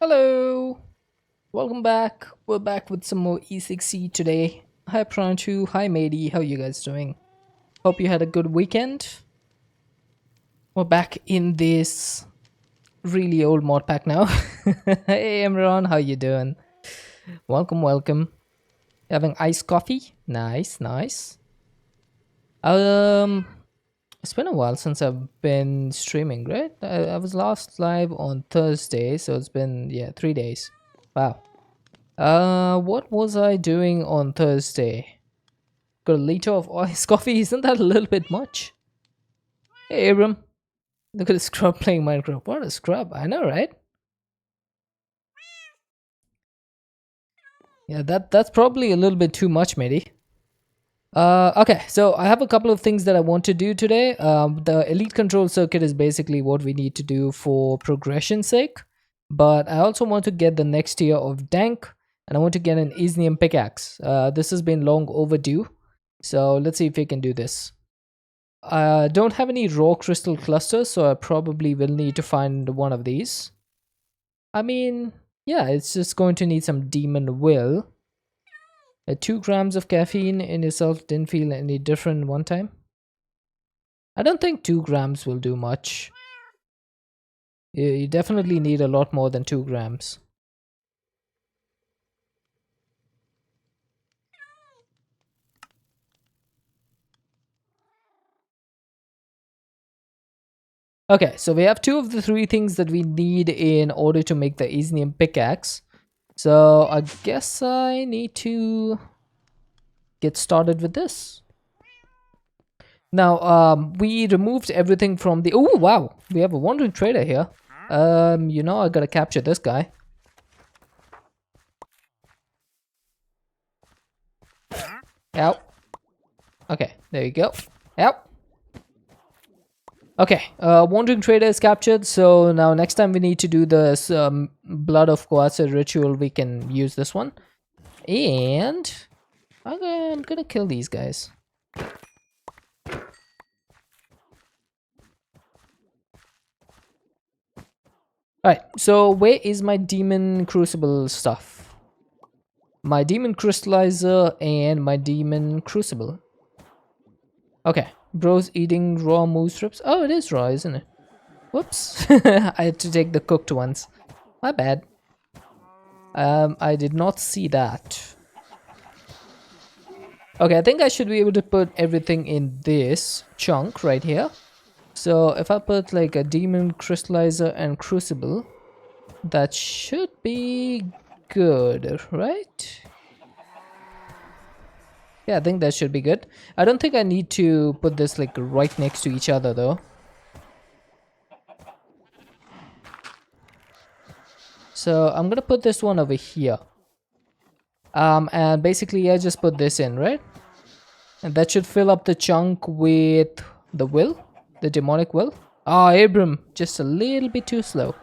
Hello, welcome back. We're back with some more E6C today. Hi Pranchu, hi Matey, how you guys doing? Hope you had a good weekend. We're back in this really old mod pack now. Hey Imran, how you doing? Welcome, welcome. Having iced coffee? Nice, nice. Um, it's been a while since I've been streaming, right? I was last live on Thursday, so it's been 3 days. Wow. What was I doing on Thursday? Got a liter of iced coffee. Isn't that a little bit much? Hey, Abram. Look at the scrub playing Minecraft. What a scrub. I know, right? Yeah, that's probably a little bit too much, matey. Okay, so I have a couple of things that I want to do today. The elite control circuit is basically what we need to do for progression's sake. But I also want to get the next tier of Dank, and I want to get an Isnium pickaxe. This has been long overdue. So let's see if we can do this. I don't have any raw crystal clusters, so I probably will need to find one of these. I mean, yeah, it's just going to need some demon will. 2 grams of caffeine in itself didn't feel any different one time. I don't think 2 grams will do much. You definitely need a lot more than 2 grams. Okay, so we have 2 of the 3 things that we need in order to make the Isnium pickaxe. So I guess I need to get started with this. Now, we removed everything from the... Oh, wow. We have a wandering trader here. I gotta capture this guy. Ow. Okay, there you go. Ow. Okay, wandering trader is captured. So now next time we need to do this blood of Coatza ritual, we can use this one. And I'm gonna kill these guys. Alright, so where is my demon crucible stuff? My demon crystallizer and my demon crucible. Okay, bro's eating raw moose strips. Oh, it is raw, isn't it? Whoops. I had to take the cooked ones. My bad. I did not see that. Okay, I think I should be able to put everything in this chunk right here. So if I put like a demon crystallizer and crucible, that should be good, right? Yeah, I think that should be good. I don't think I need to put this like right next to each other though. So I'm gonna put this one over here. And basically I just put this in, right? And that should fill up the chunk with the will, the demonic will. Ah, Abram, just a little bit too slow.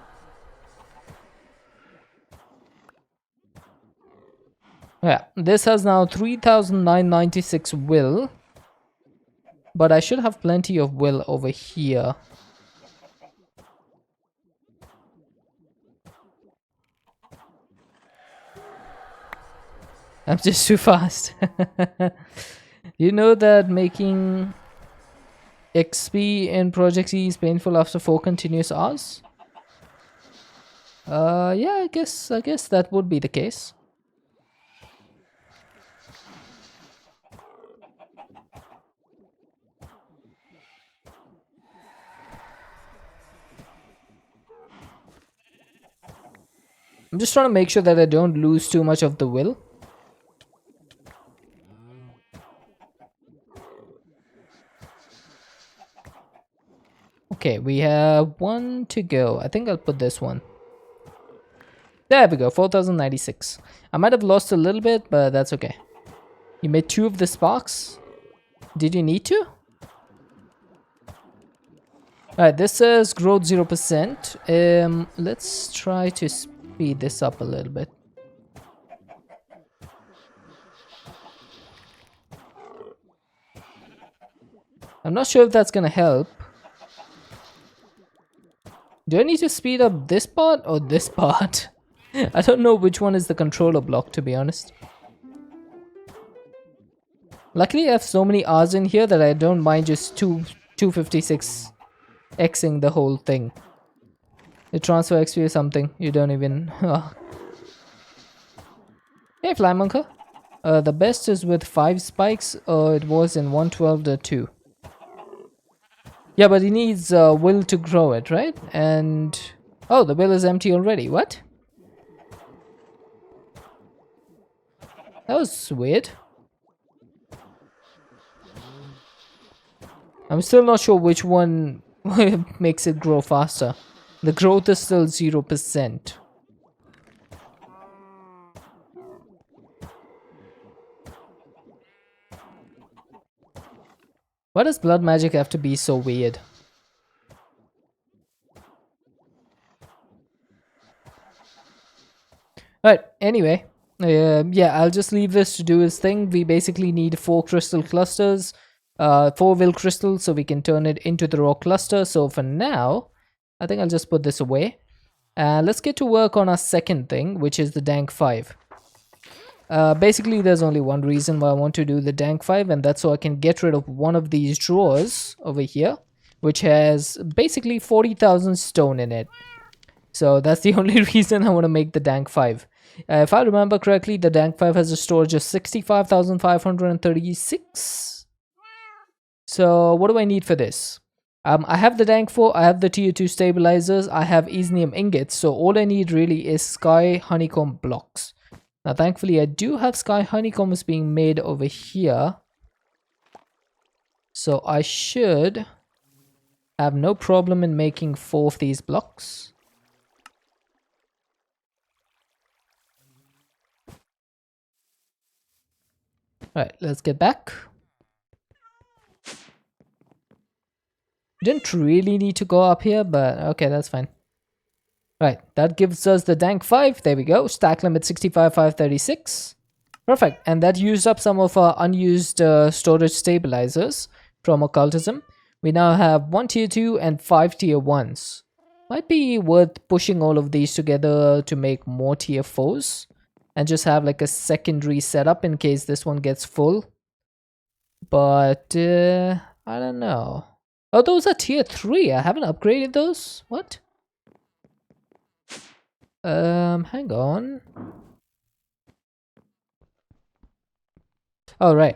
Yeah, this has now 3,996 will. But I should have plenty of will over here. I'm just too fast. You know that making XP in Project C is painful after 4 continuous hours? Yeah, I guess that would be the case. I'm just trying to make sure that I don't lose too much of the will. Okay, we have 1 to go. I think I'll put this one. There we go, 4,096. I might have lost a little bit, but that's okay. You made 2 of the sparks. Did you need to? Alright, this says growth 0%. Let's try to speed this up a little bit. I'm not sure if that's gonna help. Do I need to speed up this part or this part? I don't know which one is the controller block, to be honest. Luckily, I have so many R's in here that I don't mind just 256 Xing the whole thing. The transfer XP or something, you don't even... Hey, Flymonker. The best is with 5 spikes, it was in 112.2. Yeah, but he needs will to grow it, right? And... Oh, the will is empty already. What? That was weird. I'm still not sure which one makes it grow faster. The growth is still 0%. Why does blood magic have to be so weird? Alright, anyway. Yeah, I'll just leave this to do its thing. We basically need 4 crystal clusters. 4 will crystals so we can turn it into the raw cluster. So for now, I think I'll just put this away. Let's get to work on our second thing, which is the Dank 5. Basically, there's only one reason why I want to do the Dank 5, and that's so I can get rid of one of these drawers over here, which has basically 40,000 stone in it. So that's the only reason I want to make the Dank 5. If I remember correctly, the Dank 5 has a storage of 65,536. So what do I need for this? I have the Dank 4, I have the tier 2 stabilizers, I have Isnium ingots, so all I need really is Sky Honeycomb blocks. Now thankfully I do have Sky Honeycombs being made over here. So I should have no problem in making 4 of these blocks. Alright, let's get back. Didn't really need to go up here, but okay, that's fine. Right, that gives us the Dank 5. There we go. Stack limit 65,536. Perfect. And that used up some of our unused storage stabilizers from occultism. We now have 1 tier 2 and 5 tier 1s. Might be worth pushing all of these together to make more tier 4s. And just have like a secondary setup in case this one gets full. But I don't know. Oh, those are tier 3. I haven't upgraded those. What? Hang on. All right.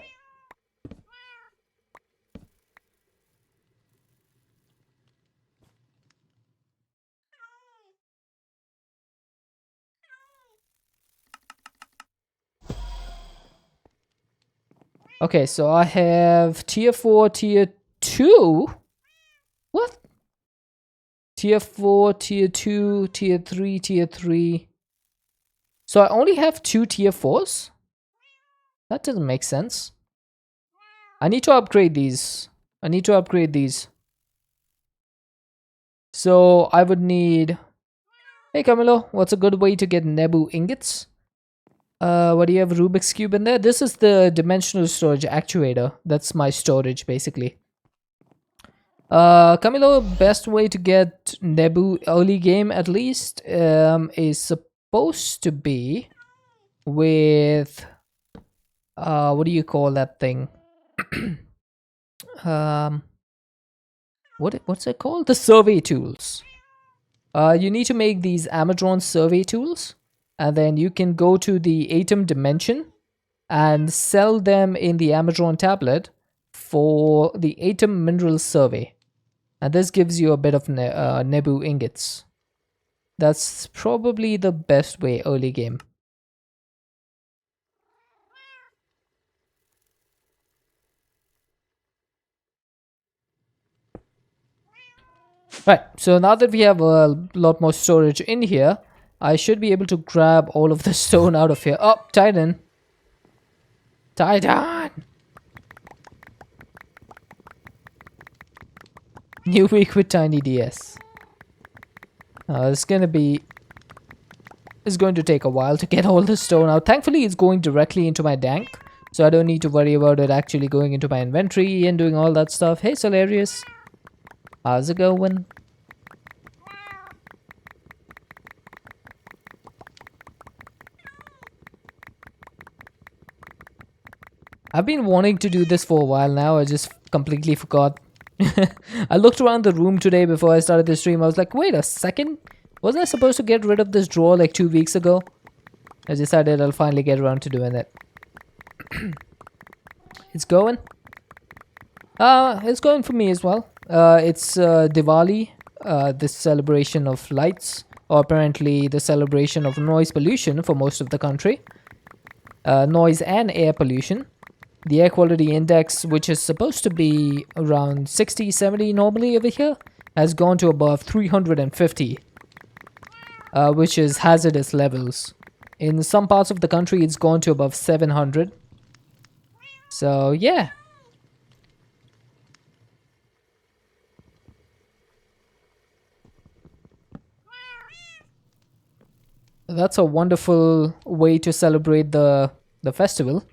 Okay, so I have tier 4, tier 2. What? Tier 4, tier 2, tier 3, tier 3. So I only have 2 tier 4s? That doesn't make sense. I need to upgrade these. I need to upgrade these. So I would need... Hey Camilo, what's a good way to get Nebu ingots? What do you have? Rubik's Cube in there? This is the dimensional storage actuator. That's my storage basically. Camilo, best way to get Nebu early game at least is supposed to be with what do you call that thing? What's it called? The survey tools. You need to make these Amadron survey tools, and then you can go to the atom dimension and sell them in the Amadron tablet for the atom mineral survey. And this gives you a bit of Nebu ingots. That's probably the best way early game. Right, so now that we have a lot more storage in here, I should be able to grab all of the stone out of here. Oh, Titan! Titan! New week with Tiny DS. It's going to take a while to get all the stone out. Thankfully, it's going directly into my dank, so I don't need to worry about it actually going into my inventory and doing all that stuff. Hey, Solarius. How's it going? I've been wanting to do this for a while now. I just completely forgot. I looked around the room today before I started the stream. I was like, wait a second. Wasn't I supposed to get rid of this drawer like 2 weeks ago? I decided I'll finally get around to doing it. It's going. It's going for me as well. It's Diwali, this celebration of lights, or apparently the celebration of noise pollution for most of the country. Noise and air pollution. The air quality index, which is supposed to be around 60, 70 normally over here, has gone to above 350, which is hazardous levels. In some parts of the country, it's gone to above 700. So, yeah. That's a wonderful way to celebrate the festival.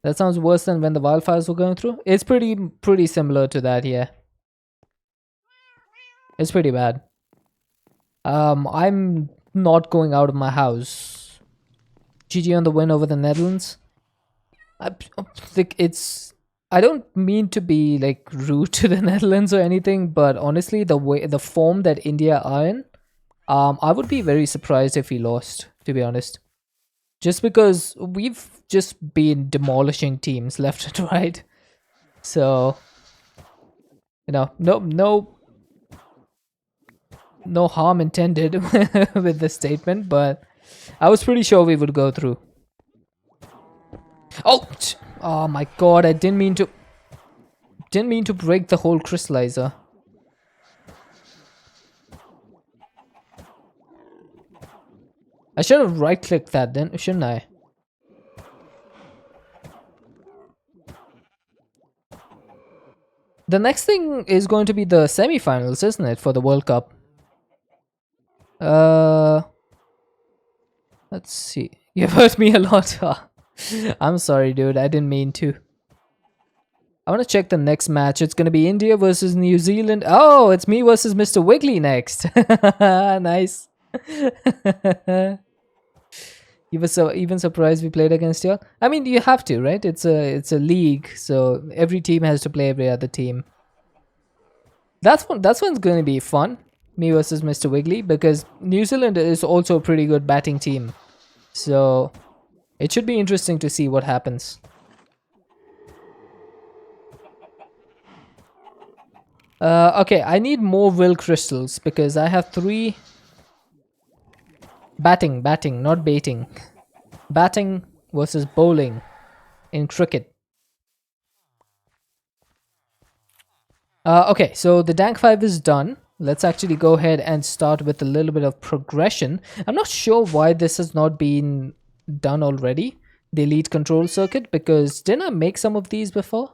That sounds worse than when the wildfires were going through. It's pretty similar to that, yeah. It's pretty bad. I'm not going out of my house. GG on the win over the Netherlands. I think I don't mean to be like rude to the Netherlands or anything, but honestly, the form that India are in, I would be very surprised if we lost, to be honest. Just because we've just been demolishing teams left and right. So, no harm intended with this statement, but I was pretty sure we would go through. Oh my god, I didn't mean to break the whole crystallizer. I should have right-clicked that then, shouldn't I? The next thing is going to be the semi-finals, isn't it, for the World Cup? Let's see. You've hurt me a lot. I'm sorry, dude. I didn't mean to. I want to check the next match. It's going to be India versus New Zealand. Oh, it's me versus Mr. Wiggly next. Nice. You were so even surprised we played against you. I mean, you have to, right? It's a league, so every team has to play every other team. That's one's going to be fun. Me versus Mr. Wiggly, because New Zealand is also a pretty good batting team. So it should be interesting to see what happens. Okay, I need more will crystals because I have 3. Batting, not baiting. Batting versus bowling in cricket. Okay, so the Dank 5 is done. Let's actually go ahead and start with a little bit of progression. I'm not sure why this has not been done already, the Elite Control Circuit, because didn't I make some of these before?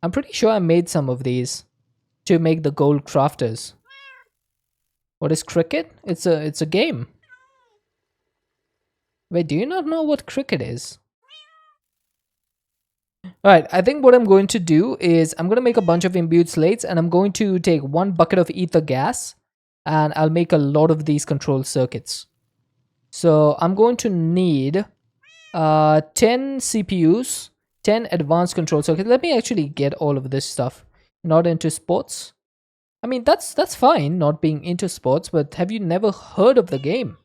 I'm pretty sure I made some of these to make the gold crafters. What is cricket? It's a game. Wait, do you not know what cricket is? Alright, I think what I'm going to do is I'm going to make a bunch of imbued slates and I'm going to take 1 bucket of ether gas and I'll make a lot of these control circuits. So I'm going to need 10 CPUs, 10 advanced control circuits. Let me actually get all of this stuff. Not into sports. I mean, that's fine, not being into sports, but have you never heard of the game?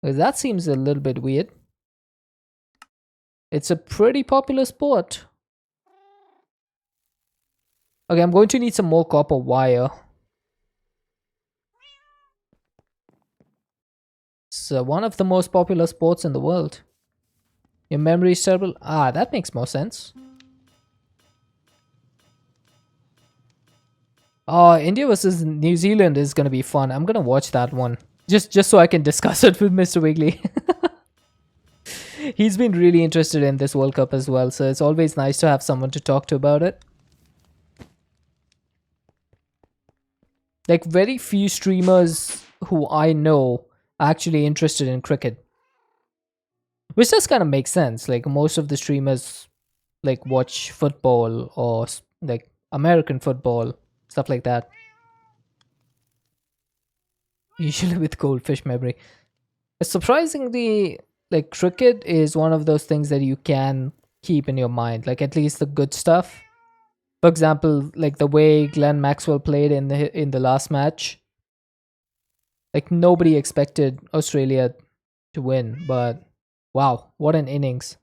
Because that seems a little bit weird. It's a pretty popular sport. Okay, I'm going to need some more copper wire. It's one of the most popular sports in the world. Your memory is terrible? Ah, that makes more sense. Oh, India versus New Zealand is going to be fun. I'm going to watch that one. Just so I can discuss it with Mr. Wiggly. He's been really interested in this World Cup as well, so it's always nice to have someone to talk to about it. Like, very few streamers who I know are actually interested in cricket. Which does kind of make sense. Like, most of the streamers, like, watch football or, like, American football, stuff like that. Usually with goldfish memory. Surprisingly, like cricket is one of those things that you can keep in your mind, like at least the good stuff. For example, like the way Glenn Maxwell played in the last match. Like nobody expected Australia to win, but wow, what an innings.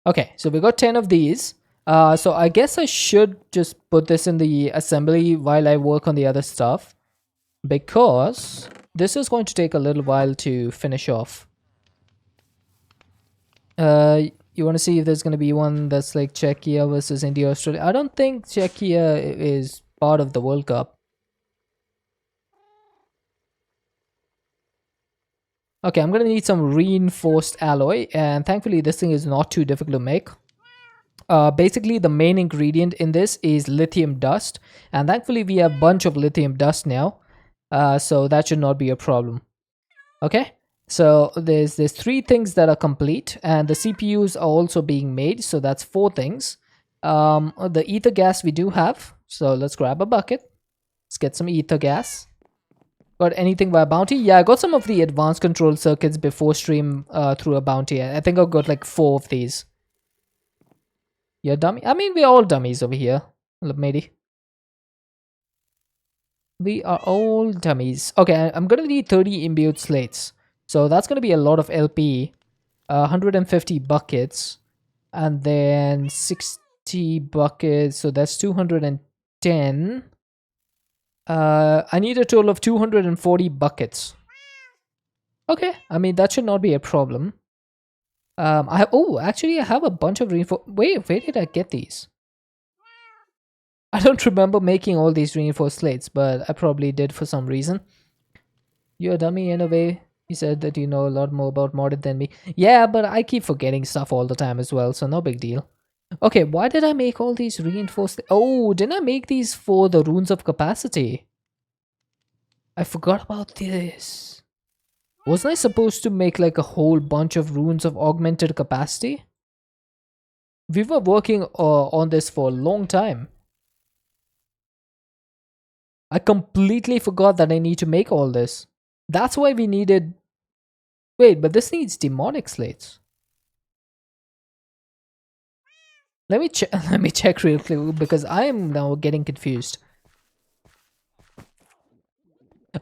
Okay, so we got 10 of these. So I guess I should just put this in the assembly while I work on the other stuff, because this is going to take a little while to finish off. You want to see if there's going to be one that's like Czechia versus India, Australia? I don't think Czechia is part of the World Cup. Okay, I'm going to need some reinforced alloy, and thankfully this thing is not too difficult to make. Basically, the main ingredient in this is lithium dust, and thankfully we have a bunch of lithium dust now, so that should not be a problem. Okay, so there's three things that are complete, and the CPUs are also being made, so that's four things. The ether gas we do have, so let's grab a bucket. Let's get some ether gas. Got anything by bounty? Yeah, I got some of the advanced control circuits before stream through a bounty. I think I got like 4 of these. You're a dummy? I mean, we're all dummies over here, matey. We are all dummies. Okay, I'm gonna need 30 imbued slates. So that's gonna be a lot of LP. 150 buckets. And then 60 buckets. So that's 210. I need a total of 240 buckets. Okay, I mean, that should not be a problem. Actually, I have a bunch of reinforced. Wait, where did I get these? I don't remember making all these reinforced slates, but I probably did for some reason. You're a dummy in a way. You said that you know a lot more about modded than me. Yeah, but I keep forgetting stuff all the time as well, so no big deal. Okay, why did I make all these reinforced... Oh, didn't I make these for the runes of capacity? I forgot about this. Wasn't I supposed to make like a whole bunch of runes of augmented capacity? We were working on this for a long time. I completely forgot that I need to make all this. That's why we needed... Wait, but this needs demonic slates. Let me check. Let me check real quick because I am now getting confused.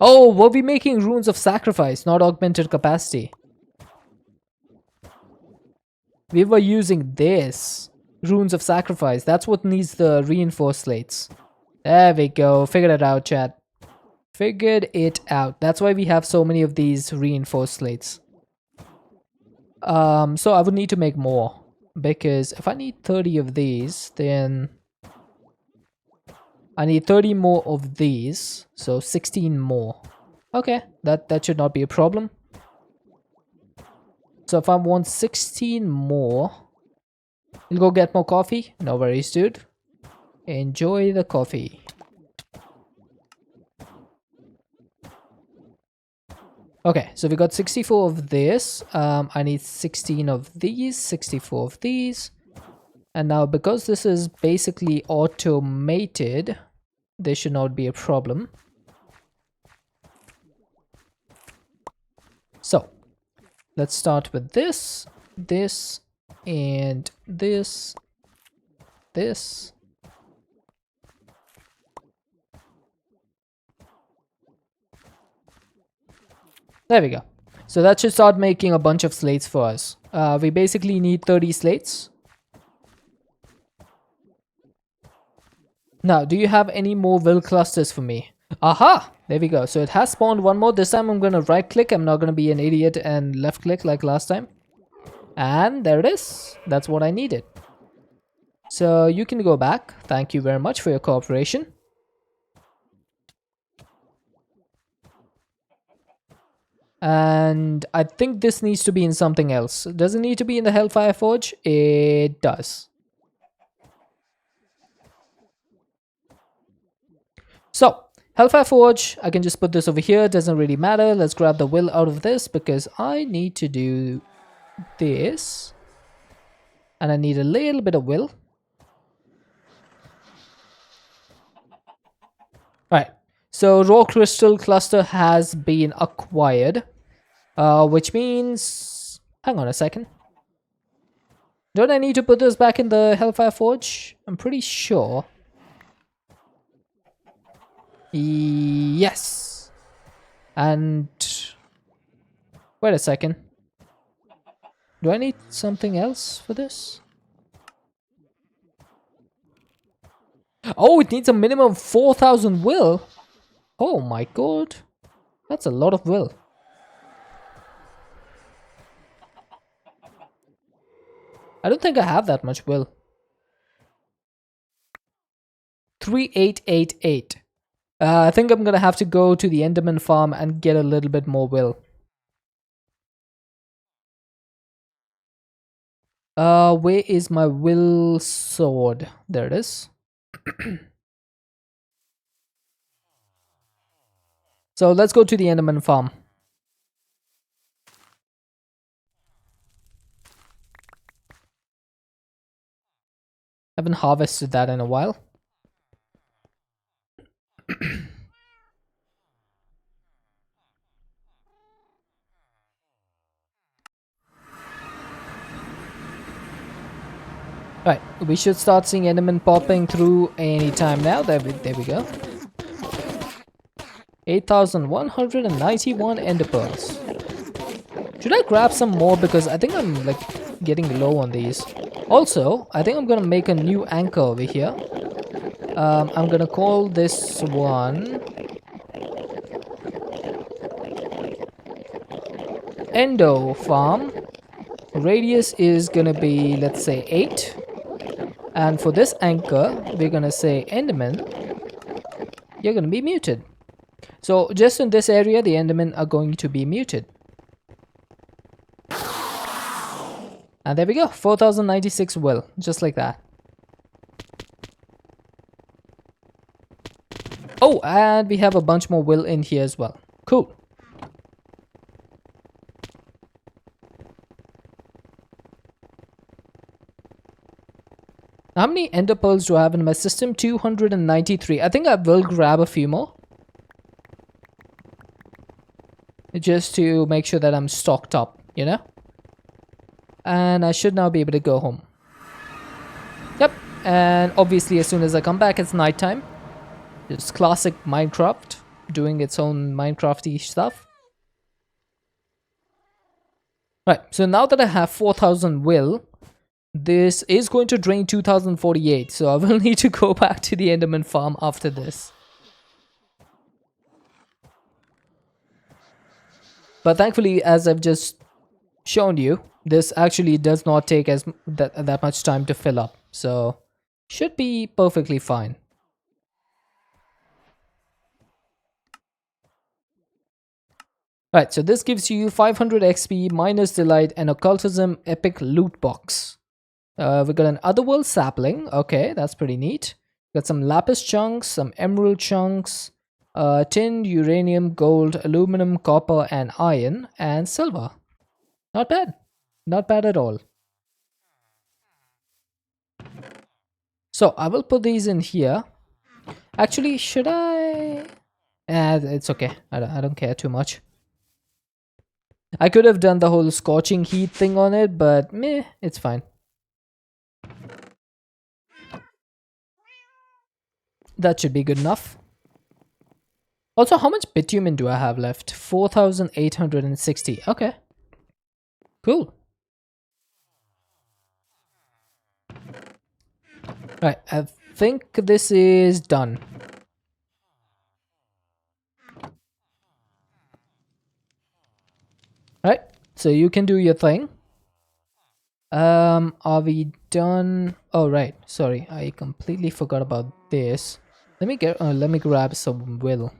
Oh, were we making runes of sacrifice, not augmented capacity? We were using this. Runes of sacrifice. That's what needs the reinforced slates. There we go. Figured it out, chat. Figured it out. That's why we have so many of these reinforced slates. So I would need to make more. Because if I need 30 of these, then I need 30 more of these. So 16 more. Okay, that should not be a problem. So if I want 16 more, we'll go get more coffee. No worries, dude. Enjoy the coffee. Okay, so we got 64 of this. I need 16 of these, 64 of these. And now because this is basically automated, there should not be a problem. So let's start with this, this, and this. There we go. So that should start making a bunch of slates for us. We basically need 30 slates. Now, do you have any more will clusters for me? Aha! There we go. So it has spawned one more. This time I'm going to right click. I'm not going to be an idiot and left click like last time. And there it is. That's what I needed. So you can go back. Thank you very much for your cooperation. And I think this needs to be in something else. Does it need to be in the Hellfire Forge? It does. So, Hellfire Forge, I can just put this over here. It doesn't really matter. Let's grab the will out of this because I need to do this. And I need a little bit of will. So raw crystal cluster has been acquired, which means, hang on a second. Don't I need to put this back in the Hellfire Forge? I'm pretty sure. Yes. And wait a second. Do I need something else for this? Oh, it needs a minimum of 4,000 will. Oh my god. That's a lot of will. I don't think I have that much will. 3888. I think I'm gonna have to go to the Enderman farm and get a little bit more will. Where is my will sword? There it is. So let's go to the Enderman farm. I haven't harvested that in a while. Right, we should start seeing Enderman popping through anytime now. There we go. 8,191 Ender Pearls. Should I grab some more, because I think I'm like getting low on these. Also, I think I'm gonna make a new anchor over here. I'm gonna call this one Endo Farm. Radius is gonna be, let's say, 8. And for this anchor, we're gonna say Enderman, you're gonna be muted. So just in this area, the Endermen are going to be muted. And there we go, 4,096 will, just like that. Oh, and we have a bunch more will in here as well. Cool. How many ender pearls do I have in my system? 293. I think I will grab a few more, just to make sure that I'm stocked up, you know? And I should now be able to go home. Yep, and obviously as soon as I come back, it's nighttime. It's classic Minecraft, doing its own Minecrafty stuff. Right, so now that I have 4,000 will, this is going to drain 2,048, so I will need to go back to the Enderman farm after this. But thankfully, as I've just shown you, this actually does not take that much time to fill up, so should be perfectly fine. Right, so this gives you 500 XP, minus delight, and occultism epic loot box. We got an otherworld sapling. Okay, that's pretty neat. Got some lapis chunks, some emerald chunks, tin, uranium, gold, aluminum, copper, and iron, and silver. Not bad. Not bad at all. So I will put these in here. Actually, should I? It's okay. I don't care too much. I could have done the whole scorching heat thing on it, but meh, it's fine. That should be good enough. Also, how much bitumen do I have left? 4,860. Okay. Cool. Right, I think this is done. Right, so you can do your thing. Are we done? Oh, right. Sorry, I completely forgot about this. Let me grab some will.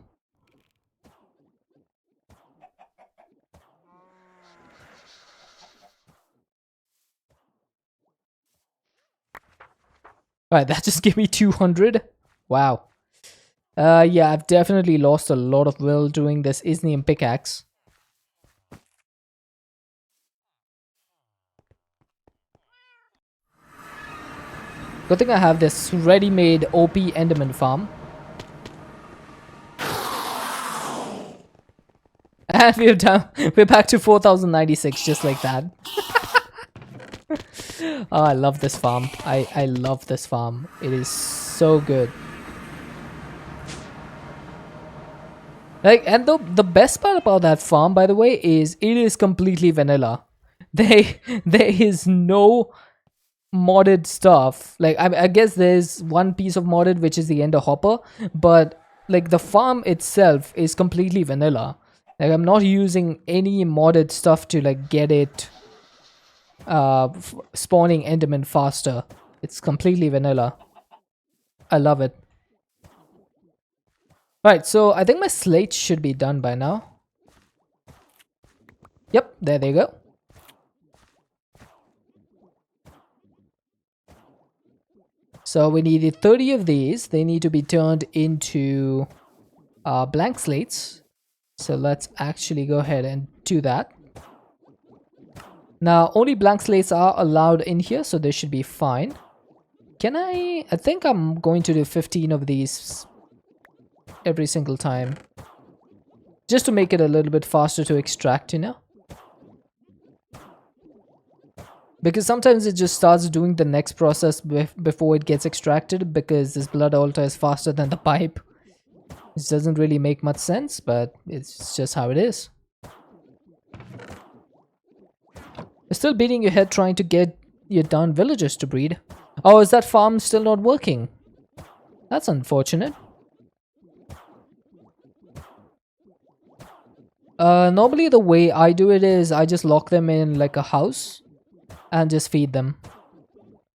Right, that just gave me 200. Wow. Yeah, I've definitely lost a lot of will doing this Isnium pickaxe. Good thing I have this ready-made OP Enderman farm. And we're done. We're back to 4096 just like that. Oh, I love this farm. I love this farm. It is so good. Like, and the best part about that farm, by the way, is it is completely vanilla. There is no modded stuff. Like, I guess there's one piece of modded, which is the ender hopper, but like the farm itself is completely vanilla. Like, I'm not using any modded stuff to like get it spawning enderman faster. It's completely vanilla. I love it. Right, so I think my slate should be done by now. Yep, there they go. So we needed 30 of these. They need to be turned into blank slates. So let's actually go ahead and do that. Now, only blank slates are allowed in here, so they should be fine. Can I think I'm going to do 15 of these every single time. Just to make it a little bit faster to extract, you know? Because sometimes it just starts doing the next process before it gets extracted, because this blood altar is faster than the pipe. This doesn't really make much sense, but it's just how it is. You're still beating your head trying to get your down villagers to breed. Oh, is that farm still not working? That's unfortunate. Normally the way I do it is I just lock them in like a house and just feed them.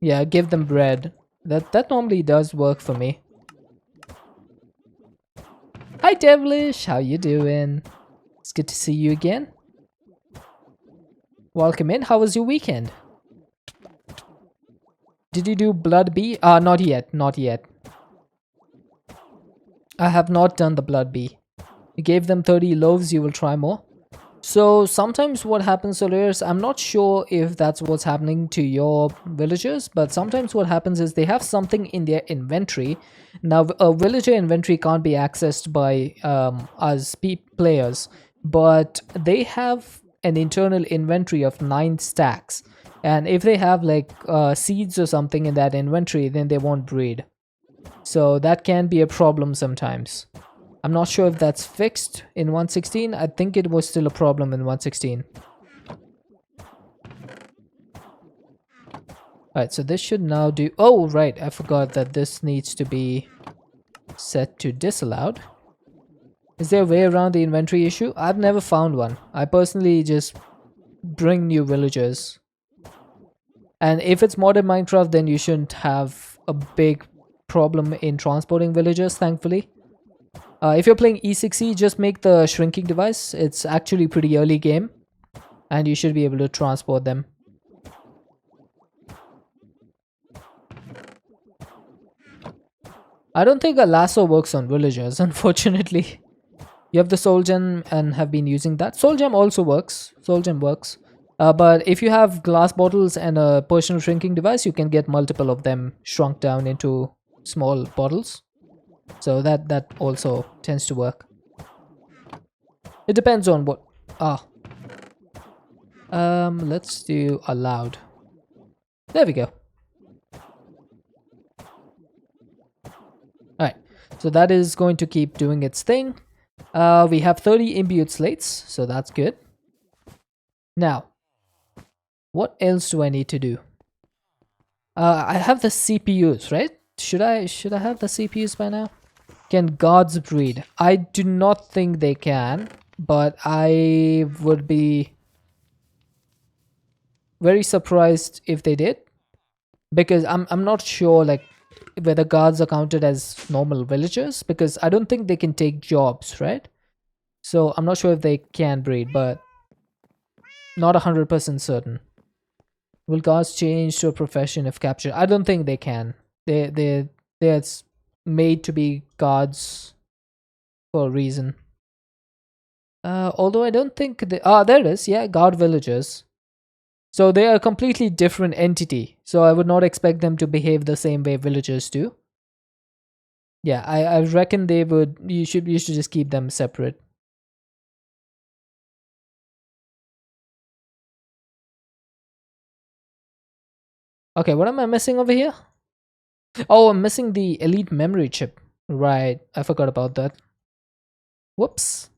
Yeah, give them bread. That normally does work for me. Hi Devilish, how you doing? It's good to see you again. Welcome in. How was your weekend? Did you do blood bee? Not yet, not yet. I have not done the blood bee. You gave them 30 loaves, you will try more. So sometimes what happens, Solaris, I'm not sure if that's what's happening to your villagers, but sometimes what happens is they have something in their inventory. Now, a villager inventory can't be accessed by us players, but they have an internal inventory of 9 stacks. And if they have like seeds or something in that inventory, then they won't breed. So that can be a problem sometimes. I'm not sure if that's fixed in 1.16. I think it was still a problem in 1.16. Alright, so this should now do... Oh, right. I forgot that this needs to be set to disallowed. Is there a way around the inventory issue? I've never found one. I personally just bring new villagers. And if it's modded Minecraft, then you shouldn't have a big problem in transporting villagers, thankfully. If you're playing E6E, just make the shrinking device. It's actually pretty early game, and you should be able to transport them. I don't think a lasso works on villagers, unfortunately. You have the soul gem and have been using that. Soul gem also works. Soul gem works. But if you have glass bottles and a personal shrinking device, you can get multiple of them shrunk down into small bottles. So that also tends to work. It depends on what... let's do allowed. There we go. Alright, so that is going to keep doing its thing. We have 30 imbued slates, so that's good. Now, what else do I need to do? I have the CPUs, right? Should I have the CPUs by now? Can gods breed? I do not think they can, but I would be very surprised if they did, because I'm not sure like whether gods are counted as normal villagers, because I don't think they can take jobs, right? So I'm not sure if they can breed, but not 100% certain. Will gods change to a profession if captured? I don't think they can. They're made to be gods for a reason. Although I don't think they... there it is. Yeah, god villagers. So they are a completely different entity. So I would not expect them to behave the same way villagers do. Yeah, I reckon they would... You should just keep them separate. Okay, what am I missing over here? Oh, I'm missing the elite memory chip. Right, I forgot about that. Whoops.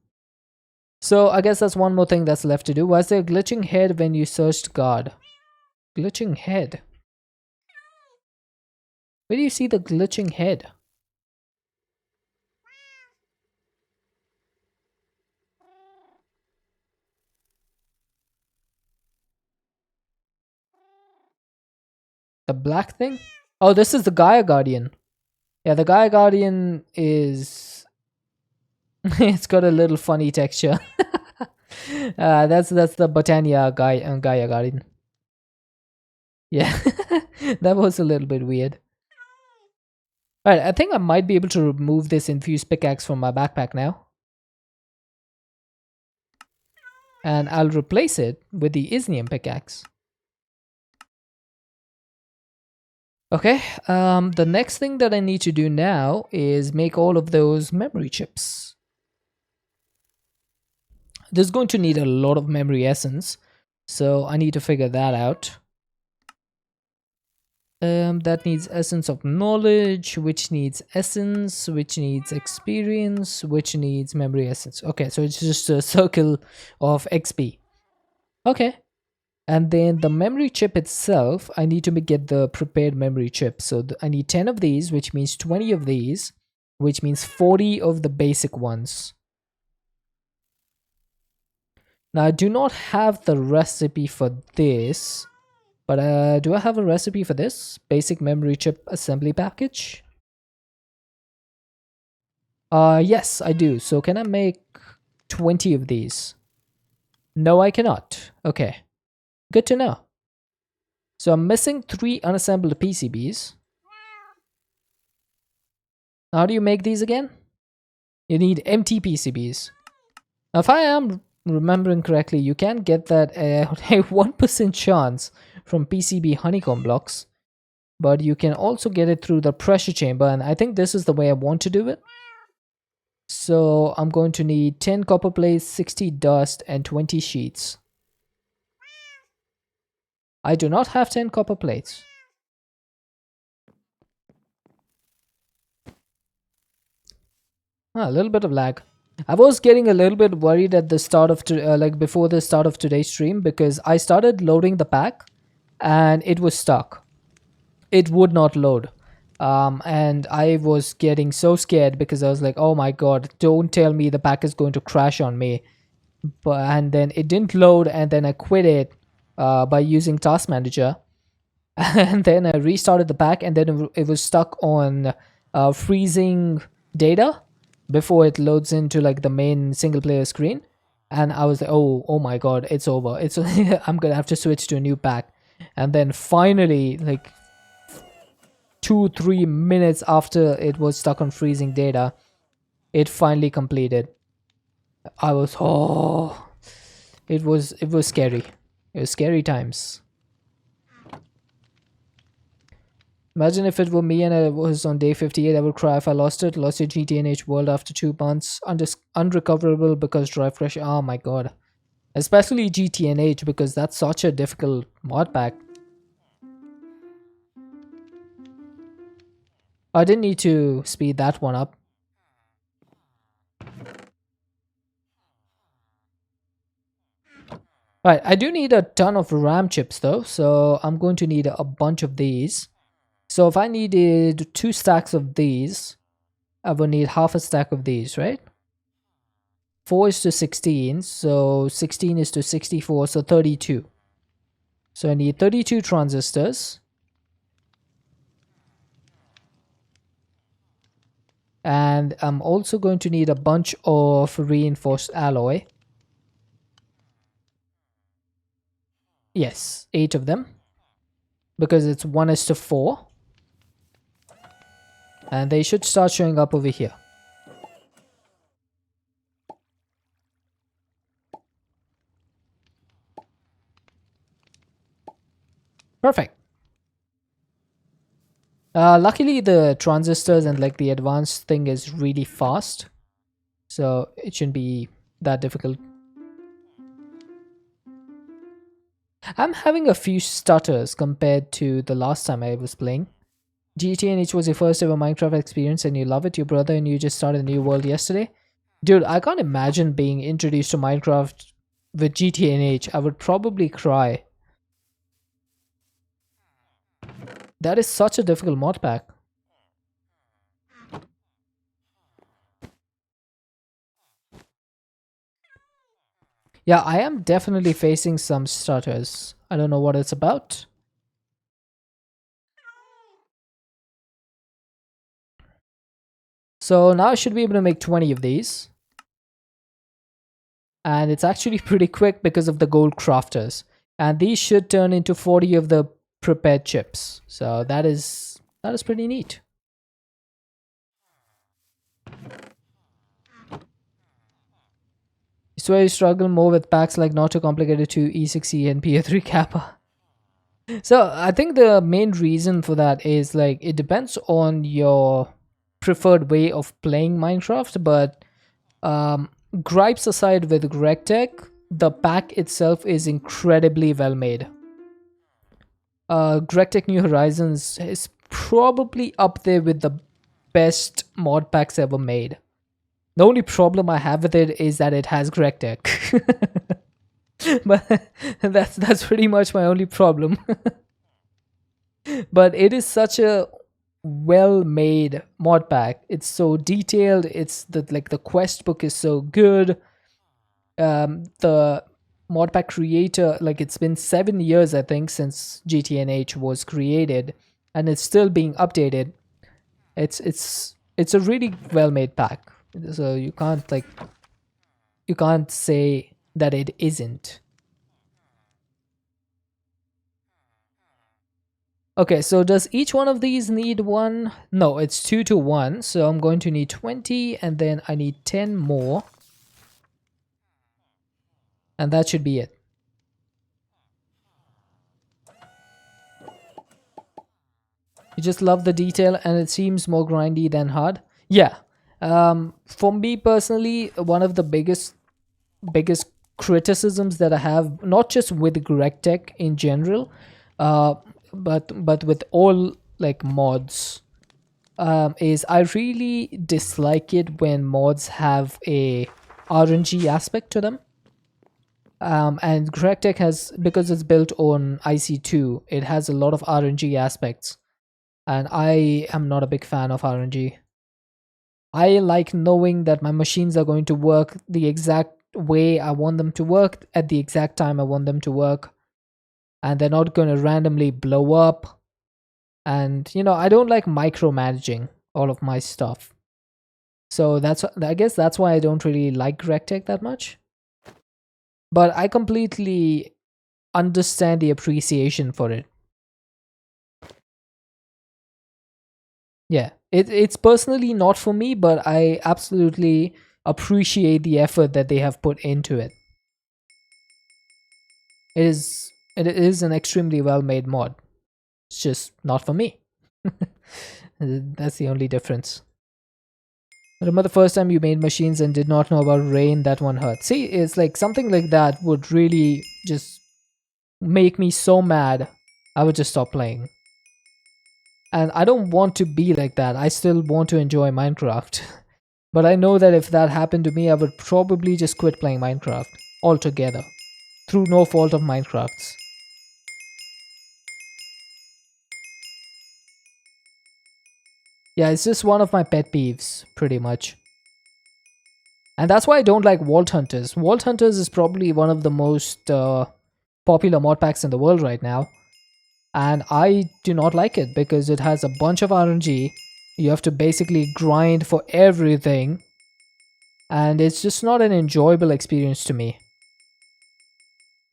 So I guess that's one more thing that's left to do. Was there a glitching head when you searched guard? Glitching head? Where do you see the glitching head? The black thing? Oh, this is the Gaia Guardian. Yeah, the Gaia Guardian is... it's got a little funny texture. That's the Botania Gaia Guardian. Yeah, that was a little bit weird. Alright, I think I might be able to remove this infused pickaxe from my backpack now. And I'll replace it with the Isnium pickaxe. Okay, the next thing that I need to do now is make all of those memory chips. This is going to need a lot of memory essence, so I need to figure that out. That needs essence of knowledge, which needs essence, which needs experience, which needs memory essence. Okay, so it's just a circle of XP. Okay, and then the memory chip itself, I need to get the prepared memory chip. So I need 10 of these, which means 20 of these, which means 40 of the basic ones. Now I do not have the recipe for this, but do I have a recipe for this? Basic memory chip assembly package? Yes, I do. So can I make 20 of these? No, I cannot. Okay, good to know. So I'm missing 3 unassembled PCBs. How do you make these again? You need empty PCBs. Now, if I am remembering correctly, you can get that a 1% chance from PCB honeycomb blocks, but you can also get it through the pressure chamber, and I think this is the way I want to do it. So I'm going to need 10 copper plates, 60 dust, and 20 sheets. I do not have 10 copper plates. A little bit of lag. I was getting a little bit worried at the start of like before the start of today's stream, because I started loading the pack and it was stuck. It would not load. And I was getting so scared because I was like, oh my god, don't tell me the pack is going to crash on me. And then it didn't load, and then I quit it by using Task Manager. And then I restarted the pack, and then it was stuck on freezing data before it loads into like the main single player screen. And I was like, oh my god, it's over. It's I'm gonna have to switch to a new pack. And then finally, like 2-3 minutes after it was stuck on freezing data, it finally completed. I was it was scary. It was scary times. Imagine if it were me and I was on day 58, I would cry if I lost it. Lost your GTNH world after 2 months. Unrecoverable because drive crash. Oh my god. Especially GTNH, because that's such a difficult mod pack. I didn't need to speed that one up. Right, I do need a ton of RAM chips though, so I'm going to need a bunch of these. So if I needed 2 stacks of these, I would need half a stack of these, right? 4 is to 16, so 16 is to 64, so 32. So I need 32 transistors. And I'm also going to need a bunch of reinforced alloy. Yes, 8 of them. Because it's 1:4. And they should start showing up over here. Perfect. Luckily the transistors and like the advanced thing is really fast. So it shouldn't be that difficult. I'm having a few stutters compared to the last time I was playing. GTNH was your first ever Minecraft experience and you love it. Your brother and you just started a new world yesterday. Dude, I can't imagine being introduced to Minecraft with GTNH. I would probably cry. That is such a difficult mod pack. Yeah, I am definitely facing some stutters. I don't know what it's about. So now I should be able to make 20 of these. And it's actually pretty quick because of the gold crafters. And these should turn into 40 of the prepared chips. So that is pretty neat. So I struggle more with packs like Not Too Complicated 2, E6E, and PO3 Kappa. So I think the main reason for that is like it depends on your preferred way of playing Minecraft, but gripes aside with GregTech, the pack itself is incredibly well made. GregTech New Horizons is probably up there with the best mod packs ever made. The only problem I have with it is that it has GregTech. But that's pretty much my only problem. But it is such a well made mod pack. It's so detailed. It's the quest book is so good. The mod pack creator, like, it's been 7 years I think since GTNH was created, and it's still being updated. It's a really well made pack. So you can't say that it isn't. Okay, so does each one of these need one? No, it's 2 to 1. So I'm going to need 20 and then I need 10 more. And that should be it. You just love the detail and it seems more grindy than hard. Yeah. For me personally, one of the biggest criticisms that I have, not just with GregTech in general, uh, but with all like mods, is I really dislike it when mods have a RNG aspect to them. And GregTech has, because it's built on IC2, it has a lot of RNG aspects, and I am not a big fan of RNG. I like knowing that my machines are going to work the exact way I want them to work at the exact time I want them to work, and they're not going to randomly blow up. And I don't like micromanaging all of my stuff. So I guess that's why I don't really like GregTech that much. But I completely understand the appreciation for it. Yeah, it's personally not for me, but I absolutely appreciate the effort that they have put into it. It is an extremely well made mod. It's just not for me. That's the only difference. I remember the first time you made machines and did not know about rain, that one hurt. See, it's like something like that would really just make me so mad. I would just stop playing. And I don't want to be like that. I still want to enjoy Minecraft. But I know that if that happened to me, I would probably just quit playing Minecraft altogether. Through no fault of Minecraft's. Yeah, it's just one of my pet peeves, pretty much. And that's why I don't like Vault Hunters. Vault Hunters is probably one of the most popular mod packs in the world right now. And I do not like it because it has a bunch of RNG. You have to basically grind for everything. And it's just not an enjoyable experience to me.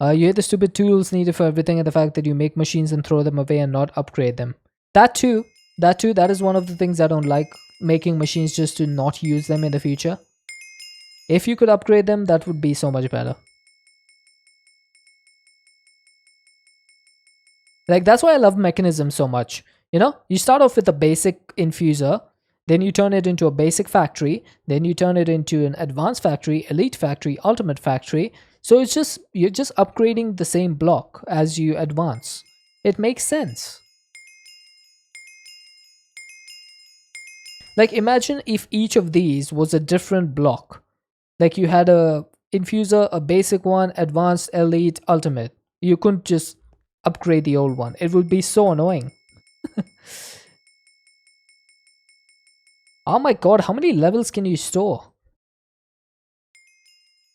You hate the stupid tools needed for everything and the fact that you make machines and throw them away and not upgrade them. That too. That is one of the things I don't like. Making machines just to not use them in the future. If you could upgrade them, that would be so much better. Like, that's why I love Mechanism so much. You start off with a basic infuser, then you turn it into a basic factory, then you turn it into an advanced factory, elite factory, ultimate factory. So you're just upgrading the same block as you advance. It makes sense. Like imagine if each of these was a different block. Like you had a infuser, a basic one, advanced, elite, ultimate. You couldn't just upgrade the old one. It would be so annoying. Oh my god, how many levels can you store?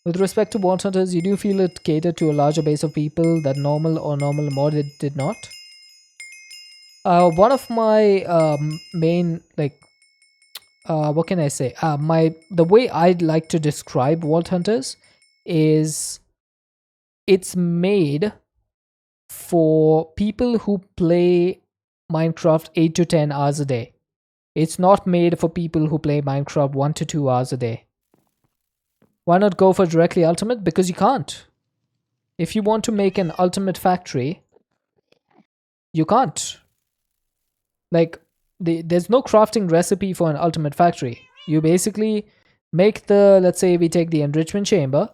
With respect to Vault Hunters, you do feel it catered to a larger base of people that normal or normal mod it did not. One of my main what can I say? The way I'd like to describe Vault Hunters is it's made for people who play Minecraft 8 to 10 hours a day. It's not made for people who play Minecraft 1 to 2 hours a day. Why not go for directly ultimate? Because you can't. If you want to make an ultimate factory, you can't. Like, there's no crafting recipe for an ultimate factory. You basically make let's say we take the enrichment chamber.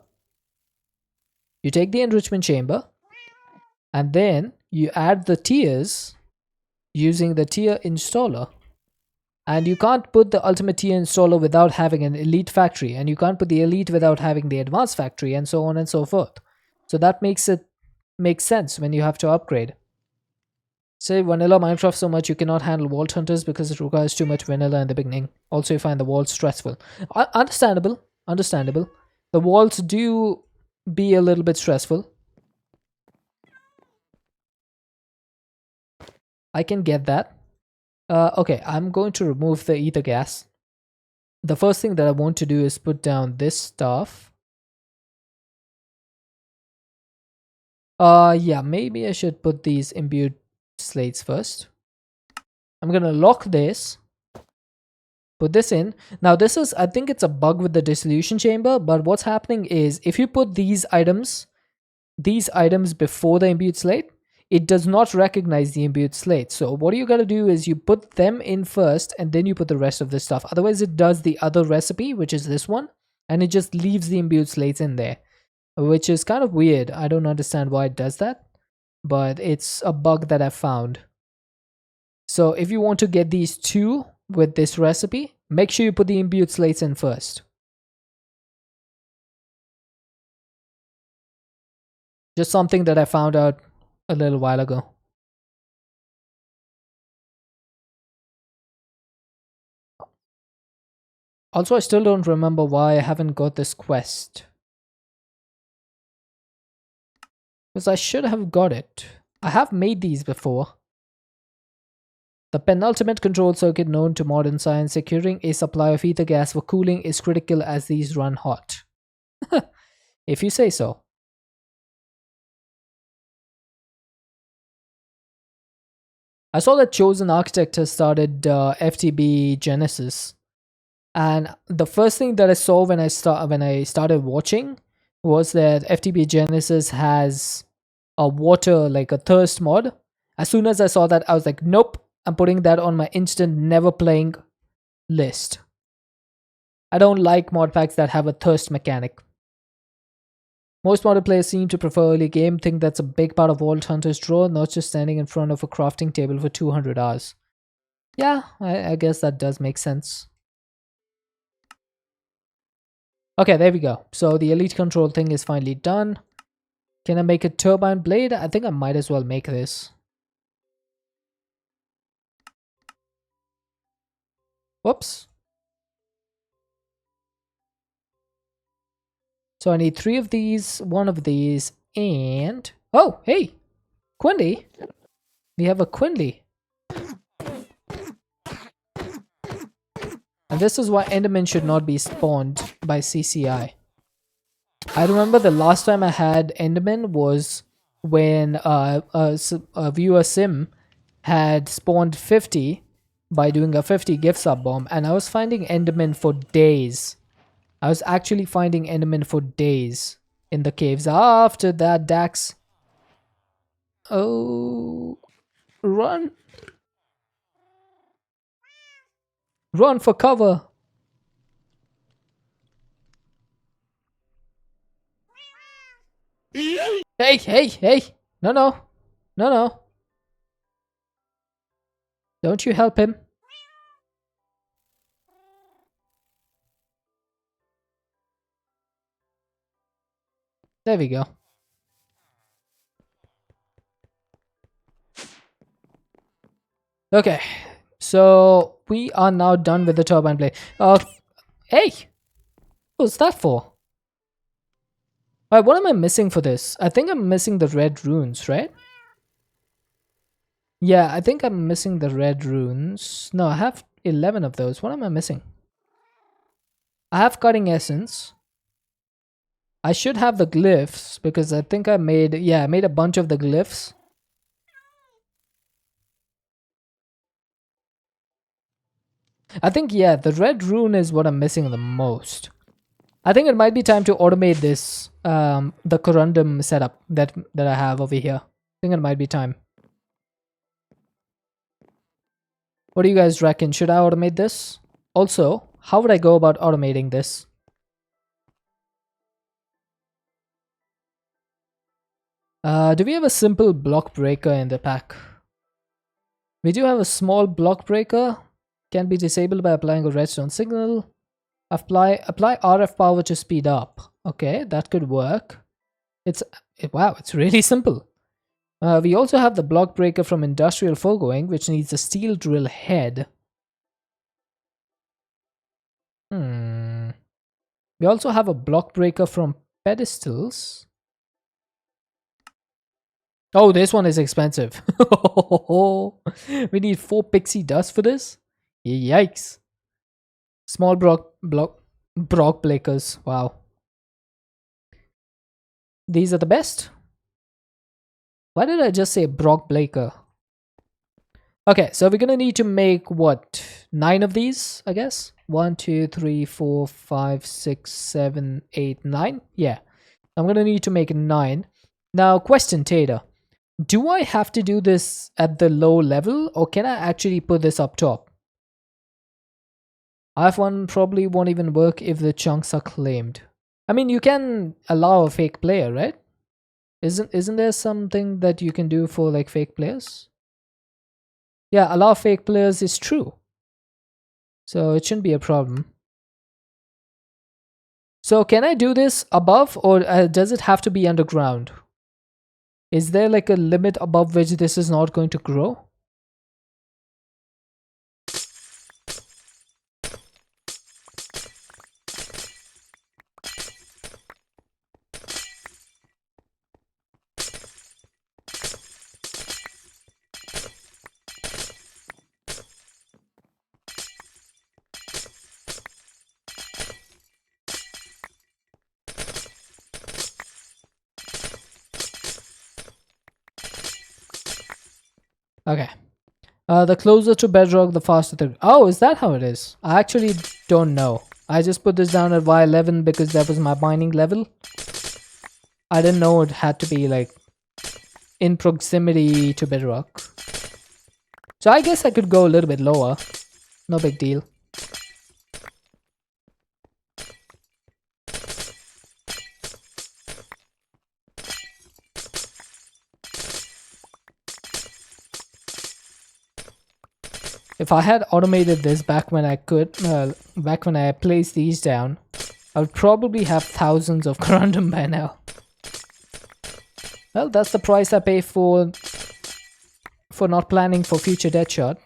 You take the enrichment chamber, and then you add the tiers using the tier installer. And you can't put the ultimate tier installer without having an elite factory, and you can't put the elite without having the advanced factory, and so on and so forth. So that makes it make sense when you have to upgrade. Say vanilla Minecraft so much you cannot handle Vault Hunters because it requires too much vanilla in the beginning. Also, you find the walls stressful. Understandable. Understandable. The walls do be a little bit stressful. I can get that. Okay, I'm going to remove the ether gas. The first thing that I want to do is put down this stuff. Yeah, maybe I should put these imbued slates first. I'm gonna lock this. Put this in. Now this is, I think it's a bug with the dissolution chamber, but what's happening is if you put these items before the imbued slate, it does not recognize the imbued slate. So what you gotta do is you put them in first and then you put the rest of this stuff. Otherwise it does the other recipe, which is this one, and it just leaves the imbued slates in there, which is kind of weird. I don't understand why it does that, but it's a bug that I've found. So if you want to get these two with this recipe, make sure you put the imbued slates in first. Just something that I found out a little while ago. Also, I still don't remember why I haven't got this quest. Because I should have got it. I have made these before. The penultimate control circuit known to modern science, securing a supply of ether gas for cooling is critical as these run hot. If you say so. I saw that Chosen Architect has started FTB Genesis. And the first thing that I saw when I started watching was that FTB Genesis has a water, like a thirst mod. As soon as I saw that, I was like, nope, I'm putting that on my instant never playing list. I don't like mod packs that have a thirst mechanic. Most modern players seem to prefer early game, think that's a big part of Vault Hunter's draw, not just standing in front of a crafting table for 200 hours. Yeah, I guess that does make sense. Okay, there we go. So the elite control thing is finally done. Can I make a turbine blade? I think I might as well make this. Whoops. So I need 3 of these, 1 of these, and... Oh, hey! Quinley! We have a Quinley. And this is why Enderman should not be spawned by CCI. I remember the last time I had Enderman was when a viewer sim had spawned 50 by doing a 50 gift sub bomb, and I was finding Enderman for days. I was actually finding Enderman for days in the caves. After that, Dax. Oh, run. Run for cover. Hey, hey, hey! No, no. No, no. Don't you help him. There we go. Okay, so we are now done with the turbine blade. Hey! What's that for? Alright, what am I missing for this? I think I'm missing the red runes, right? Yeah, I think I'm missing the red runes. No, I have 11 of those. What am I missing? I have cutting essence. I should have the glyphs because I think I made, yeah, I made a bunch of the glyphs. I think, yeah, the red rune is what I'm missing the most. I think it might be time to automate this, the corundum setup that I have over here. I think it might be time. What do you guys reckon? Should I automate this? Also, how would I go about automating this? Do we have a simple block breaker in the pack? We do have a small block breaker. Can be disabled by applying a redstone signal. Apply RF power to speed up. Okay, that could work. Wow, it's really simple. We also have the block breaker from industrial foregoing, which needs a steel drill head. We also have a block breaker from pedestals. Oh, this one is expensive. We need 4 pixie dust for this. Yikes. Small block breakers. Wow. These are the best. Why did I just say Brock Blaker? Okay, so we're gonna need to make what? 9 of these, I guess. 1, 2, 3, 4, 5, 6, 7, 8, 9. Yeah, I'm gonna need to make 9. Now, question, Tater. Do I have to do this at the low level, or can I actually put this up top? F1 probably won't even work if the chunks are claimed. I mean, you can allow a fake player, right? Isn't there something that you can do for like fake players? Yeah, allow fake players is true. So it shouldn't be a problem. So can I do this above, or does it have to be underground? Is there like a limit above which this is not going to grow? Okay. The closer to bedrock, the faster the... Oh, is that how it is? I actually don't know. I just put this down at Y11 because that was my mining level. I didn't know it had to be like in proximity to bedrock. So I guess I could go a little bit lower. No big deal. If I had automated this back when I could, back when I placed these down, I would probably have thousands of corundum by now. Well, that's the price I pay for not planning for future Deadshot.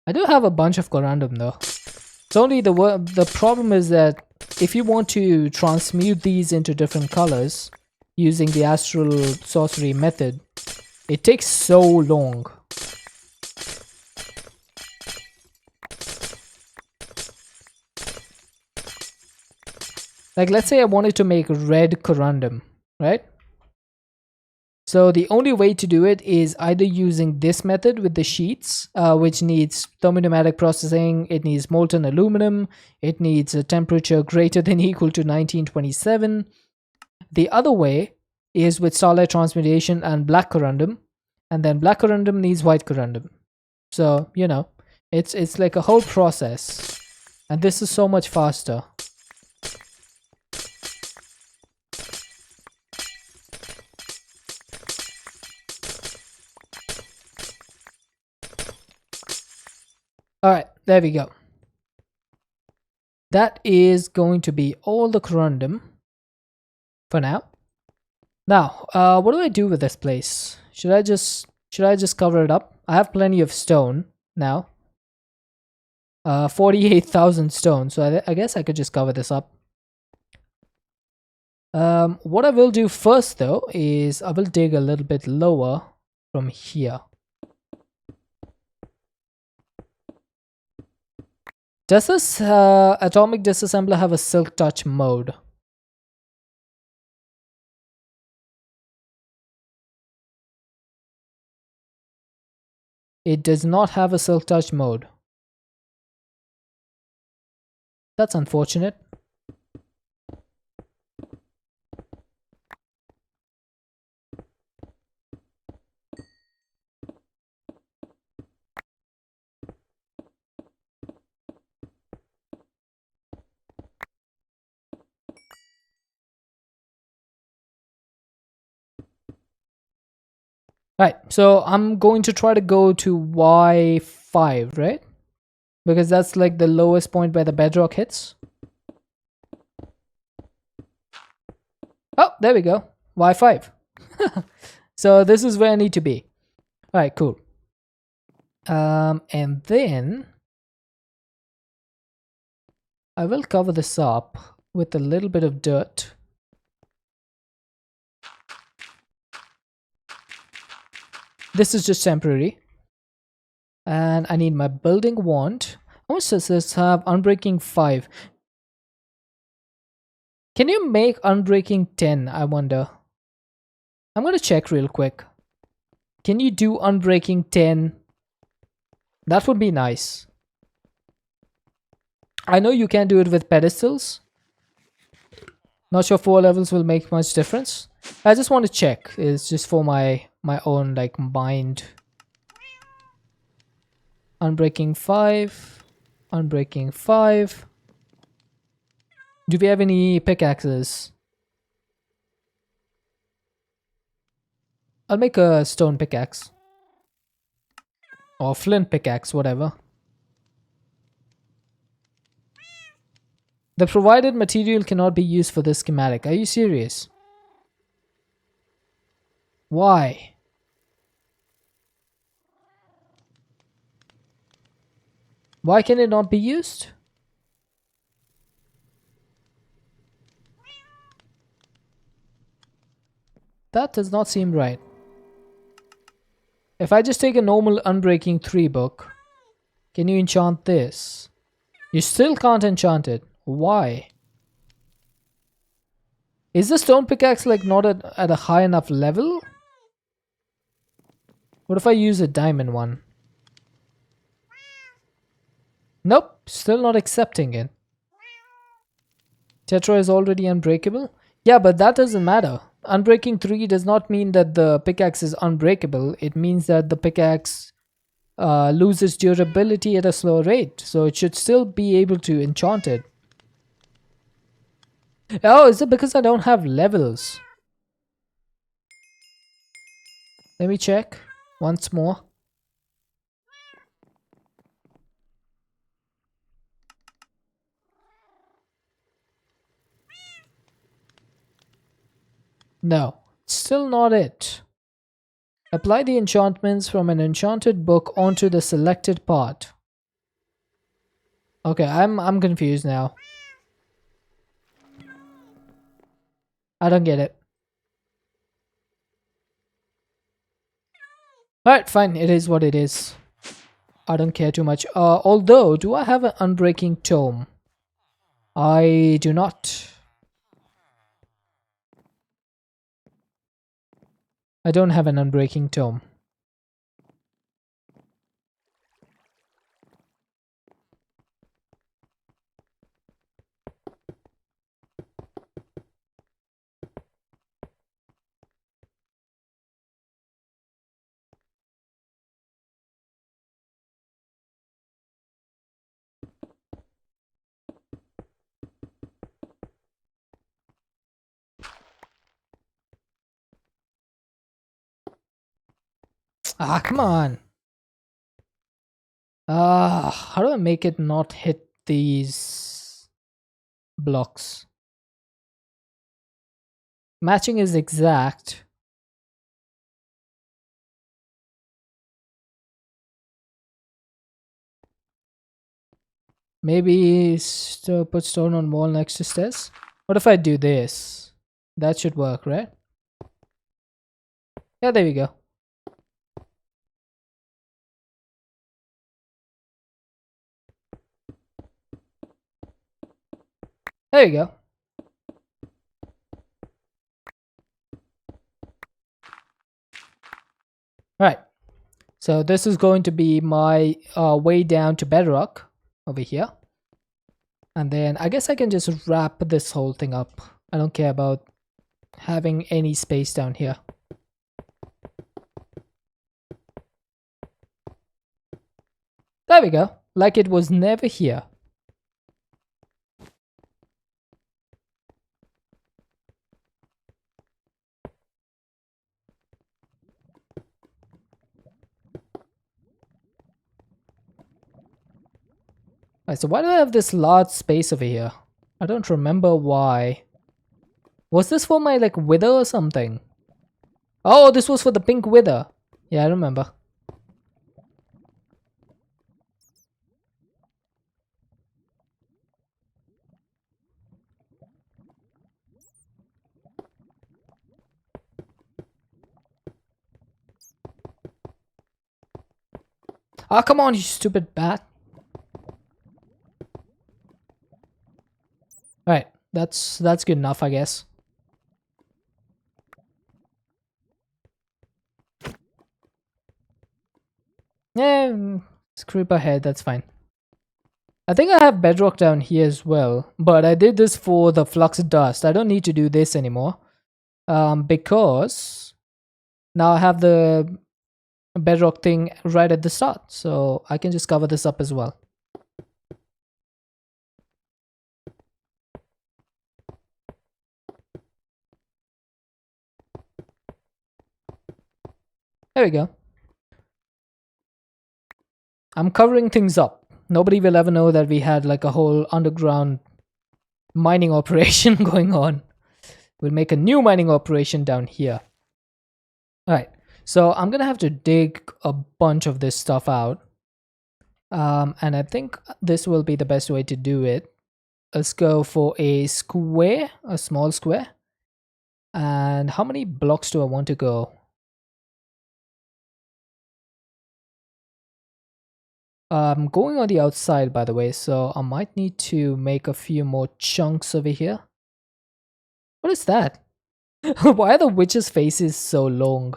I do have a bunch of corundum though. It's only the problem is that if you want to transmute these into different colors using the astral sorcery method, it takes so long. Like, let's say I wanted to make red corundum, right? So the only way to do it is either using this method with the sheets, which needs thermopneumatic processing, it needs molten aluminum, it needs a temperature greater than equal to 1927. The other way is with starlight transmutation and black corundum, and then black corundum needs white corundum. So you know, it's like a whole process, and this is so much faster. All right, there we go. That is going to be all the corundum for now. Now, what do I do with this place? Should I just cover it up? I have plenty of stone now. 48,000 stone, so I guess I could just cover this up. What I will do first though is I will dig a little bit lower from here. Does this atomic disassembler have a silk touch mode? It does not have a silk touch mode. That's unfortunate. Right, so I'm going to try to go to Y5, right? Because that's like the lowest point where the bedrock hits. Oh, there we go. Y5. So this is where I need to be. Alright, cool. And then I will cover this up with a little bit of dirt. This is just temporary. And I need my building wand. How much does this have? Unbreaking 5. Can you make unbreaking 10? I wonder. I'm gonna check real quick. Can you do unbreaking 10? That would be nice. I know you can do it with pedestals. Not sure 4 levels will make much difference. I just want to check. It's just for my own like mind. Unbreaking 5. Unbreaking 5. Do we have any pickaxes? I'll make a stone pickaxe. Or flint pickaxe, whatever. The provided material cannot be used for this schematic. Are you serious? Why? Why can it not be used? That does not seem right. If I just take a normal Unbreaking 3 book, can you enchant this? You still can't enchant it. Why? Is the stone pickaxe like not at a high enough level? What if I use a diamond one? Nope, still not accepting it. Tetra is already unbreakable? Yeah, but that doesn't matter. Unbreaking 3 does not mean that the pickaxe is unbreakable. It means that the pickaxe loses durability at a slower rate. So it should still be able to enchant it. Oh, is it because I don't have levels? Let me check once more. No, still not it. Apply the enchantments from an enchanted book onto the selected part. Okay, I'm confused now. I don't get it. Alright, fine, it is what it is. I don't care too much. Although, do I have an unbreaking tome? I do not. I don't have an unbreaking tome. Ah, come on. How do I make it not hit these blocks? Matching is exact. Maybe put stone on wall next to stairs. What if I do this? That should work, right? Yeah, there we go. There you go. Right. So this is going to be my way down to bedrock over here. And then I guess I can just wrap this whole thing up. I don't care about having any space down here. There we go. Like it was never here. Right, so why do I have this large space over here? I don't remember why. Was this for my like wither or something? Oh, this was for the pink wither. Yeah, I remember. Ah, come on, you stupid bat. Right, that's good enough, I guess. Yeah, scrape ahead, that's fine. I think I have bedrock down here as well, but I did this for the flux dust. I don't need to do this anymore, because now I have the bedrock thing right at the start, so I can just cover this up as well. There we go. I'm covering things up. Nobody will ever know that we had like a whole underground mining operation going on. We'll make a new mining operation down here. Alright, so I'm gonna have to dig a bunch of this stuff out. And I think this will be the best way to do it. Let's go for a square, a small square. And how many blocks do I want to go? I'm going on the outside, by the way, so I might need to make a few more chunks over here. What is that? Why are the witch's faces so long?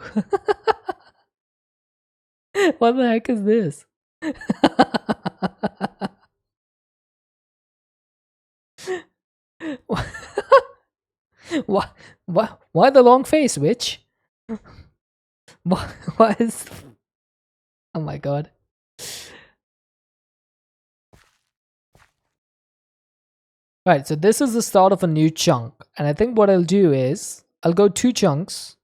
What the heck is this? Why the long face, witch? Why is... Oh my god. Right, so this is the start of a new chunk. And I think what I'll do is, I'll go 2 chunks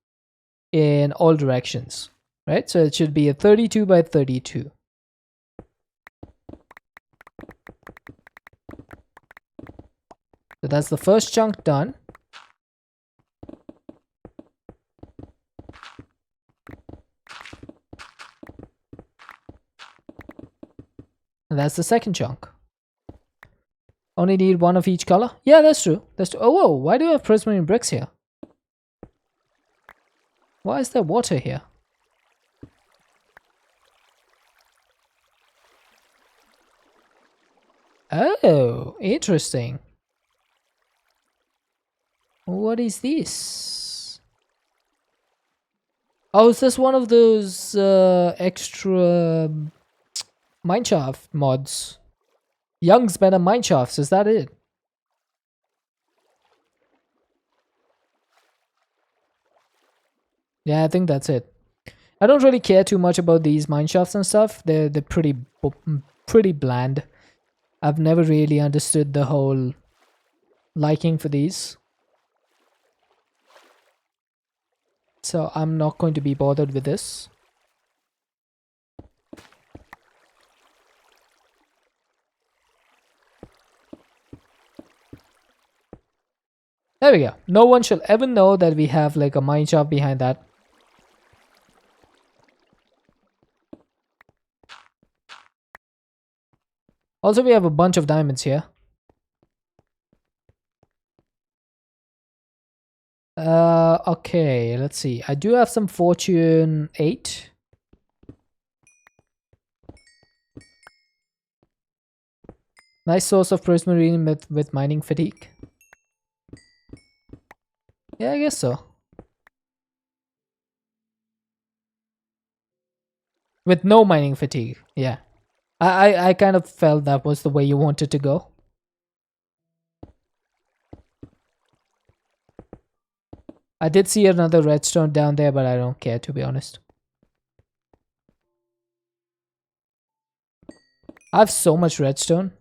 in all directions. Right, so it should be a 32 by 32. So that's the first chunk done. And that's the second chunk. Only need 1 of each color? Yeah, that's true. That's true. Oh, whoa, why do I have prismarine bricks here? Why is there water here? Oh, interesting. What is this? Oh, is this one of those extra mineshaft mods? Young's better mineshafts, is that it? Yeah, I think that's it. I don't really care too much about these mineshafts and stuff. They're pretty bland. I've never really understood the whole liking for these. So I'm not going to be bothered with this. There we go. No one shall ever know that we have like a mine shaft behind that. Also, we have a bunch of diamonds here. Okay, let's see. I do have some fortune 8. Nice source of prismarine with mining fatigue. Yeah, I guess so. With no mining fatigue, yeah. I kind of felt that was the way you wanted to go. I did see another redstone down there, but I don't care, to be honest. I have so much redstone.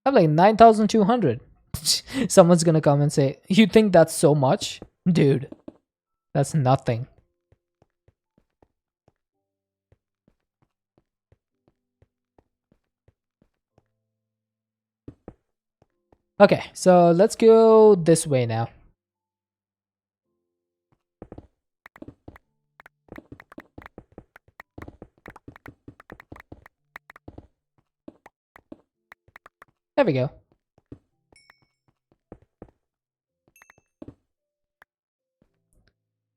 I have like 9,200. Someone's gonna come and say, you think that's so much? Dude, that's nothing. Okay, so let's go this way now. There we go.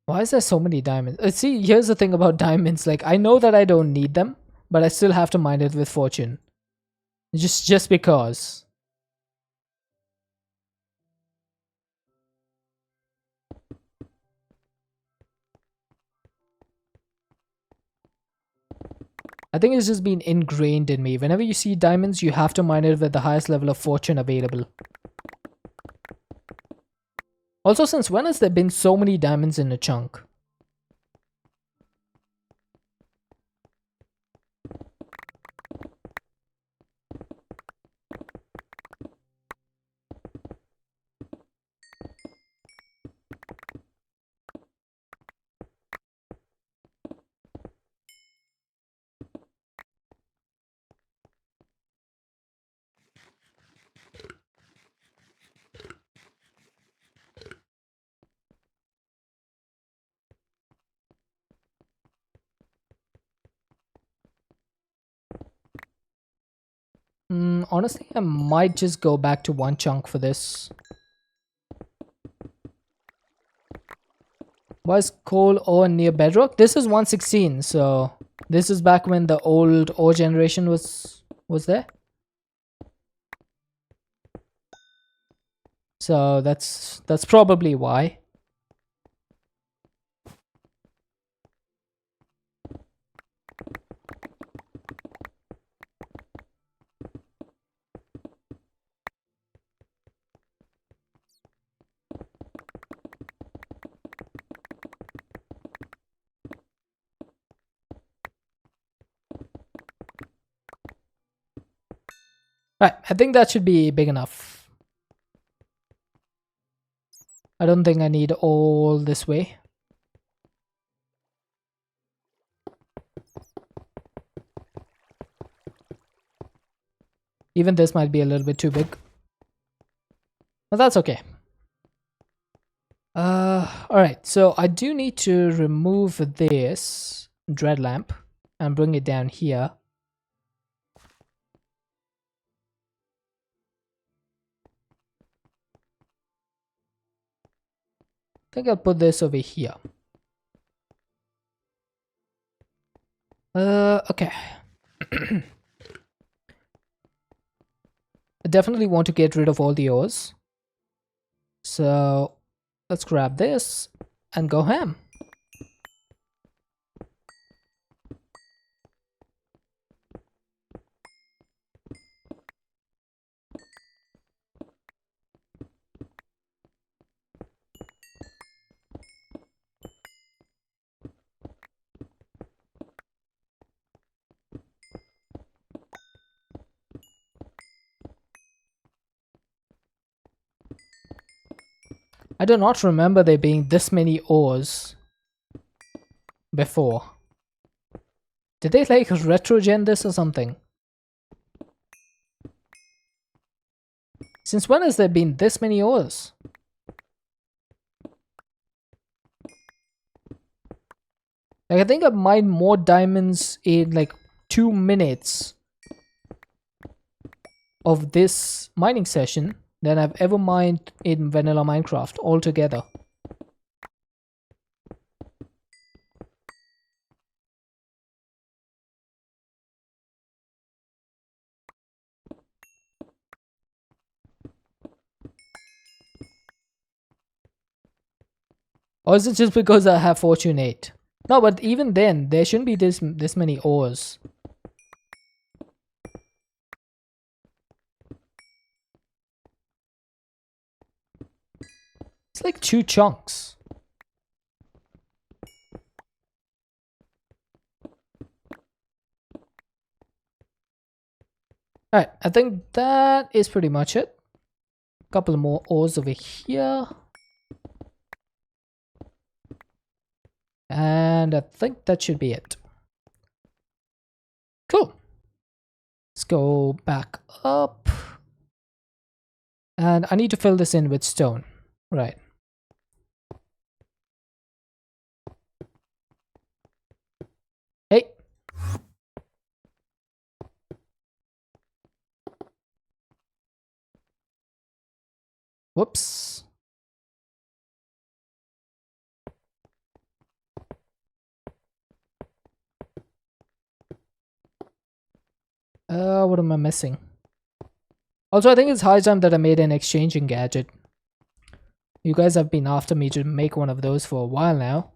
Why is there so many diamonds? See, here's the thing about diamonds. Like, I know that I don't need them, but I still have to mine it with fortune. Just because. I think it's just been ingrained in me. Whenever you see diamonds, you have to mine it with the highest level of fortune available. Also, since when has there been so many diamonds in a chunk? Honestly, I might just go back to one chunk for this. Why is coal ore near bedrock? This is 116, so this is back when the old ore generation was there. So that's probably why. Right, I think that should be big enough. I don't think I need all this way. Even this might be a little bit too big. But that's okay. Alright, so I do need to remove this dread lamp and bring it down here. I think I'll put this over here. Okay. I definitely want to get rid of all the ores. So let's grab this and go ham. I do not remember there being this many ores before. Did they like retro-gen this or something? Since when has there been this many ores? Like, I think I've mined more diamonds in like 2 minutes of this mining session than I've ever mined in vanilla Minecraft altogether. Or is it just because I have Fortune 8? No, but even then, there shouldn't be this many ores. It's like 2 chunks. Alright, I think that is pretty much it. Couple more ores over here. And I think that should be it. Cool. Let's go back up. And I need to fill this in with stone. Right. Hey. Whoops. What am I missing? Also, I think it's high time that I made an exchanging gadget. You guys have been after me to make one of those for a while now.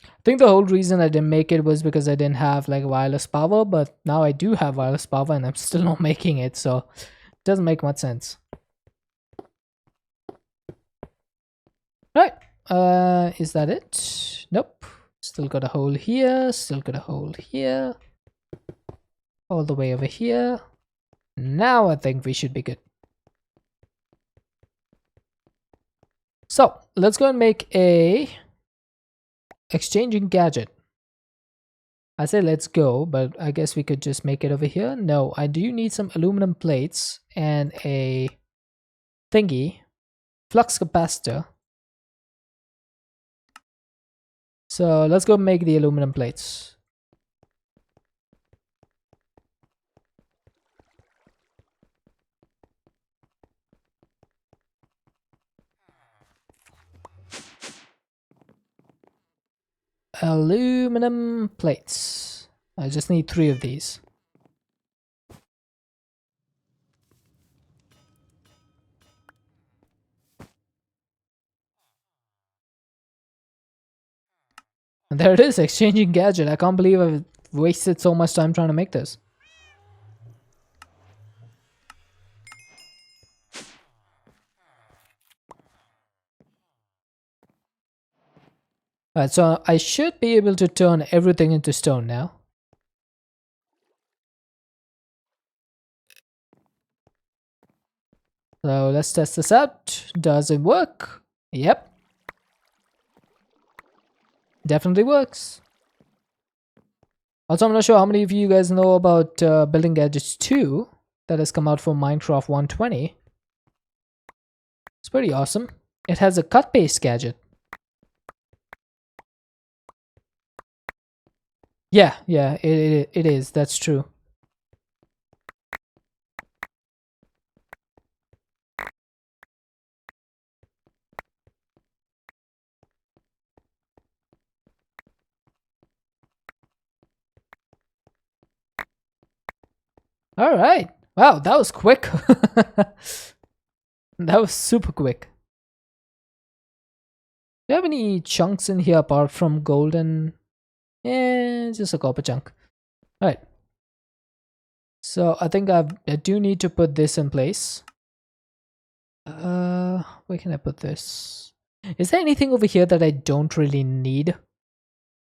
I think the whole reason I didn't make it was because I didn't have like wireless power, but now I do have wireless power and I'm still not making it, so it doesn't make much sense. Right, is that it? Nope. Still got a hole here, still got a hole here. All the way over here. Now I think we should be good. So, let's go and make a exchanging gadget. I say let's go, but I guess we could just make it over here. No, I do need some aluminum plates and a thingy, flux capacitor. So let's go make the aluminum plates. Aluminum plates. I just need 3 of these. And there it is, exchanging gadget. I can't believe I've wasted so much time trying to make this. Alright, so I should be able to turn everything into stone now. So let's test this out. Does it work? Yep. Definitely works. Also, I'm not sure how many of you guys know about Building Gadgets 2 that has come out for Minecraft 120. It's pretty awesome. It has a cut paste gadget. Yeah, it is. That's true. All right. Wow, that was quick. That was super quick. Do you have any chunks in here apart from golden? Yeah, just a copper chunk. All right. So I think I do need to put this in place. Where can I put this? Is there anything over here that I don't really need?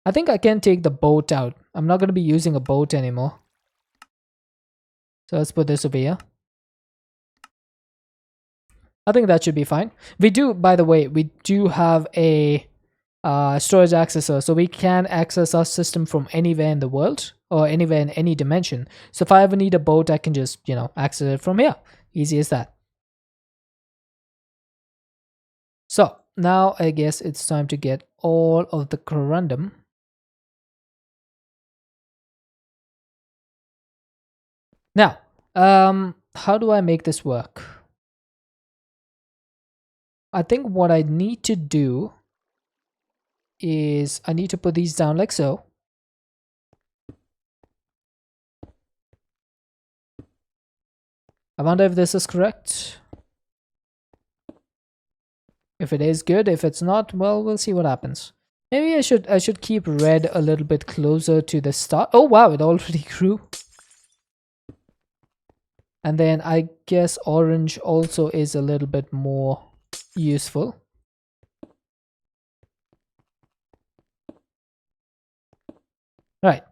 I think I can take the boat out. I'm not going to be using a boat anymore. So let's put this over here. I think that should be fine. We do, by the way, we do have a storage accessor, so we can access our system from anywhere in the world or anywhere in any dimension. So if I ever need a boat, I can just, access it from here. Easy as that. So now I guess it's time to get all of the corundum. Now, how do I make this work? I think what I need to do is I need to put these down like so. I wonder if this is correct. If it is good, if it's not, well, we'll see what happens. Maybe I should keep red a little bit closer to the start. Oh wow, it already grew. And then I guess orange also is a little bit more useful. Right.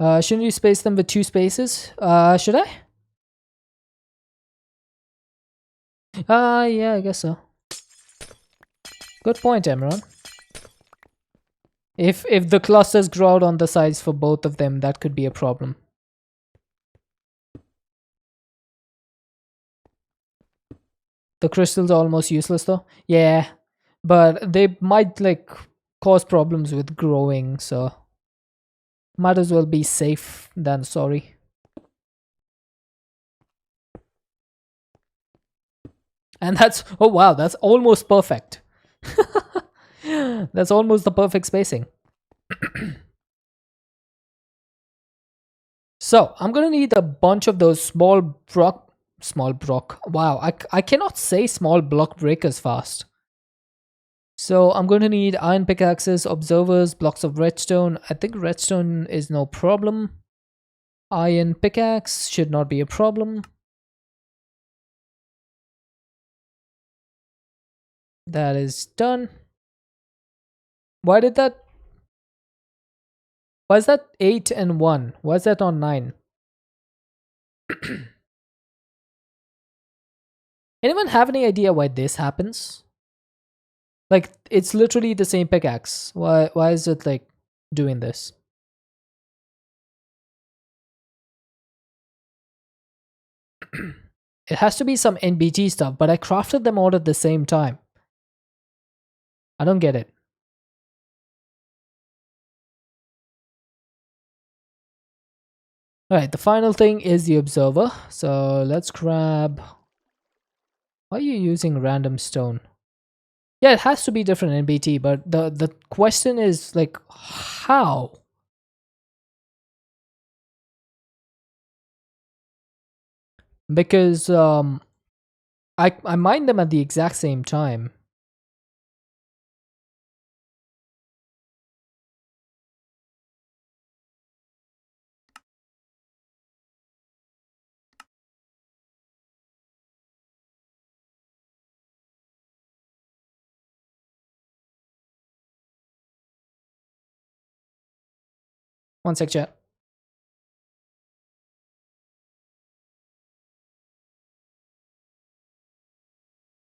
Shouldn't you space them with 2 spaces? Should I? Yeah, I guess so. Good point, Emron. If the clusters grow out on the sides for both of them, that could be a problem. The crystals are almost useless though. Yeah, but they might like cause problems with growing, so might as well be safe than sorry. And that's, oh wow, that's almost perfect. That's almost the perfect spacing. So I'm gonna need a bunch of those small block. Wow, I cannot say small block breakers fast. So I'm going to need iron pickaxes, observers, blocks of redstone. I think redstone is no problem. Iron pickaxe should not be a problem. That is done. Why is that 8 and 1? Why is that on 9? Anyone have any idea why this happens? Like, it's literally the same pickaxe. Why is it like doing this? It has to be some NBT stuff, but I crafted them all at the same time. I don't get it. Alright, the final thing is the observer. So let's grab... Why are you using random stone? Yeah, it has to be different NBT, but the question is like, how? Because I mine them at the exact same time. One sec, chat.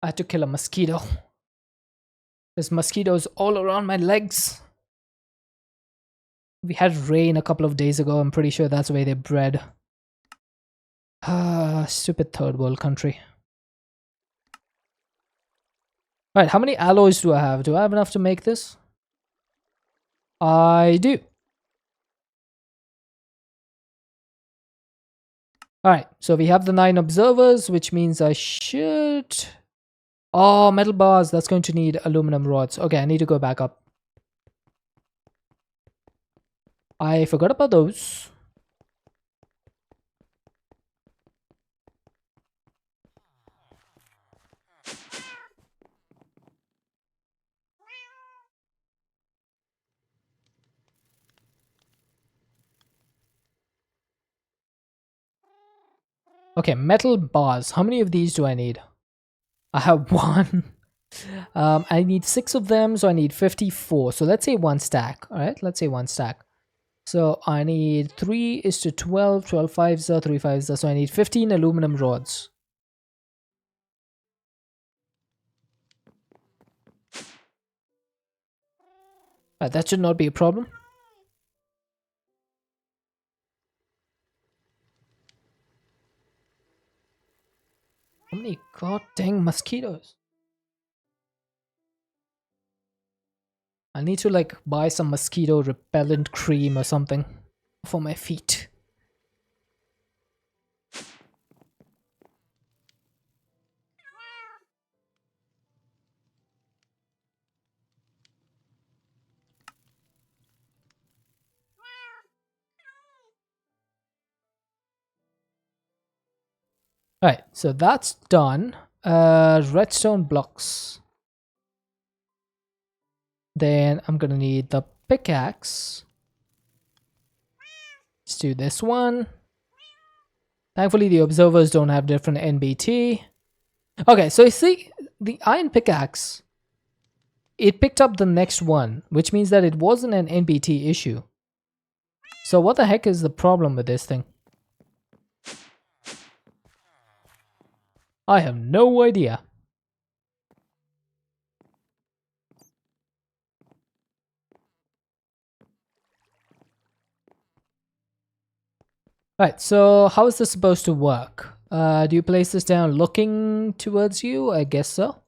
I had to kill a mosquito. There's mosquitoes all around my legs. We had rain a couple of days ago. I'm pretty sure that's where they bred. Stupid third world country. Alright, how many alloys do I have? Do I have enough to make this? I do. Alright, so we have the 9 observers, which means I should... Oh, metal bars. That's going to need aluminum rods. Okay, I need to go back up. I forgot about those. Okay, metal bars. How many of these do I need? I have 1. I need 6 of them, so I need 54. So let's say 1 stack. All right, let's say 1 stack. So I need 3 is to 12, 12 fives are 3 fives are, so I need 15 aluminum rods. That should not be a problem. How many god dang mosquitoes? I need to like buy some mosquito repellent cream or something for my feet. Alright, so that's done. Redstone blocks. Then I'm gonna need the pickaxe. Let's do this one. Thankfully the observers don't have different NBT. Okay, so you see the iron pickaxe, it picked up the next one, which means that it wasn't an NBT issue. So what the heck is the problem with this thing? I have no idea. Right, so how is this supposed to work? Do you place this down looking towards you? I guess so.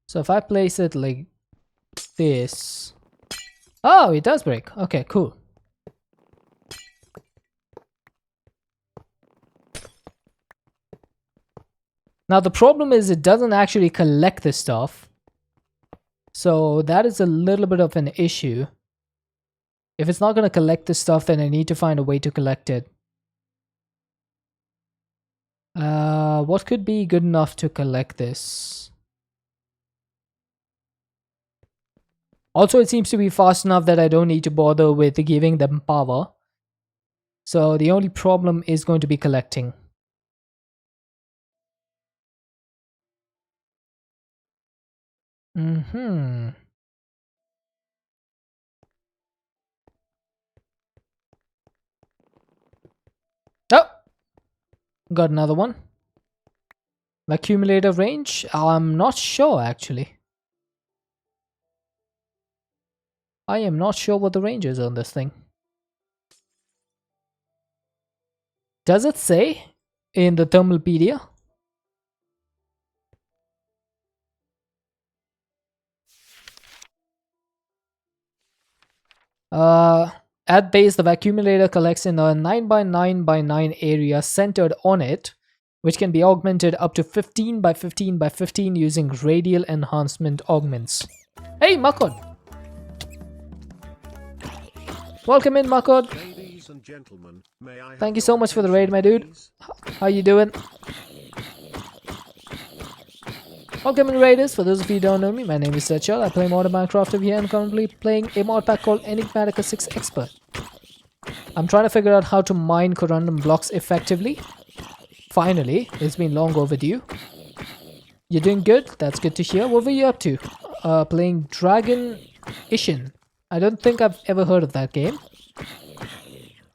So if I place it like this... Oh, it does break. Okay, cool. Now the problem is it doesn't actually collect this stuff. So that is a little bit of an issue. If it's not going to collect this stuff, then I need to find a way to collect it. What could be good enough to collect this? Also, it seems to be fast enough that I don't need to bother with giving them power. So the only problem is going to be collecting. Oh! Got another one. Accumulator range? I'm not sure actually. I am not sure what the range is on this thing. Does it say in the Thermalpedia? At base, the accumulator collects in a 9x9x9 area centered on it, which can be augmented up to 15x15x15 using radial enhancement augments. Hey, Makod! Welcome in, Makod. Ladies and gentlemen, may I Thank you so much for the raid, my dude. How you doing? Welcome in, raiders. For those of you who don't know me, my name is Sechel. I play modern Minecraft over here and currently playing a mod pack called Enigmatica 6 Expert. I'm trying to figure out how to mine corundum blocks effectively. Finally, it's been long overdue. You're doing good? That's good to hear. What were you up to? Playing Dragon Ishin. I don't think I've ever heard of that game.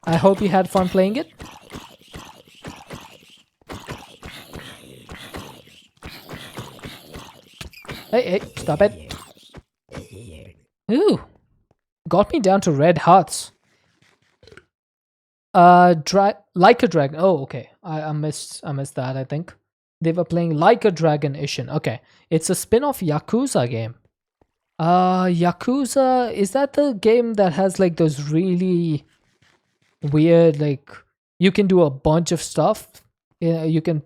I hope you had fun playing it. Hey, stop it. Ooh. Got me down to red hearts. Like a Dragon. Oh, okay. I missed that, I think. They were playing Like a Dragon Ishin. Okay. It's a spin-off Yakuza game. Yakuza, is that the game that has like those really weird, like you can do a bunch of stuff? You can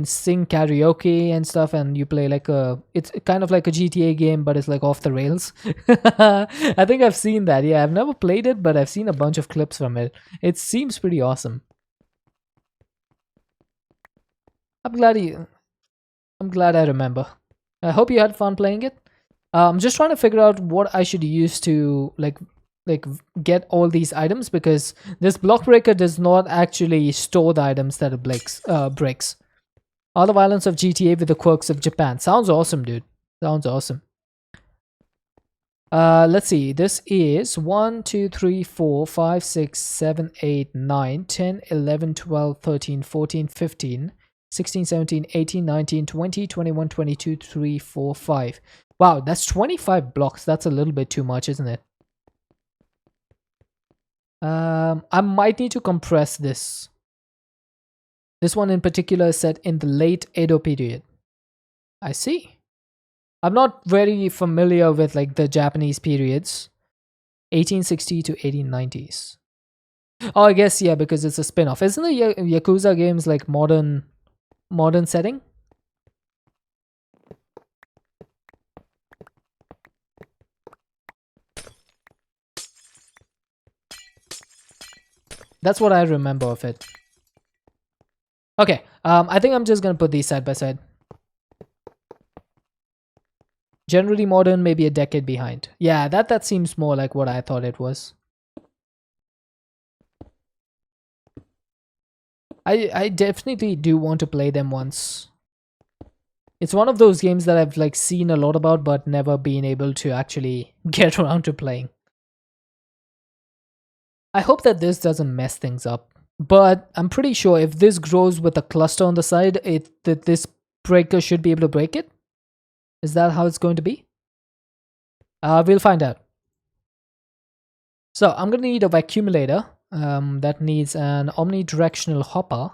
sing karaoke and stuff, and you play like it's kind of like a GTA game, but it's like off the rails. I think I've seen that. Yeah, I've never played it, but I've seen a bunch of clips from it. It seems pretty awesome. I'm glad I remember. I hope you had fun playing it. I'm just trying to figure out what I should use to like get all these items, because this block breaker does not actually store the items that it breaks. All the violence of GTA with the quirks of Japan. Sounds awesome, dude. Sounds awesome. Let's see. This is 1, 2, 3, 4, 5, 6, 7, 8, 9, 10, 11, 12, 13, 14, 15, 16, 17, 18, 19, 20, 21, 22, 3, 4, 5. Wow, that's 25 blocks. That's a little bit too much, isn't it? I might need to compress this. This one in particular is set in the late Edo period. I see. I'm not very familiar with like the Japanese periods. 1860 to 1890s. Oh, I guess yeah, because it's a spin-off. Isn't the Yakuza games like modern setting? That's what I remember of it. Okay, I think I'm just gonna put these side by side. Generally modern, maybe a decade behind. Yeah, that seems more like what I thought it was. I definitely do want to play them once. It's one of those games that I've like seen a lot about but never been able to actually get around to playing. I hope that this doesn't mess things up. But I'm pretty sure if this grows with a cluster on the side, that this breaker should be able to break it. Is that how it's going to be? We'll find out. So I'm going to need a vacuumulator. That needs an omnidirectional hopper.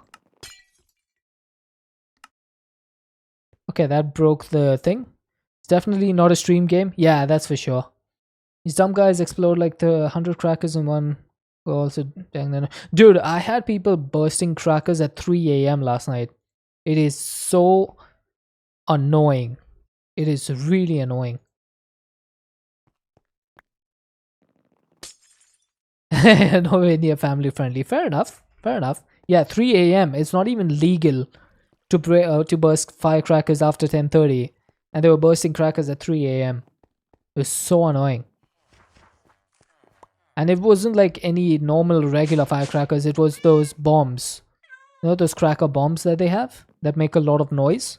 Okay, that broke the thing. It's definitely not a stream game. Yeah, that's for sure. These dumb guys explode like the 100 crackers in one. Also, dang, dude, I had people bursting crackers at 3 a.m. last night. It is so annoying. It is really annoying. Nowhere near family friendly. Fair enough. Fair enough. Yeah, 3 a.m. It's not even legal to burst firecrackers after 10:30, and they were bursting crackers at 3 a.m. It was so annoying. And it wasn't like any normal regular firecrackers. It was those bombs. You know those cracker bombs that they have that make a lot of noise?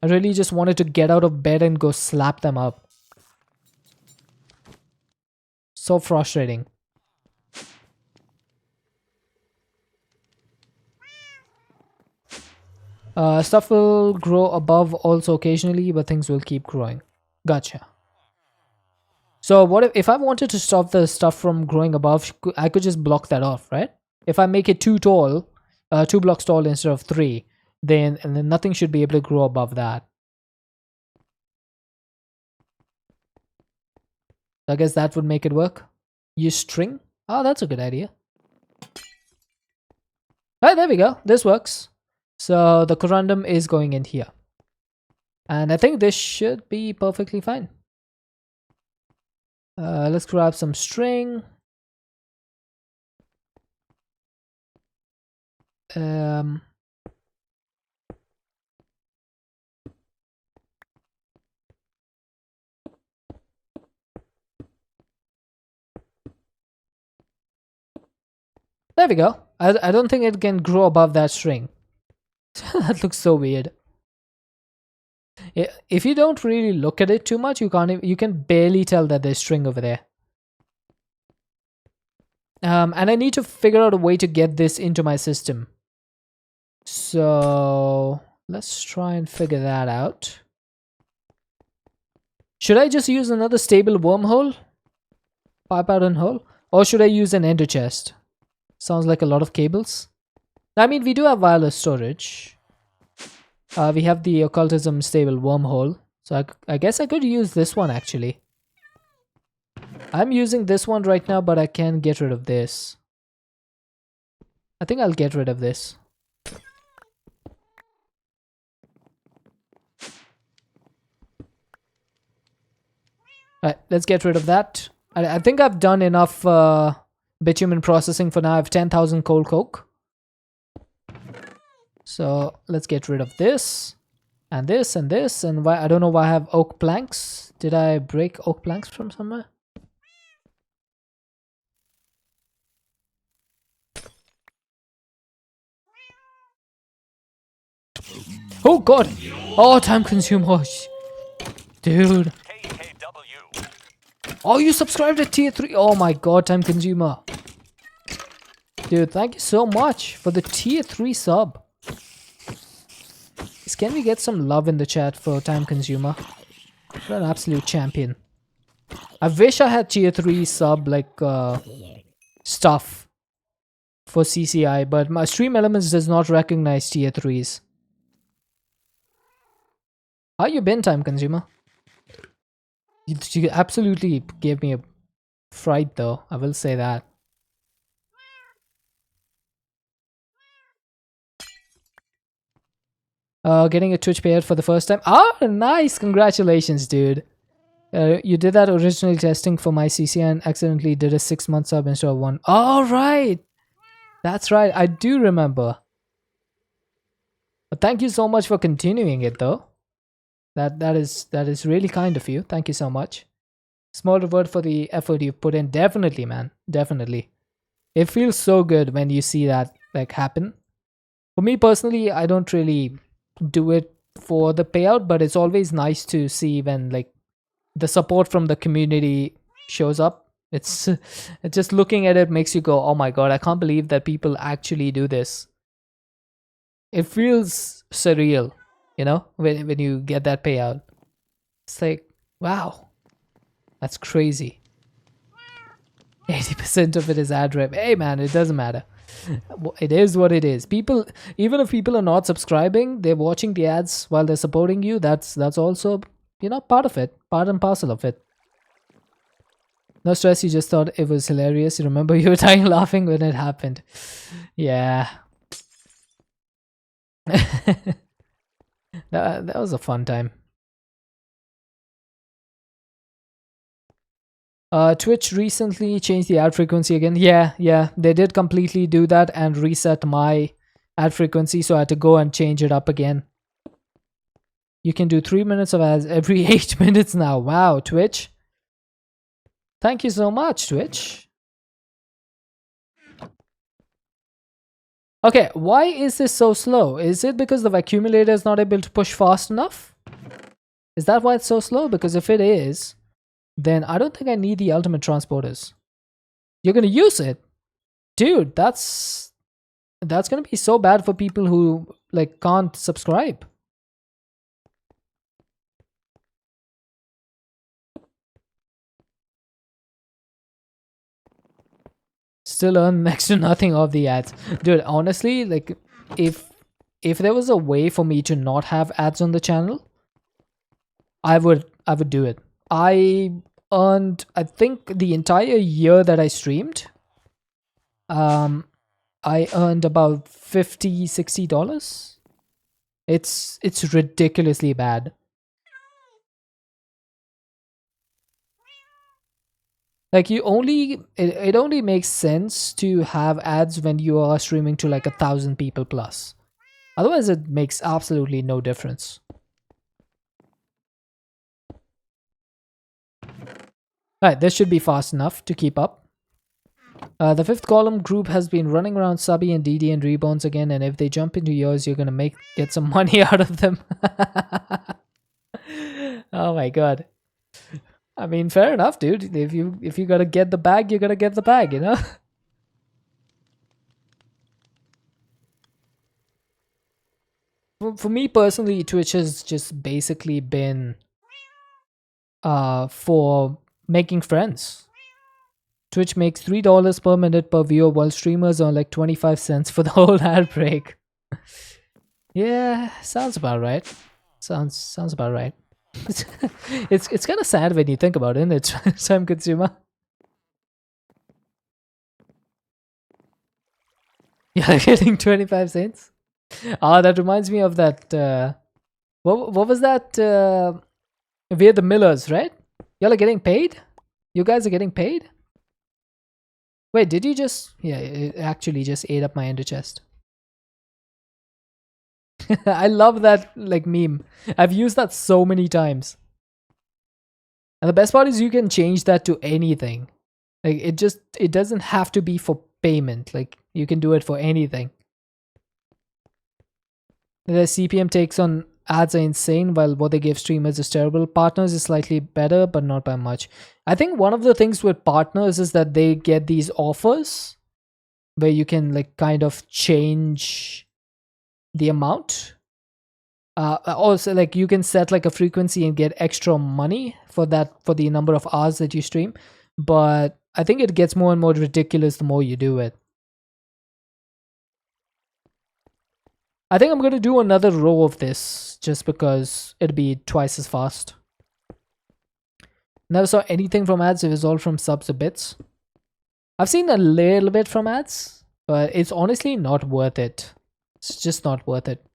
I really just wanted to get out of bed and go slap them up. So frustrating. Stuff will grow above also occasionally, but things will keep growing. Gotcha. So what if I wanted to stop the stuff from growing above, I could just block that off, right? If I make it too tall, 2 blocks tall instead of 3, then nothing should be able to grow above that. I guess that would make it work. Use string. Oh, that's a good idea. Alright, there we go. This works. So the corundum is going in here. And I think this should be perfectly fine. Let's grab some string. There we go. I don't think it can grow above that string. That looks so weird. If you don't really look at it too much, you can barely tell that there's string over there. And I need to figure out a way to get this into my system. So let's try and figure that out. Should I just use another stable wormhole? Pipe out and hole? Or should I use an ender chest? Sounds like a lot of cables. I mean, we do have wireless storage. We have the occultism stable wormhole. So I guess I could use this one actually. I'm using this one right now, but I can get rid of this. I think I'll get rid of this. Alright, let's get rid of that. I think I've done enough bitumen processing for now. I have 10,000 coal coke. So let's get rid of this. And this and this. And why I don't know why I have oak planks. Did I break oak planks from somewhere? Oh god! Oh, time consumer. Dude. Oh, you subscribed at tier 3. Oh my god, time consumer. Dude, thank you so much for the tier 3 sub. Can we get some love in the chat for time consumer? What an absolute champion. I wish I had tier 3 sub like stuff for CCI, but my Stream Elements does not recognize tier 3s. How you been, time consumer? You absolutely gave me a fright though, I will say that. Getting a Twitch payout for the first time. Oh, nice! Congratulations, dude. You did that originally testing for my CC and accidentally did a 6-month sub instead of 1. All right, that's right. I do remember. But thank you so much for continuing it, though. That is really kind of you. Thank you so much. Small reward for the effort you've put in. Definitely, man. Definitely. It feels so good when you see that like happen. For me personally, I don't really do it for the payout, but it's always nice to see when like the support from the community shows up. It's just looking at it makes you go, oh my god, I can't believe that people actually do this. It feels surreal, you know, when you get that payout. It's like, wow, that's crazy. 80% of it is ad rep. Hey man, it doesn't matter. It is what it is. People, even if people are not subscribing, they're watching the ads while they're supporting you. That's also, you know, part of it, part and parcel of it. No stress, you just thought it was hilarious. You remember you were dying laughing when it happened. Yeah. that was a fun time. Twitch recently changed the ad frequency again. Yeah, they did completely do that and reset my ad frequency, so I had to go and change it up again. You can do 3 minutes of ads every 8 minutes now. Wow, Twitch. Thank you so much, Twitch. Okay, why is this so slow? Is it because the accumulator is not able to push fast enough? Is that why it's so slow? Because if it is, then I don't think I need the ultimate transporters. You're gonna use it? Dude, that's gonna be so bad for people who like can't subscribe. Still earn next to nothing off the ads. Dude, honestly, like if there was a way for me to not have ads on the channel, I would do it. I earned, I think the entire year that I streamed, I earned about $50-$60. It's ridiculously bad. Like it only makes sense to have ads when you are streaming to like 1,000 people plus. Otherwise, it makes absolutely no difference. Alright, this should be fast enough to keep up. The fifth column group has been running around Subby and DD and Rebounds again, and if they jump into yours, you're gonna get some money out of them. Oh my god. I mean, fair enough, dude. If you gotta get the bag, you gotta get the bag, you know? For me personally, Twitch has just basically been for making friends. Twitch makes $3 per minute per viewer, while streamers earn like 25 cents for the whole ad break. Yeah, sounds about right. Sounds about right. It's kind of sad when you think about it, isn't it? Time consumer. Yeah, getting 25 cents. Ah, that reminds me of that. What was that? We're the Millers, right? Y'all are getting paid? You guys are getting paid? Wait, did you just... Yeah, it actually just ate up my ender chest. I love that like meme. I've used that so many times. And the best part is you can change that to anything. Like it doesn't have to be for payment. Like you can do it for anything. The CPM takes on ads are insane, while what they give streamers is terrible. Partners is slightly better, but not by much. I think one of the things with partners is that they get these offers where you can like kind of change the amount. Also, like you can set like a frequency and get extra money for that, for the number of hours that you stream. But I think it gets more and more ridiculous the more you do it. I think I'm going to do another row of this just because it'd be twice as fast. Never saw anything from ads. It was all from subs or bits. I've seen a little bit from ads, but it's honestly not worth it. It's just not worth it.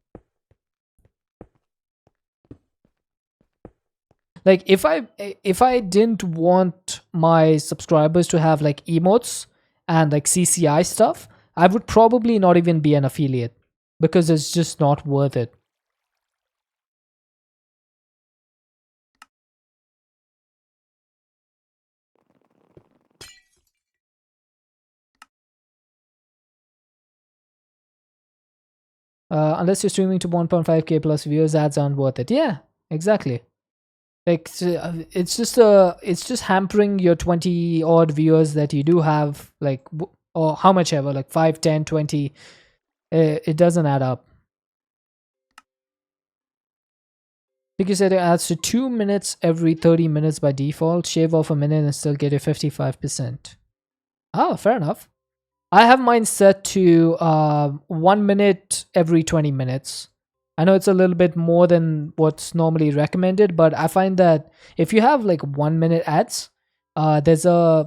Like if I didn't want my subscribers to have like emotes and like CCI stuff, I would probably not even be an affiliate because it's just not worth it. Unless you're streaming to 1.5k plus viewers, ads aren't worth it. Yeah, exactly. Like it's just hampering your 20 odd viewers that you do have, like, or how much ever, like 5, 10, 20. It doesn't add up. Because it adds to 2 minutes every 30 minutes by default. Shave off a minute and still get a 55%. Oh, fair enough. I have mine set to 1 minute every 20 minutes. I know it's a little bit more than what's normally recommended, but I find that if you have like 1 minute ads, there's a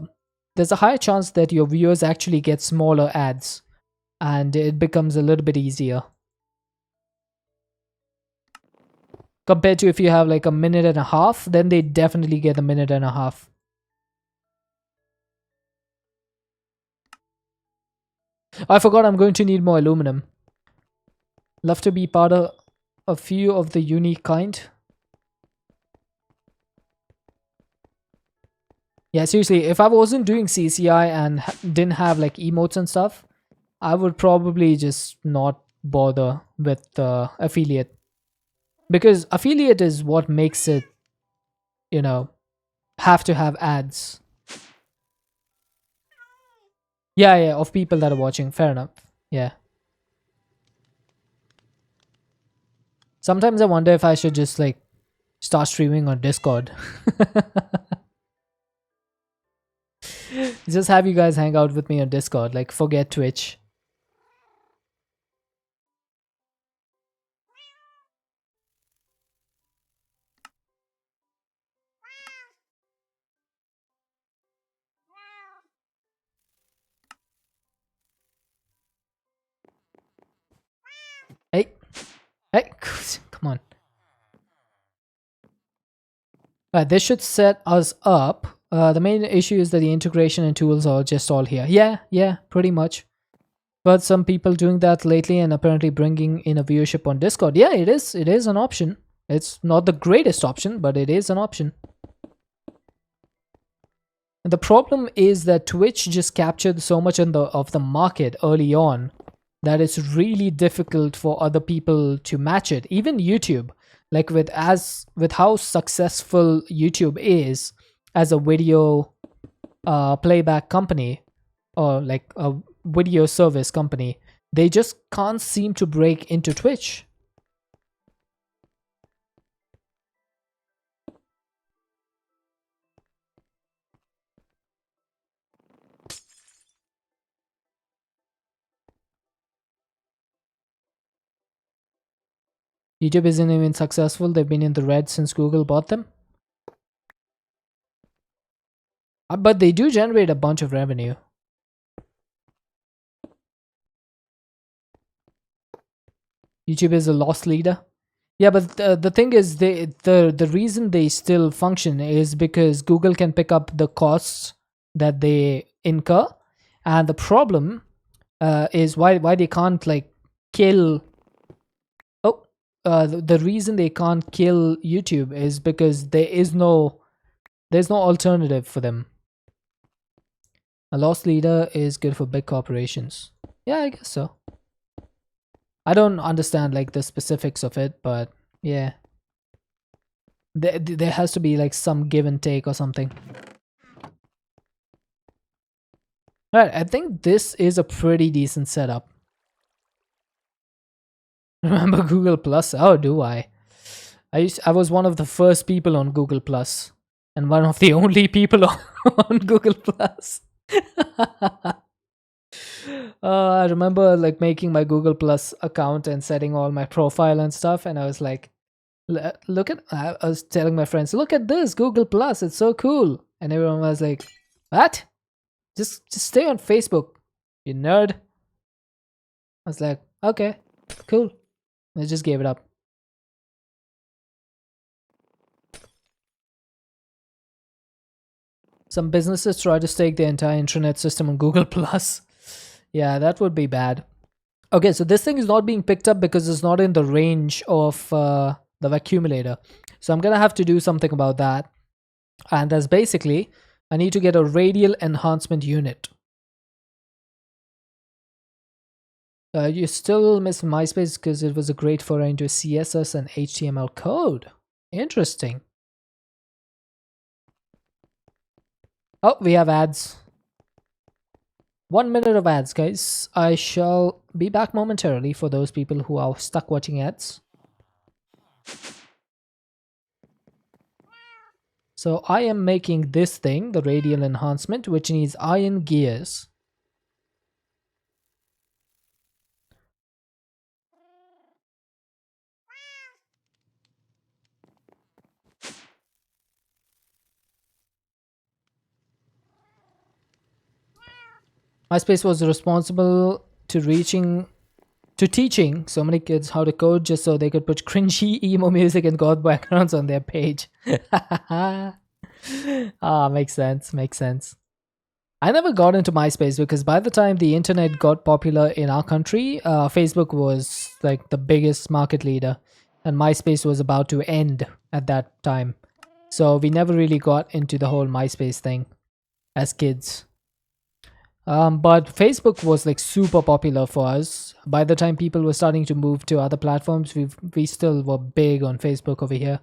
higher chance that your viewers actually get smaller ads, and it becomes a little bit easier compared to if you have like a minute and a half. Then they definitely get a minute and a half. I forgot I'm going to need more aluminum. Love to be part of a few of the unique kind. Yeah, seriously, if I wasn't doing CCI and didn't have like emotes and stuff, I would probably just not bother with affiliate. Because affiliate is what makes it, you know, have to have ads. Yeah, of people that are watching. Fair enough. Yeah. Sometimes I wonder if I should just like start streaming on Discord. Just have you guys hang out with me on Discord. Like, forget Twitch. Hey, hey, come on. This should set us up. The main issue is that the integration and tools are just all here. Yeah, pretty much. But some people doing that lately and apparently bringing in a viewership on Discord. Yeah, it is. It is an option. It's not the greatest option, but it is an option. And the problem is that Twitch just captured so much of the market early on that it's really difficult for other people to match it. Even YouTube, like with how successful YouTube is as a video playback company, or like a video service company, they just can't seem to break into Twitch. YouTube isn't even successful. They've been in the red since Google bought them. But they do generate a bunch of revenue. YouTube is a loss leader. Yeah, but the thing is, the reason they still function is because Google can pick up the costs that they incur, and the problem is why they can't like kill. The reason they can't kill YouTube is because there's no alternative for them. A loss leader is good for big corporations. Yeah, I guess so. I don't understand like the specifics of it, but Yeah. There has to be like some give and take or something. Alright, I think this is a pretty decent setup. Remember Google Plus? Oh, do I? I was one of the first people on Google Plus, and one of the only people on Google Plus. I remember like making my Google Plus account and setting all my profile and stuff, and I was like, Look at." I was telling my friends, "Look at this Google Plus. It's so cool." And everyone was like, "What? Just stay on Facebook, you nerd." I was like, "Okay, cool." I just gave it up. Some businesses try to stake their entire intranet system on Google Plus. Yeah, that would be bad. Okay, so this thing is not being picked up because it's not in the range of the accumulator. So I'm gonna have to do something about that. And that's basically, I need to get a radial enhancement unit. You still miss MySpace because it was a great foray into CSS and HTML code. Interesting. Oh, we have ads. 1 minute of ads, guys. I shall be back momentarily for those people who are stuck watching ads. So I am making this thing, the radial enhancement, which needs iron gears. MySpace was responsible to teaching so many kids how to code just so they could put cringy emo music and god backgrounds on their page. Makes sense. Makes sense. I never got into MySpace because by the time the internet got popular in our country, Facebook was like the biggest market leader, and MySpace was about to end at that time. So we never really got into the whole MySpace thing as kids. But Facebook was like super popular for us. By the time people were starting to move to other platforms, we still were big on Facebook over here.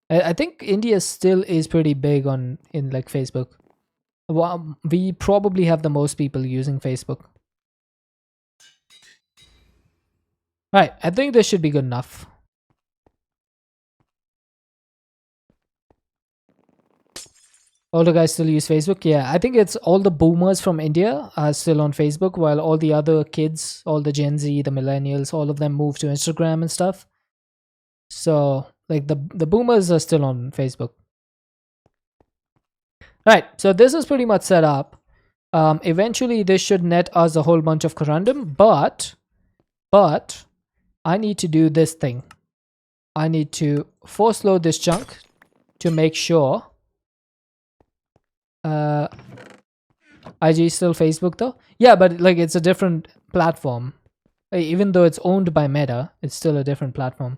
I think India still is pretty big in like Facebook. Well, we probably have the most people using Facebook. Right, I think this should be good enough. All the guys still use Facebook? Yeah, I think it's all the boomers from India are still on Facebook, while all the other kids, all the Gen Z, the millennials, all of them move to Instagram and stuff. So, like the boomers are still on Facebook. Right, so this is pretty much set up. Eventually, this should net us a whole bunch of corundum, but I need to do this thing. I need to force load this chunk to make sure. IG is still Facebook though? Yeah, but like it's a different platform. Even though it's owned by Meta, it's still a different platform.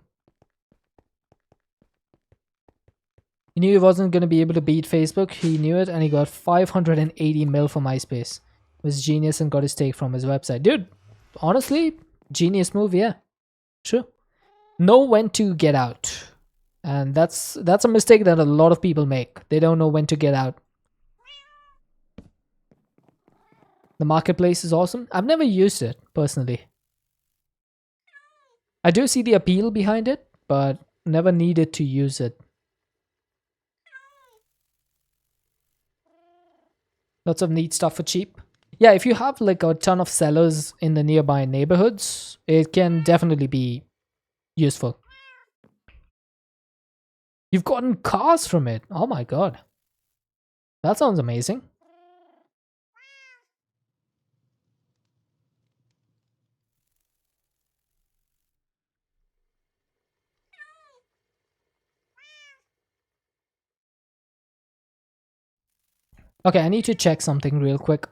He knew he wasn't going to be able to beat Facebook. He knew it, and he got 580 mil for MySpace. It was genius and got his take from his website. Dude, honestly, genius move, yeah. True. Know when to get out. And that's a mistake that a lot of people make. They don't know when to get out. The marketplace is awesome. I've never used it, personally. I do see the appeal behind it, but never needed to use it. Lots of neat stuff for cheap. Yeah, if you have like a ton of sellers in the nearby neighborhoods, it can definitely be useful. You've gotten cars from it. Oh my god. That sounds amazing. Okay, I need to check something real quick.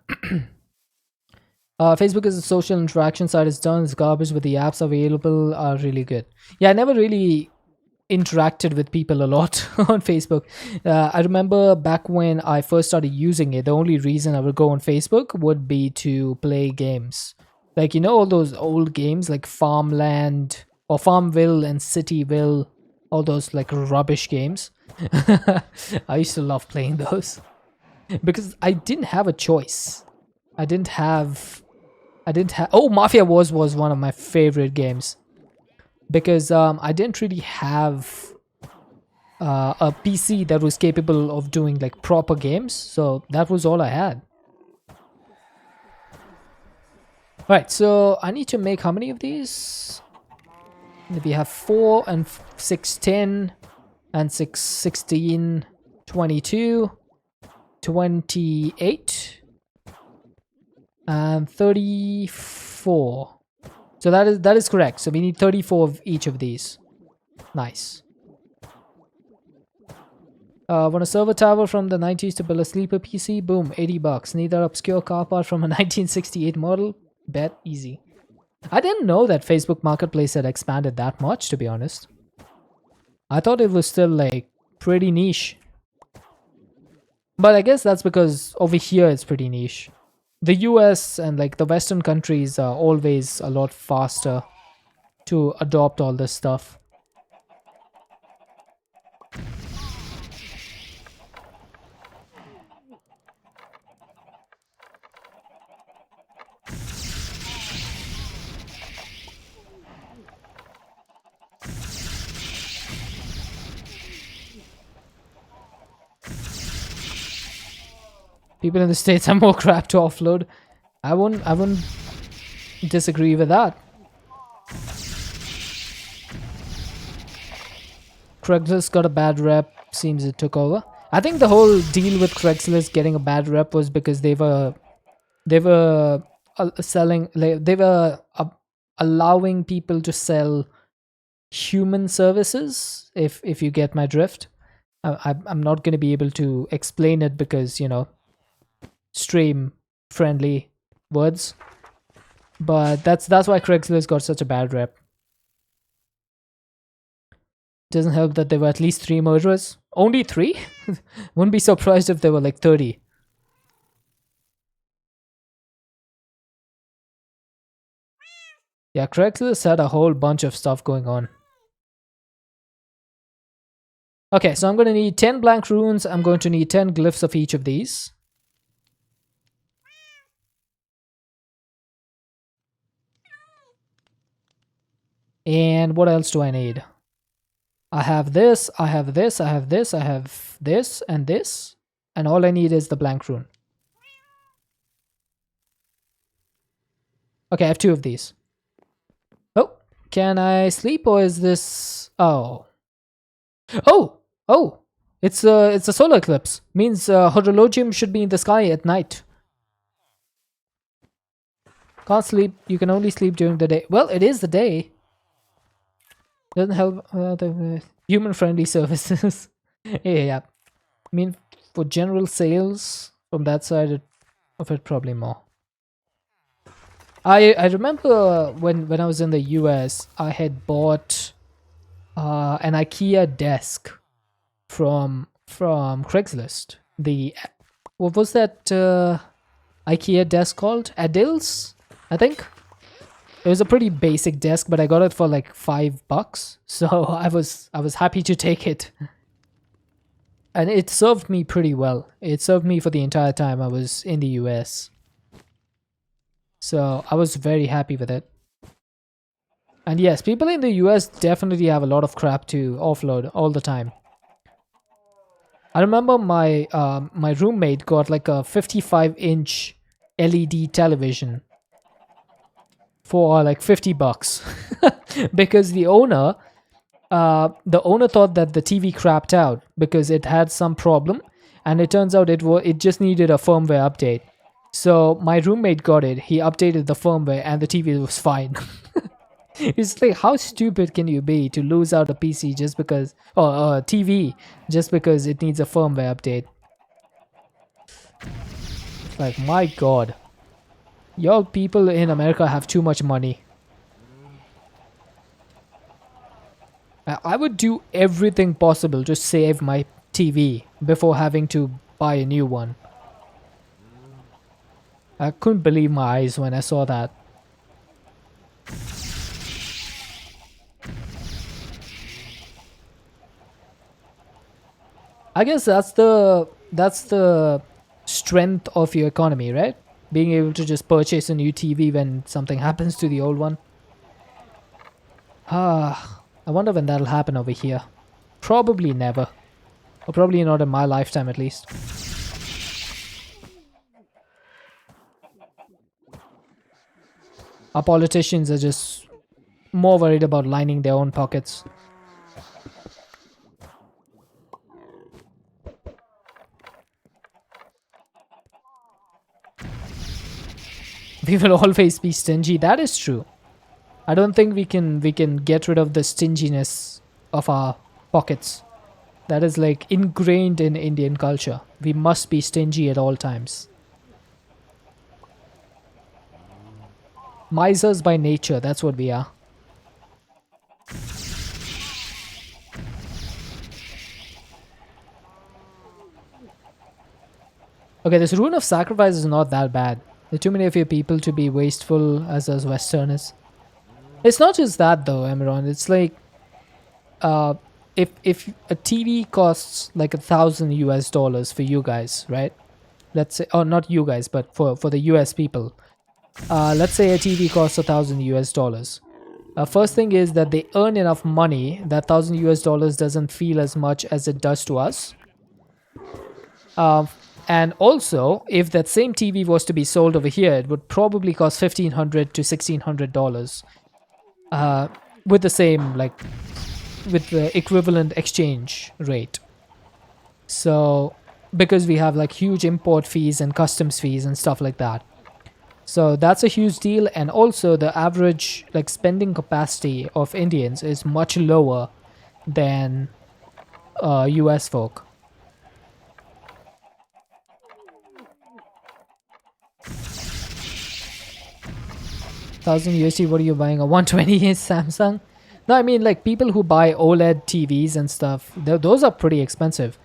Facebook is a social interaction site. It's done. It's garbage, but the apps available are really good. Yeah, I never really interacted with people a lot on Facebook. I remember back when I first started using it, the only reason I would go on Facebook would be to play games. Like, you know, all those old games like Farmland, or Farmville and Cityville, all those like rubbish games. I used to love playing those because I didn't have a choice. I didn't have. Oh, Mafia Wars was one of my favorite games because I didn't really have a PC that was capable of doing like proper games, so that was all I had. Right, so I need to make how many of these? We have 4 and 6, 10 and 6, 16, 22, 28 and 34. So that is correct. So we need 34 of each of these. Nice. Want a server tower from the 90s to build a sleeper PC? Boom, $80. Need that obscure car part from a 1968 model? Bet, easy. I didn't know that Facebook Marketplace had expanded that much, to be honest. I thought it was still like pretty niche. But I guess that's because over here it's pretty niche. The US and like the Western countries are always a lot faster to adopt all this stuff. People in the States have more crap to offload. I wouldn't disagree with that. Craigslist got a bad rep, seems it took over. I think the whole deal with Craigslist getting a bad rep was because they were selling, like, they were allowing people to sell human services, if you get my drift. I'm not going to be able to explain it because, you know, stream friendly words, but that's why Craigslist got such a bad rep. Doesn't help that there were at least 3 murderers. Only 3? Wouldn't be surprised if there were like 30. Yeah, Craigslist had a whole bunch of stuff going on. Okay, so I'm going to need 10 blank runes. I'm going to need 10 glyphs of each of these. And what else do I need? I have this, I have this, I have this, I have this, and this. And all I need is the blank rune. Okay, I have 2 of these. Oh, can I sleep or is this... Oh. Oh! It's a solar eclipse. Means Horologium should be in the sky at night. Can't sleep. You can only sleep during the day. Well, it is the day. Doesn't help the human-friendly services. Yeah. I mean, for general sales, from that side of it, probably more. I remember when I was in the US, I had bought an IKEA desk from Craigslist. What was that IKEA desk called? Adils, I think. It was a pretty basic desk, but I got it for like $5, so I was happy to take it. And it served me pretty well. It served me for the entire time I was in the US. So I was very happy with it. And yes, people in the US definitely have a lot of crap to offload all the time. I remember my my roommate got like a 55-inch LED television for like $50 because the owner thought that the TV crapped out because it had some problem, and it turns out it just needed a firmware update. So my roommate got it. He updated the firmware and the TV was fine. It's like, how stupid can you be to lose out a PC just because, or a TV just because it needs a firmware update? It's like, my god. Y'all people in America have too much money. I would do everything possible to save my TV before having to buy a new one. I couldn't believe my eyes when I saw that. I guess that's the strength of your economy, right? Being able to just purchase a new TV when something happens to the old one. Ah, I wonder when that'll happen over here. Probably never. Or probably not in my lifetime at least. Our politicians are just more worried about lining their own pockets. We will always be stingy. That is true. I don't think we can get rid of the stinginess of our pockets. That is like ingrained in Indian culture. We must be stingy at all times. Misers by nature, that's what we are. Okay, this rune of sacrifice is not that bad. There are too many of your people to be wasteful as us Westerners. It's not just that though, Emeron. It's like uh, if a TV costs like $1,000 for you guys, right? Let's say, or not you guys, but for the US people. Let's say a TV costs $1,000. First thing is that they earn enough money that $1,000 doesn't feel as much as it does to us. Uh, and also, if that same TV was to be sold over here, it would probably cost $1,500 to $1,600 with the same, like, with the equivalent exchange rate. So, because we have like huge import fees and customs fees and stuff like that. So that's a huge deal, and also the average like spending capacity of Indians is much lower than US folk. 1,000 USD, what are you buying? A 120 Samsung? No, I mean like people who buy OLED TVs and stuff, those are pretty expensive.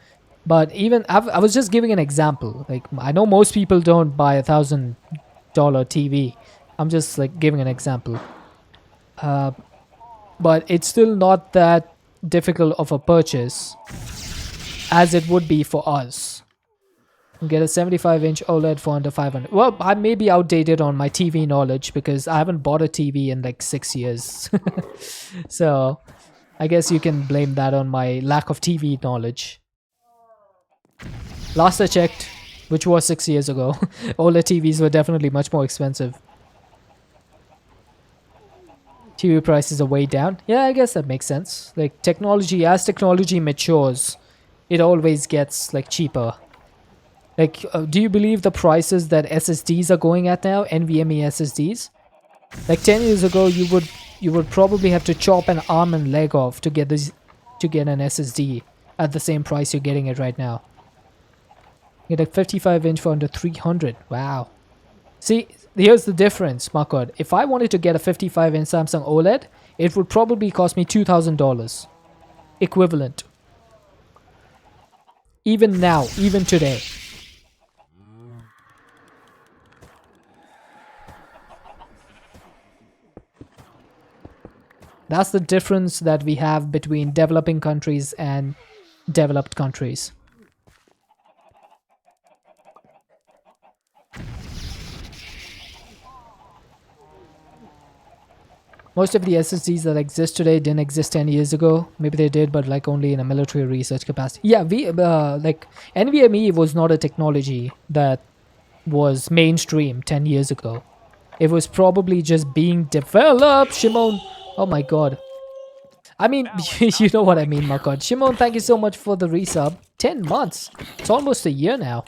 But even I was just giving an example. Like I know most people don't buy $1,000 TV. I'm just like giving an example. But it's still not that difficult of a purchase as it would be for us. Get a 75-inch OLED for under 500. Well, I may be outdated on my TV knowledge because I haven't bought a TV in like 6 years. So I guess you can blame that on my lack of TV knowledge. Last I checked, which was 6 years ago, OLED TVs were definitely much more expensive. TV prices are way down. Yeah, I guess that makes sense. Like technology, as technology matures, it always gets like cheaper. Like, do you believe the prices that SSDs are going at now? NVMe SSDs. Like 10 years ago, you would probably have to chop an arm and leg off to get an SSD at the same price you're getting it right now. You get a 55-inch for under 300. Wow. See, here's the difference, Makod. If I wanted to get a 55-inch Samsung OLED, it would probably cost me $2,000. Equivalent. Even now, even today. That's the difference that we have between developing countries and developed countries. Most of the SSDs that exist today didn't exist 10 years ago. Maybe they did, but like only in a military research capacity. Yeah, we like NVMe was not a technology that was mainstream 10 years ago. It was probably just being developed. Shimon, oh my god. I mean, you know what I mean, my god. Shimon, thank you so much for the resub. 10 months. It's almost a year now.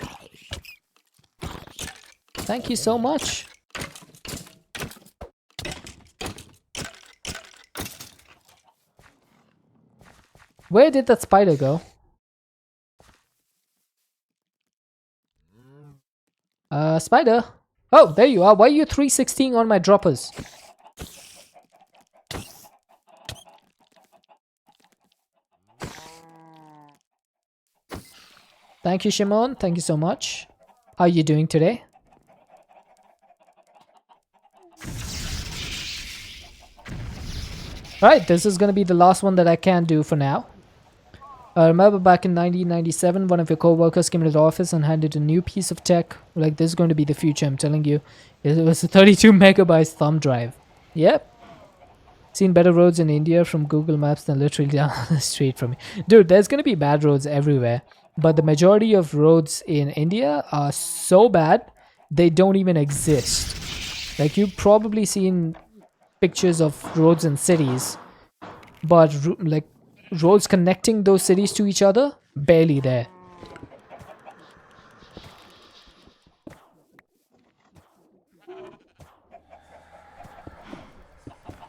Thank you so much. Where did that spider go? Spider? Oh, there you are. Why are you 316 on my droppers? Thank you, Shimon. Thank you so much. How are you doing today? Alright, this is going to be the last one that I can do for now. I remember back in 1997, one of your co-workers came into the office and handed a new piece of tech. Like, this is going to be the future, I'm telling you. It was a 32 megabytes thumb drive. Yep. Seen better roads in India from Google Maps than literally down the street from me. Dude, there's going to be bad roads everywhere. But the majority of roads in India are so bad, they don't even exist. Like, you've probably seen pictures of roads in cities, but like roads connecting those cities to each other, barely there.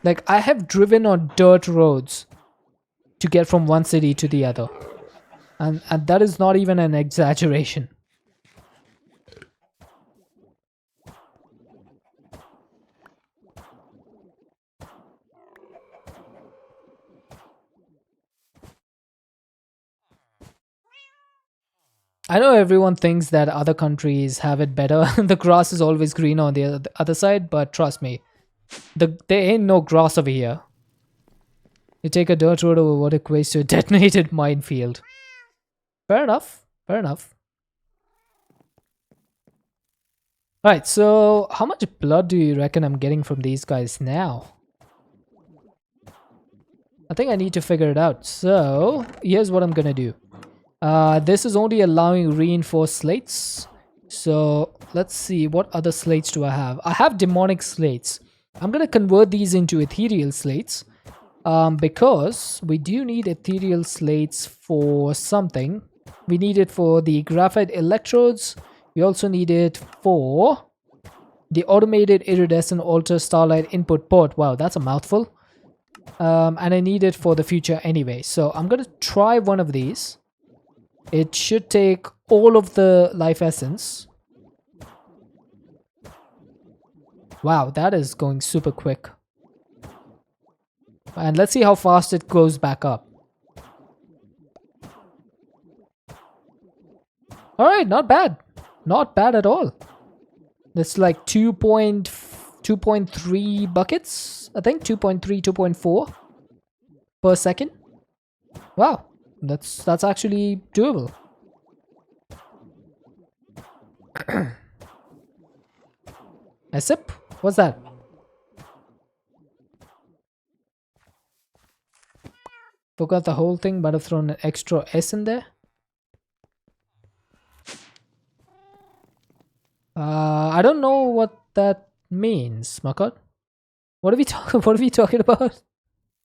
Like, I have driven on dirt roads to get from one city to the other, and that is not even an exaggeration. I know everyone thinks that other countries have it better. The grass is always green on the other side, but trust me, there ain't no grass over here. You take a dirt road over what equates to a detonated minefield. Fair enough. Fair enough. Alright, so how much blood do you reckon I'm getting from these guys now? I think I need to figure it out. So, here's what I'm gonna do. This is only allowing reinforced slates. So, let's see, what other slates do I have? I have demonic slates. I'm gonna convert these into ethereal slates. Because we do need ethereal slates for something. We need it for the graphite electrodes. We also need it for the automated iridescent alter starlight input port. Wow, that's a mouthful. And I need it for the future anyway. So I'm going to try one of these. It should take all of the life essence. Wow, that is going super quick. And let's see how fast it goes back up. Alright, not bad. Not bad at all. That's like 2.3 buckets, I think. 2.3, 2.4 per second. Wow, that's actually doable. A sip? What's that? Forgot the whole thing, but I've thrown an extra S in there. I don't know what that means, Makot. What are we talking? What are we talking about?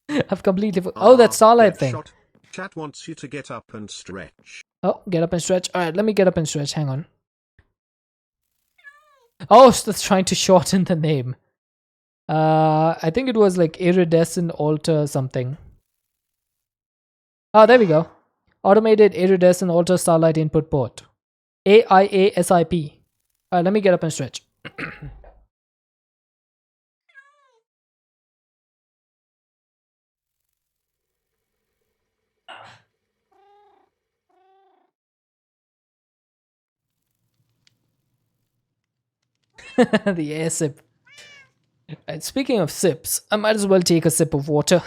I've completely. Oh, that starlight thing. Shot. Chat wants you to get up and stretch. Oh, get up and stretch. All right, let me get up and stretch. Hang on. Oh, so that's trying to shorten the name. I think it was like iridescent alter something. Oh, there we go. Automated iridescent alter starlight input port. AIASIP. Alright, let me get up and stretch. The air sip. And speaking of sips, I might as well take a sip of water.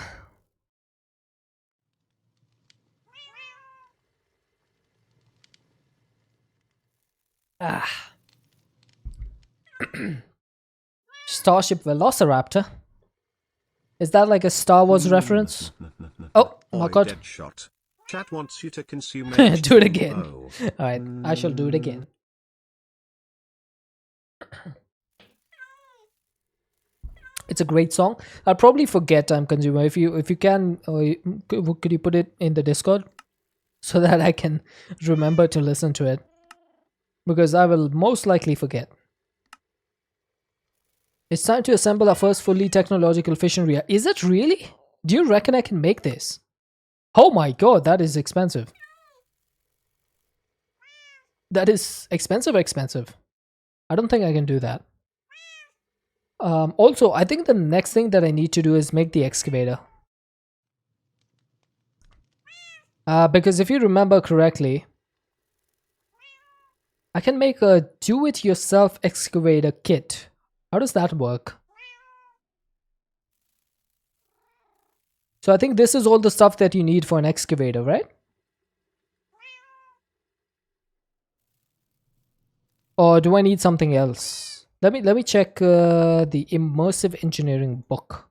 Ah. Starship Velociraptor? Is that like a Star Wars reference? Oh, my god. Shot. Chat wants you to consume Do it again. Alright, I shall do it again. It's a great song. I'll probably forget Time Consumer. If you can, could you put it in the Discord so that I can remember to listen to it? Because I will most likely forget. It's time to assemble our first fully technological fission reactor. Is it really? Do you reckon I can make this? Oh my god, that is expensive. That is expensive. I don't think I can do that. Also, I think the next thing that I need to do is make the excavator. Because if you remember correctly, I can make a do-it-yourself excavator kit. How does that work? So I think this is all the stuff that you need for an excavator, right? Or do I need something else? Let me check the immersive engineering book.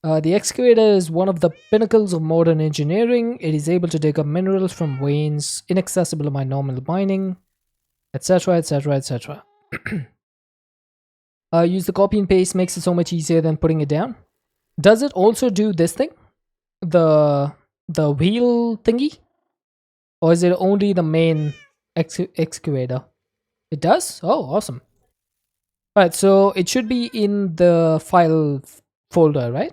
The excavator is one of the pinnacles of modern engineering. It is able to dig up minerals from veins inaccessible by normal mining, etc., etc., etc. Use the copy and paste makes it so much easier than putting it down. Does it also do this thing? The wheel thingy? Or is it only the main excavator? It does? Oh, awesome. Alright, so it should be in the file folder, right?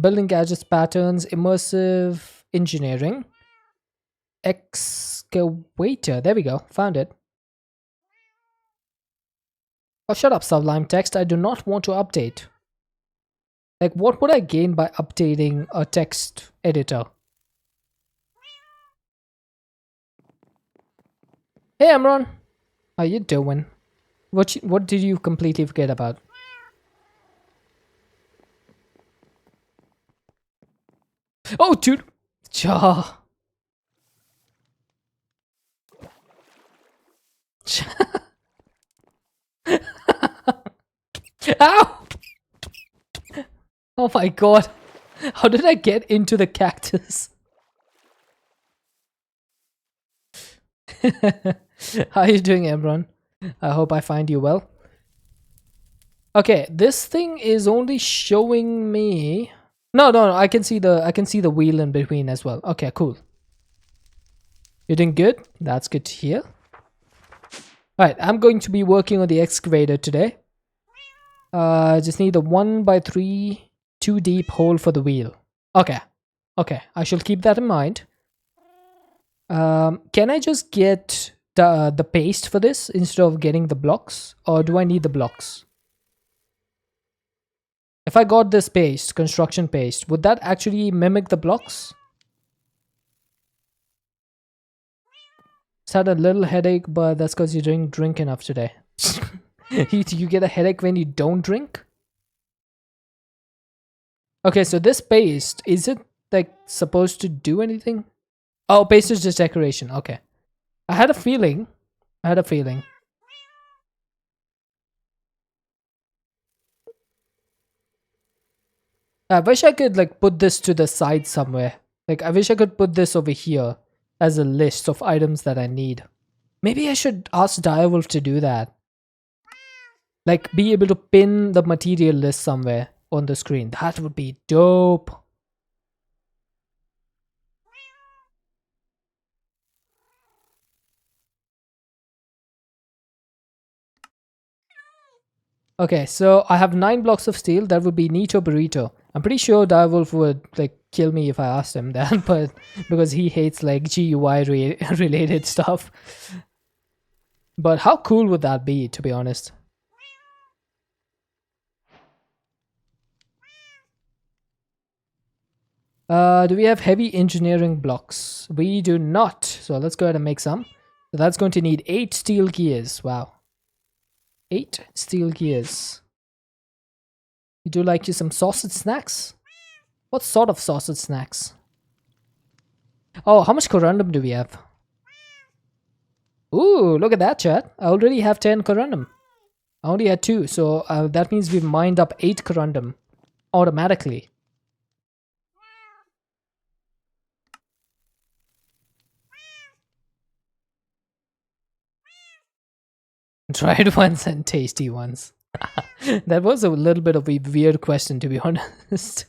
Building gadgets, patterns, immersive engineering, excavator. There we go. Found it. Oh, shut up, Sublime Text. I do not want to update. Like, what would I gain by updating a text editor? Hey, Amron. How you doing? What did you completely forget about? Oh, dude. Cha. Ow! Oh my god. How did I get into the cactus? How are you doing, Emron? I hope I find you well. Okay, this thing is only showing me. No. I can see the wheel in between as well. Okay, cool. You're doing good. That's good to hear. All right, I'm going to be working on the excavator today. Just need a 1x3 2 deep hole for the wheel. Okay. I shall keep that in mind. Can I just get the paste for this instead of getting the blocks, or do I need the blocks? If I got this paste, construction paste, would that actually mimic the blocks? Just had a little headache, but that's because you didn't drink enough today. You get a headache when you don't drink? Okay, so this paste, is it like supposed to do anything? Oh, paste is just decoration. Okay. I had a feeling. I wish I could like put this to the side somewhere. Like I wish I could put this over here as a list of items that I need. Maybe I should ask Direwolf to do that. Like be able to pin the material list somewhere on the screen. That would be dope. Okay, so I have 9 blocks of steel. That would be Nito Burrito. I'm pretty sure Direwolf would like kill me if I asked him that, but because he hates like GUI related stuff. But how cool would that be, to be honest? Do we have heavy engineering blocks? We do not. So let's go ahead and make some. So that's going to need 8 steel gears. Wow. 8 steel gears. You do like you some sausage snacks? What sort of sausage snacks? Oh, how much corundum do we have? Ooh, look at that, chat. I already have 10 corundum. I only had 2, so that means we've mined up 8 corundum automatically. Dried ones and tasty ones. That was a little bit of a weird question, to be honest.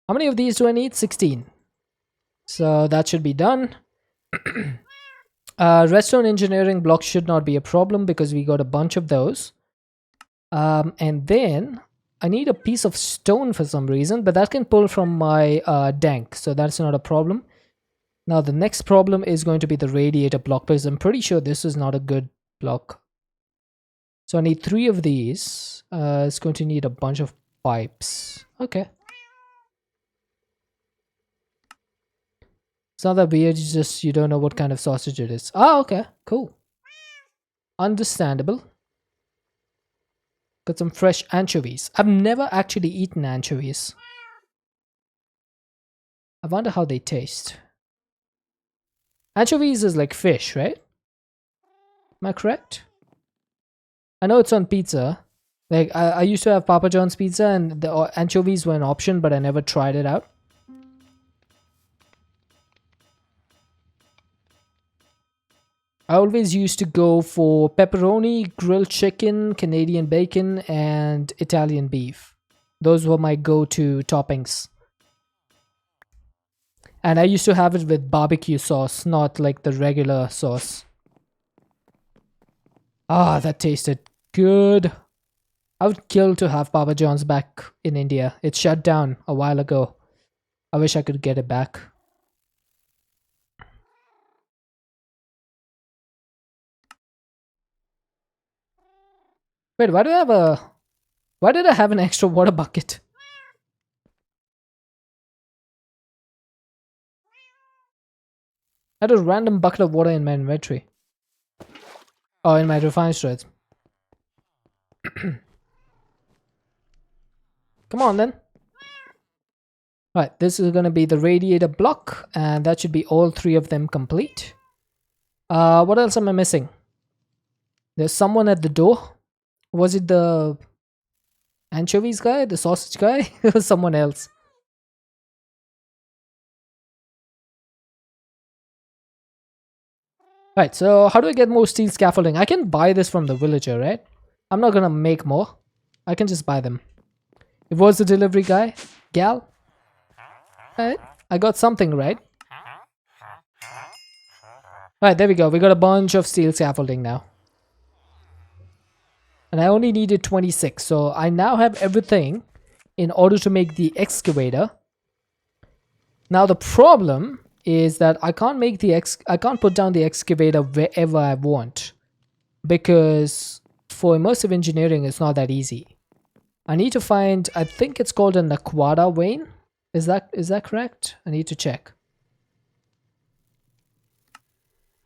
How many of these do I need? 16. So that should be done. Redstone engineering blocks should not be a problem because we got a bunch of those. And then I need a piece of stone for some reason, but that can pull from my dank, so that's not a problem. Now the next problem is going to be the radiator block, because I'm pretty sure this is not a good block. So I need 3 of these. It's going to need a bunch of pipes. Okay. It's not that weird, it's just you don't know what kind of sausage it is. Ah, okay, cool. Understandable. Got some fresh anchovies. I've never actually eaten anchovies. I wonder how they taste. Anchovies is like fish, right? Am I correct? I know it's on pizza. Like, I used to have Papa John's pizza and the anchovies were an option, but I never tried it out. I always used to go for pepperoni, grilled chicken, Canadian bacon, and Italian beef. Those were my go-to toppings. And I used to have it with barbecue sauce, not like the regular sauce. Ah, that tasted good. I would kill to have Papa John's back in India. It shut down a while ago. I wish I could get it back. Wait, why did I have an extra water bucket? I had a random bucket of water in my inventory. Oh, in my refined shreds. Come on then. Right, this is gonna be the radiator block, and that should be all three of them complete. What else am I missing? There's someone at the door. Was it the anchovies guy? The sausage guy? It was someone else. Right, so how do I get more steel scaffolding? I can buy this from the villager, right? I'm not gonna make more. I can just buy them. It was the delivery guy. Gal. Alright, I got something right. Alright, there we go. We got a bunch of steel scaffolding now. And I only needed 26. So I now have everything in order to make the excavator. Now the problem is that I can't make I can't put down the excavator wherever I want, because for immersive engineering it's not that easy. I need to find, I think it's called an aquada vein. Is that correct? I need to check.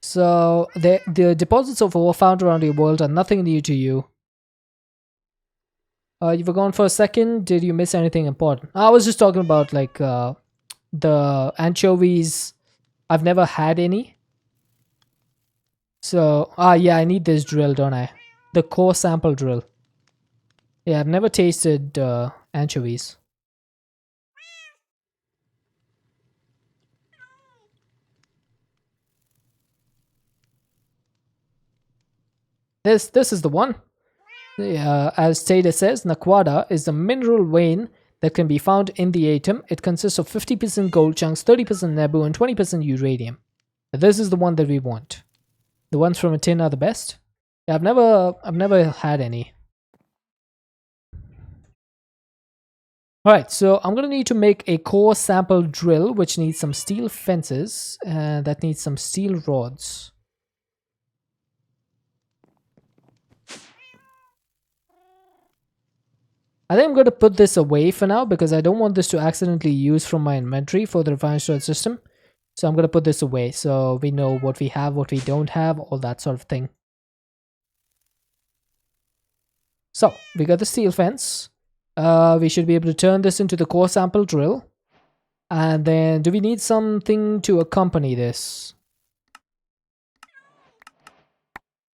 So the deposits of ore found around your world are nothing new to you. You were gone for a second. Did you miss anything important? I was just talking about like the anchovies. I've never had any. So yeah, I need this drill, don't I? The core sample drill. Yeah, I've never tasted anchovies. This is the one. As Taylor says, Naquada is a mineral vein that can be found in the atom. It consists of 50% gold chunks, 30% nebu, and 20% uranium. This is the one that we want. The ones from a tin are the best. Yeah, I've never had any. Alright, so I'm gonna need to make a core sample drill, which needs some steel fences, and that needs some steel rods. I think I'm going to put this away for now because I don't want this to accidentally use from my inventory for the refined storage system. So I'm going to put this away so we know what we have, what we don't have, all that sort of thing. So we got the steel fence. We should be able to turn this into the core sample drill. And then do we need something to accompany this?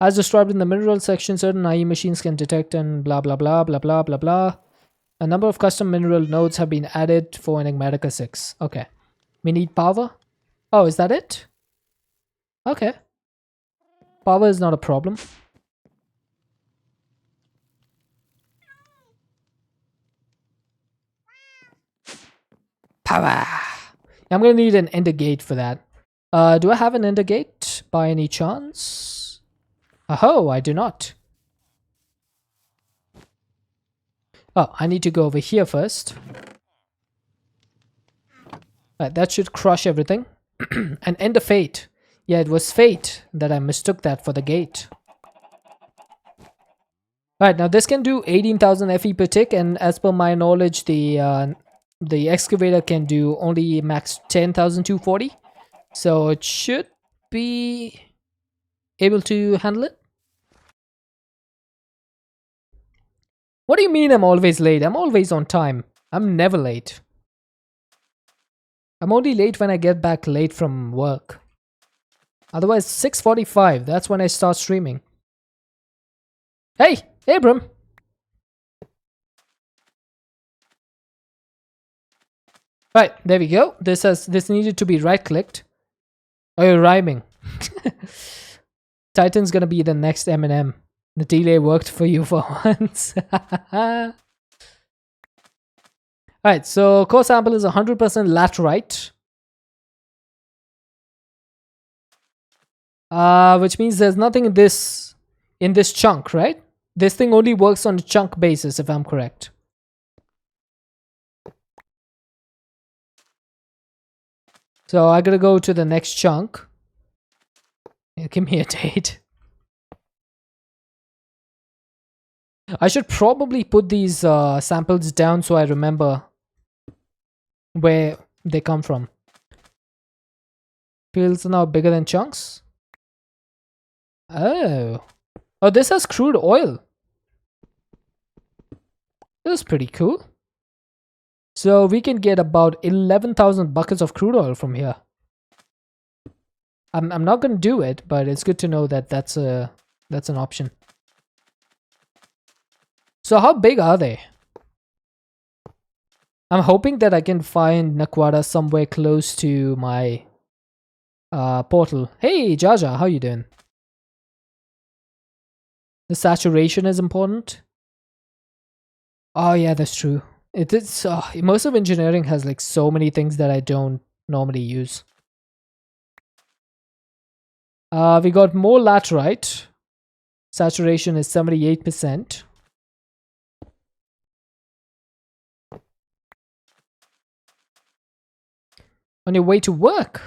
As described in the mineral section, certain IE machines can detect and blah blah blah blah blah blah blah. A number of custom mineral nodes have been added for Enigmatica 6. Okay. We need power. Oh, is that it? Okay. Power is not a problem. Power! I'm gonna need an ender gate for that. Do I have an ender gate by any chance? Oh, I do not. Oh, I need to go over here first. Right, that should crush everything. And end of fate. Yeah, it was fate that I mistook that for the gate. Alright, now this can do 18,000 FE per tick, and as per my knowledge, the excavator can do only max 10,240. So it should be able to handle it. What do you mean I'm always late? I'm always on time. I'm never late. I'm only late when I get back late from work. Otherwise, 6:45, that's when I start streaming. Hey, Abram! Right, there we go. This needed to be right-clicked. Oh, you're rhyming. Titan's gonna be the next Eminem. The delay worked for you for once. Alright, so core sample is 100% laterite. Which means there's nothing in this chunk, right? This thing only works on a chunk basis, if I'm correct. So I gotta go to the next chunk. Give me a date. I should probably put these samples down so I remember where they come from. Fields are now bigger than chunks. Oh. Oh, this has crude oil. This is pretty cool. So we can get about 11,000 buckets of crude oil from here. I'm not gonna do it, but it's good to know that that's an option. So how big are they? I'm hoping that I can find Naquata somewhere close to my portal. Hey Jaja, how you doing? The saturation is important. Oh yeah, that's true. It is immersive engineering has like so many things that I don't normally use. We got more laterite. Saturation is 78%. On your way to work.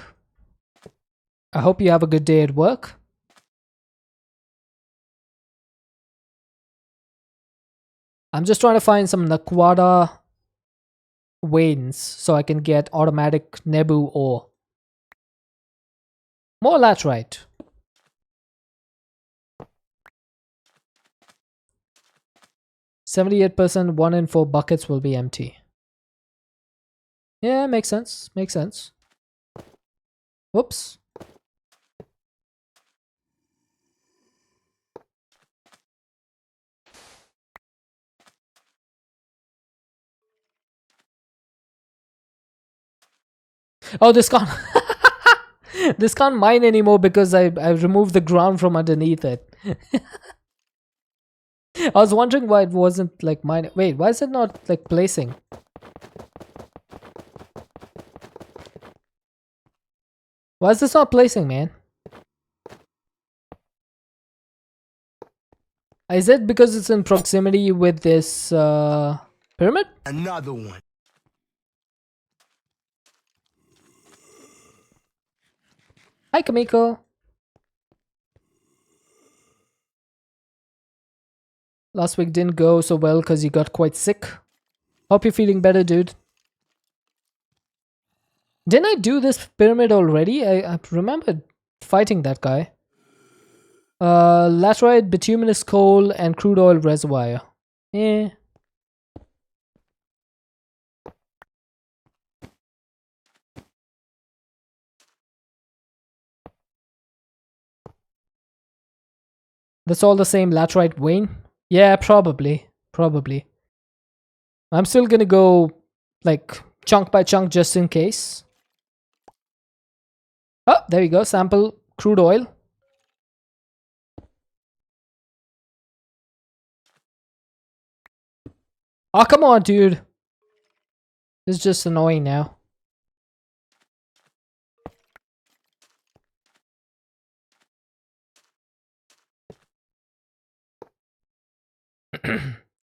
I hope you have a good day at work. I'm just trying to find some Naquata veins so I can get automatic Nebu ore. More laterite. %, 1 in 4 buckets will be empty. Yeah, makes sense. Makes sense. Whoops. Oh, this can't. This can't mine anymore because I removed the ground from underneath it. I was wondering why it wasn't like mine. Wait, why is it not like placing? Why is this not placing, man? Is it because it's in proximity with this pyramid? Another one. Hi, Kamiko. Last week didn't go so well because you got quite sick. Hope you're feeling better, dude. Didn't I do this pyramid already? I remember fighting that guy. Laterite, bituminous coal, and crude oil reservoir. Eh. That's all the same laterite vein? Yeah, probably. Probably. I'm still gonna go like chunk by chunk just in case. Oh, there we go. Sample crude oil. Oh, come on, dude. This is just annoying now.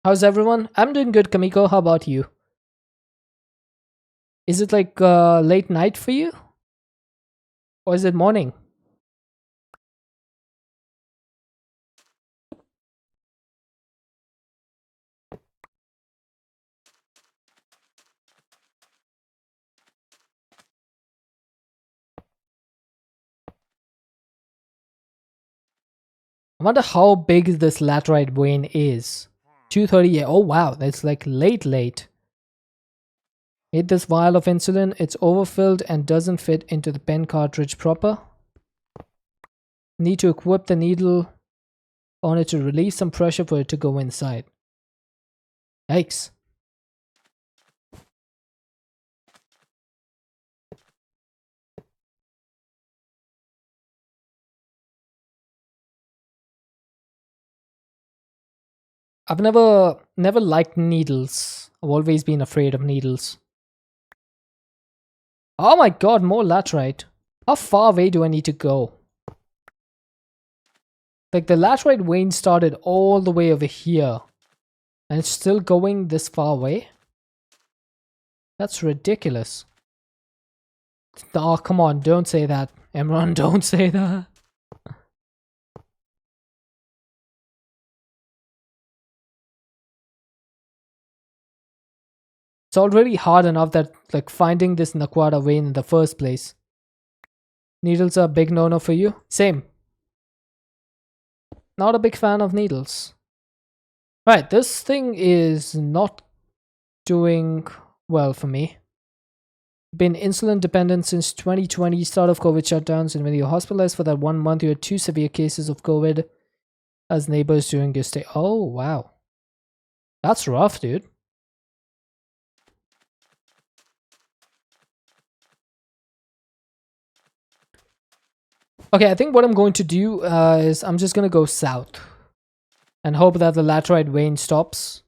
How's everyone? I'm doing good, Kamiko. How about you? Is it like late night for you? Or is it morning? I wonder how big this laterite vein is. 2:30. Oh wow, that's like late. Eat this vial of insulin. It's overfilled and doesn't fit into the pen cartridge proper. Need to equip the needle on it to release some pressure for it to go inside. Yikes. I've never liked needles. I've always been afraid of needles. Oh my god, more laterite. How far away do I need to go? Like the laterite vein started all the way over here. And it's still going this far away? That's ridiculous. Oh, come on, don't say that. Emron, don't say that. It's already hard enough that like finding this Naquata vein in the first place. Needles are a big no-no for you? Same. Not a big fan of needles. Right, this thing is not doing well for me. Been insulin dependent since 2020, start of COVID shutdowns, and when you're hospitalized for that 1 month, you had 2 severe cases of COVID as neighbors during your stay. Oh, wow. That's rough, dude. Okay, I think what I'm going to do is I'm just going to go south and hope that the laterite vein stops.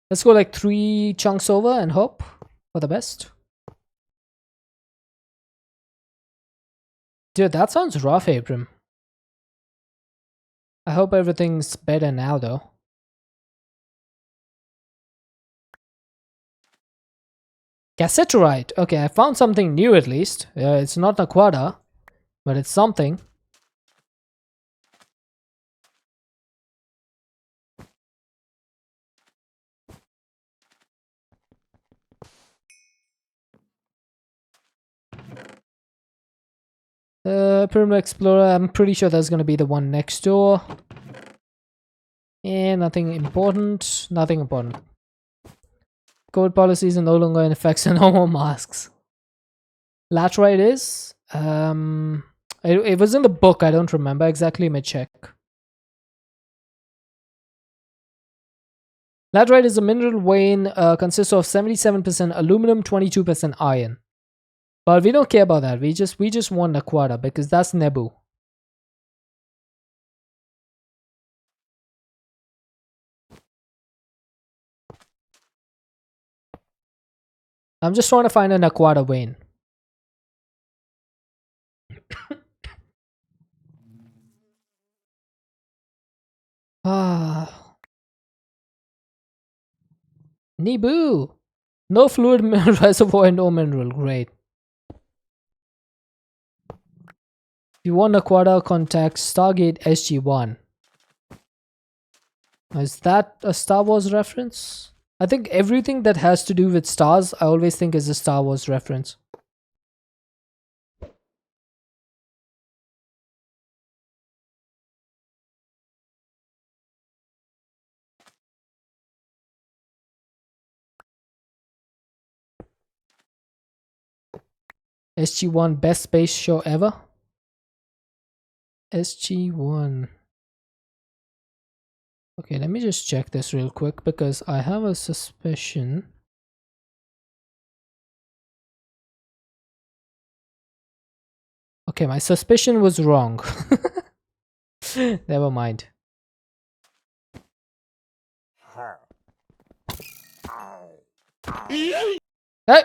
Let's go like 3 chunks over and hope for the best. Dude, that sounds rough, Abram. I hope everything's better now, though. Casseterite. Okay, I found something new at least. It's not Naquata, but it's something. Pyramid Explorer, I'm pretty sure that's going to be the one next door. And nothing important. Nothing important. COVID policies are no longer in effect, so no more masks. Laterite is? It was in the book, I don't remember exactly, let me check. Laterite is a mineral vein, consists of 77% aluminum, 22% iron. But we don't care about that. We just want Naquata because that's Nebu. I'm just trying to find a Naquata vein. Ah. Nebu! No fluid reservoir, no mineral. Great. If you want Naquata, contact Stargate SG-1. Is that a Star Wars reference? I think everything that has to do with stars, I always think is a Star Wars reference. SG-1, best space show ever? SG-1. Okay, let me just check this real quick because I have a suspicion. Okay, my suspicion was wrong. Never mind. Hey,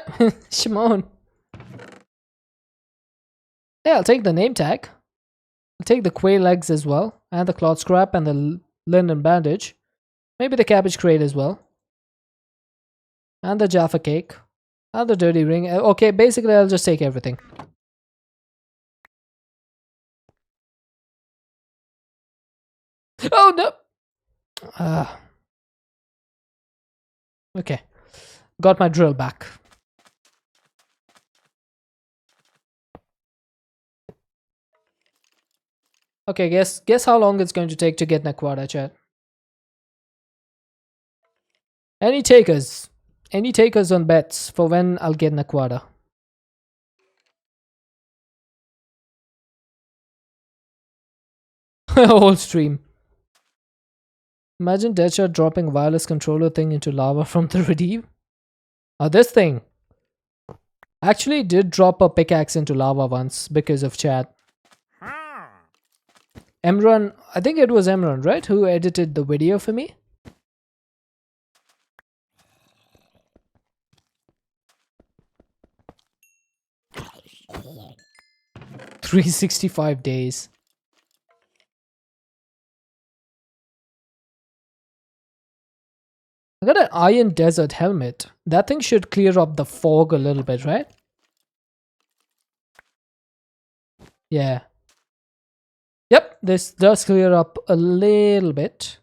Shimon. Yeah, I'll take the name tag. I'll take the quail legs as well, and the cloth scrap and the linen bandage. Maybe the cabbage crate as well. And the Jaffa cake. And the dirty ring. Okay, basically I'll just take everything. Oh no! Okay. Got my drill back. Okay, guess how long it's going to take to get Naquata, chat. Any takers? Any takers on bets for when I'll get Naquata? Whole stream. Imagine Deadshot dropping wireless controller thing into lava from the redeem. Oh, this thing actually did drop a pickaxe into lava once because of chat. Emron, I think it was Emron, right? Who edited the video for me? $365. I got an iron desert helmet. That thing should clear up the fog a little bit, right? Yeah. Yep, this does clear up a little bit.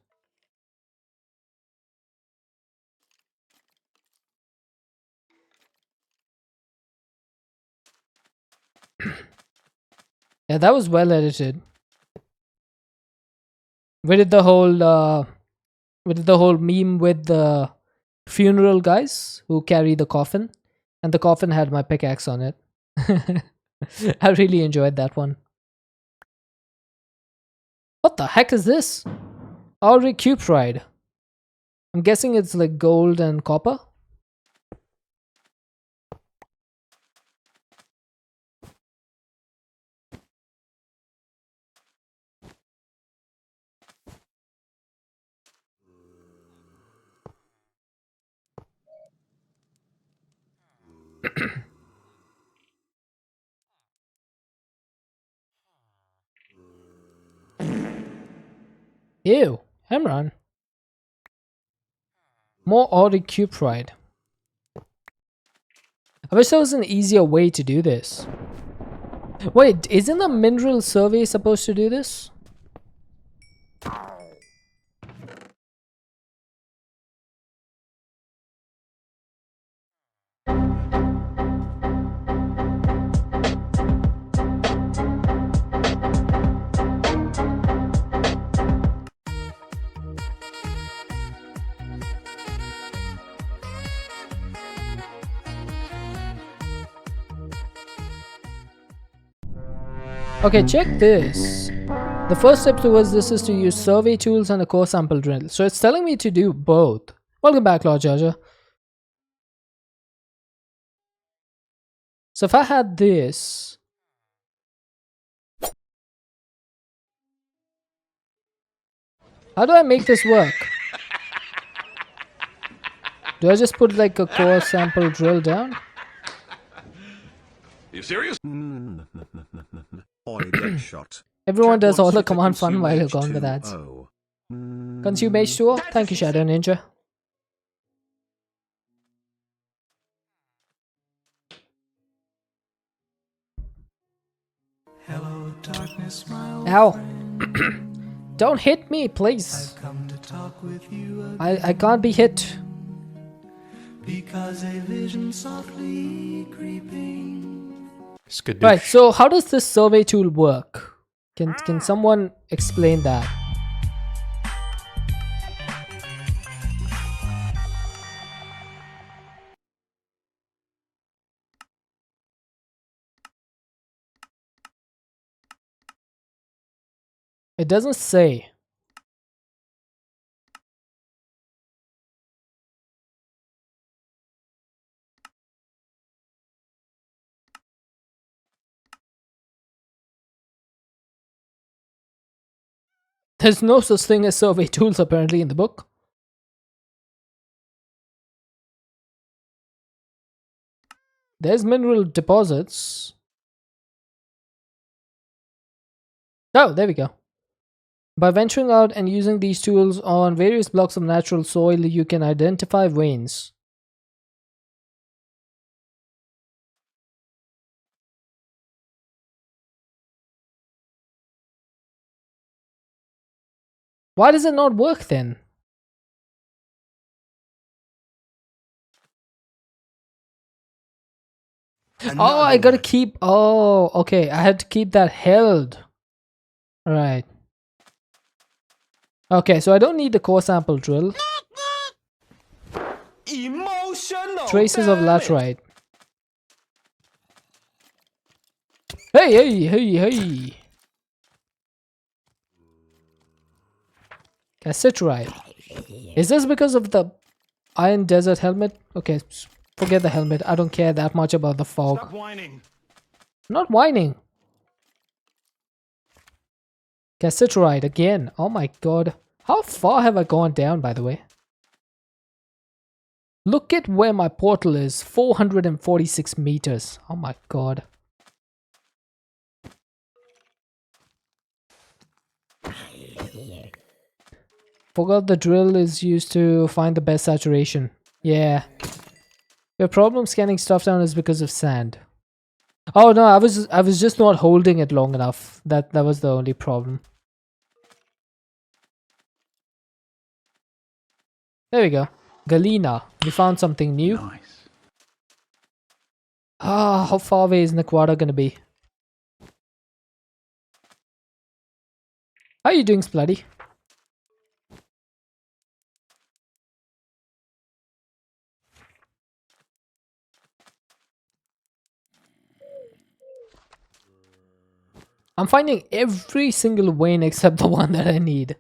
Yeah, that was well edited. We did the whole meme with the funeral guys who carry the coffin, and the coffin had my pickaxe on it. I really enjoyed that one. What the heck is this? Auric Cupride. I'm guessing it's like gold and copper. Ew, Emran. More Auric Cupride. I wish there was an easier way to do this. Wait, isn't the mineral survey supposed to do this? Okay, check this. The first step towards this is to use survey tools and a core sample drill. So it's telling me to do both. Welcome back, Lord Jaja. So if I had this, how do I make this work? Do I just put like a core sample drill down? You serious? Oi, get shot. Everyone Chat does all wants the you to command fun consume while you're gone with H2O. ads. Consume H2O? Thank you, Shadow Ninja. Hello, darkness, my old Ow. friend. Don't hit me, please. I've come to talk with you again I can't be hit. because a vision softly creeping. Skadoosh. Right, so how does this survey tool work? Can someone explain that? It doesn't say. There's no such thing as survey tools apparently in the book. There's mineral deposits. Oh, there we go. By venturing out and using these tools on various blocks of natural soil, you can identify veins. Why does it not work then? Oh, I gotta keep. Oh, okay. I had to keep that held. Right. Okay, so I don't need the core sample drill. Emotional Traces of damage. laterite. Hey! Cassiterite. Is this because of the Iron Desert helmet? Okay, forget the helmet. I don't care that much about the fog. Stop whining. Not whining. Cassiterite again. Oh my god. How far have I gone down, by the way? Look at where my portal is. 446 meters. Oh my god. Forgot the drill is used to find the best saturation. Yeah. Your problem scanning stuff down is because of sand. Oh no, I was just not holding it long enough. That was the only problem. There we go. Galena. We found something new. Nice. Ah, how far away is Naquata gonna be? How are you doing, Spluddy? I'm finding every single vein except the one that I need.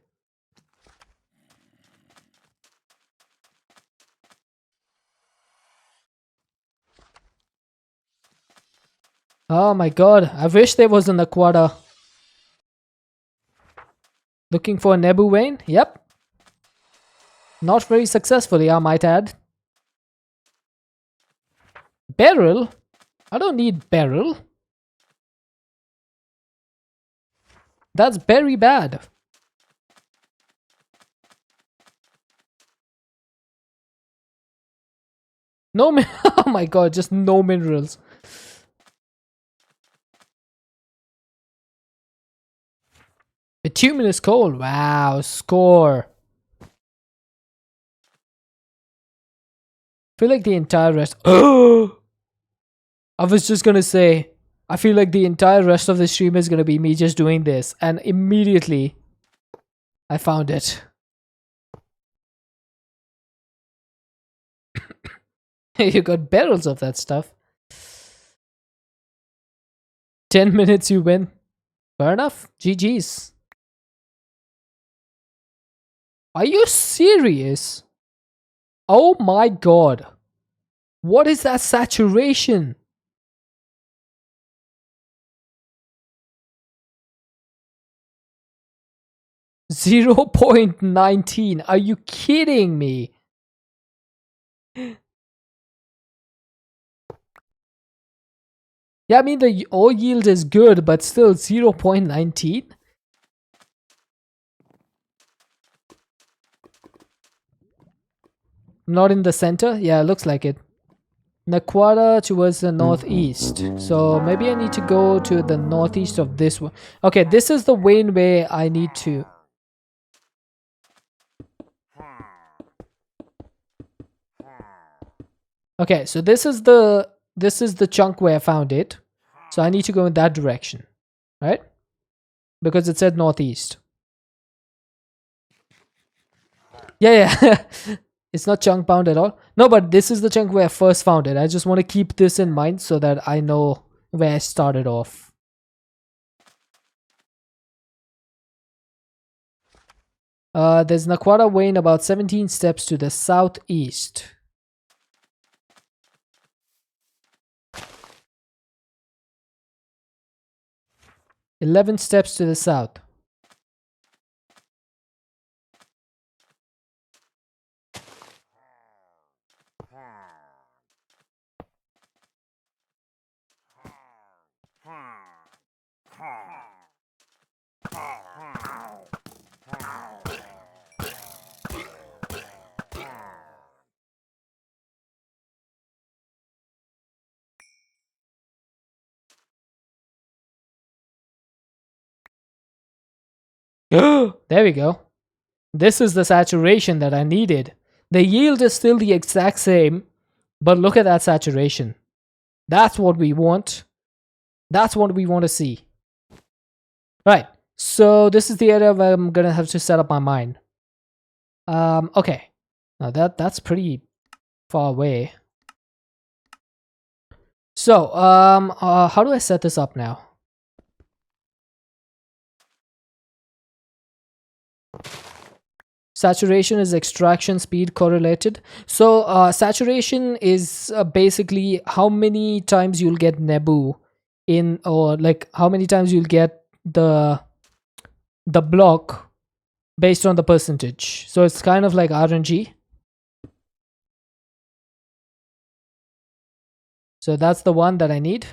Oh my god, I wish there was an Aquata. Looking for a Nebu vein? Yep. Not very successfully, I might add. Beryl? I don't need beryl. That's very bad. No oh my god, just no minerals. Bituminous coal. Wow, score. I feel like the entire rest. I was just gonna say, I feel like the entire rest of the stream is gonna be me just doing this, and immediately I found it. You got barrels of that stuff. 10 minutes you win. Fair enough. GG's. Are you serious? Oh my god. What is that saturation? Zero 0.19. Are you kidding me? Yeah, I mean the ore yield is good, but still 0.19? Not in the center? Yeah, looks like it. Naquata towards the northeast. So maybe I need to go to the northeast of this one. Okay, this is the vein where I need to. Okay, so this is the chunk where I found it. So I need to go in that direction. Right? Because it said northeast. Yeah. It's not chunk bound at all. No, but this is the chunk where I first found it. I just want to keep this in mind so that I know where I started off. There's Naquata vein about 17 steps to the southeast. "11 steps to the south. There we go. This is the saturation that I needed. The yield is still the exact same, but look at that saturation. That's what we want. That's what we want to see. Right. So this is the area where I'm gonna have to set up my mine. Okay. Now that's pretty far away. So, how do I set this up now? Saturation is extraction speed correlated. So, saturation is basically how many times you'll get Nebu in, or like how many times you'll get the block based on the percentage. So it's kind of like RNG. So that's the one that I need.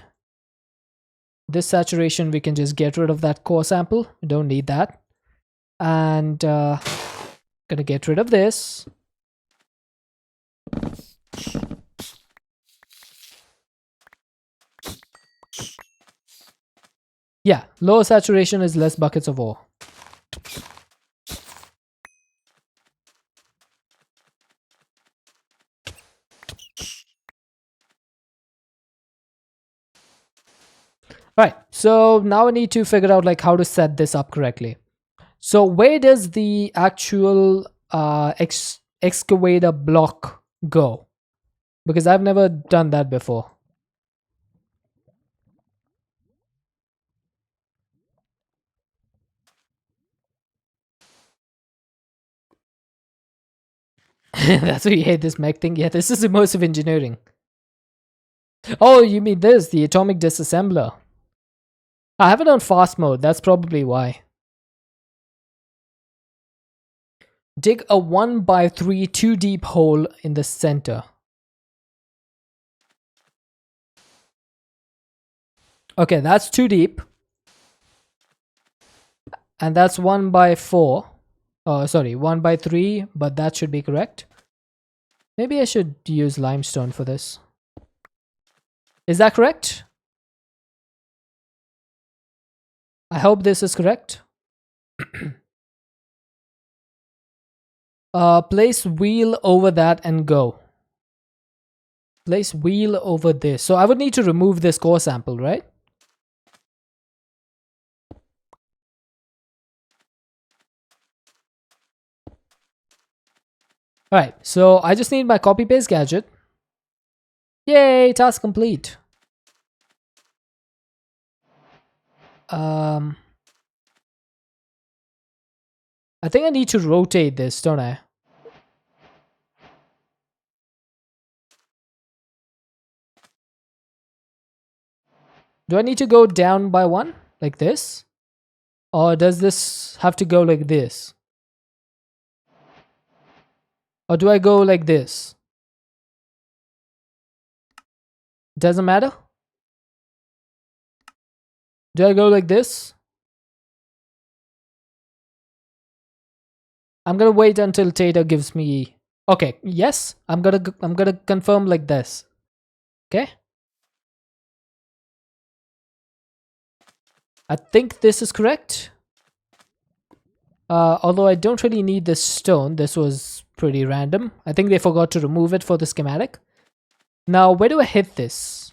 This saturation, we can just get rid of that core sample. We don't need that. And gonna get rid of this. Yeah, lower saturation is less buckets of ore. Right, so now I need to figure out like how to set this up correctly. So where does the actual excavator block go? Because I've never done that before. That's why you hate this mech thing. Yeah, this is immersive engineering. Oh, you mean this, the atomic disassembler. I have it on fast mode, that's probably why. Dig a 1x3 2 deep hole in the center. Okay, that's too deep. And that's 1x4. Oh, sorry, 1x3, but that should be correct. Maybe I should use limestone for this. Is that correct? I hope this is correct. Place wheel over that and go. Place wheel over this. So I would need to remove this core sample, right? Alright, so I just need my copy paste gadget. Yay, task complete. I think I need to rotate this, don't I? Do I need to go down by one? Like this? Or does this have to go like this? Or do I go like this? Doesn't matter? Do I go like this? I'm gonna wait until Tata gives me... Okay, yes, I'm gonna confirm like this. Okay? I think this is correct. Although I don't really need this stone. This was pretty random. I think they forgot to remove it for the schematic. Now, where do I hit this?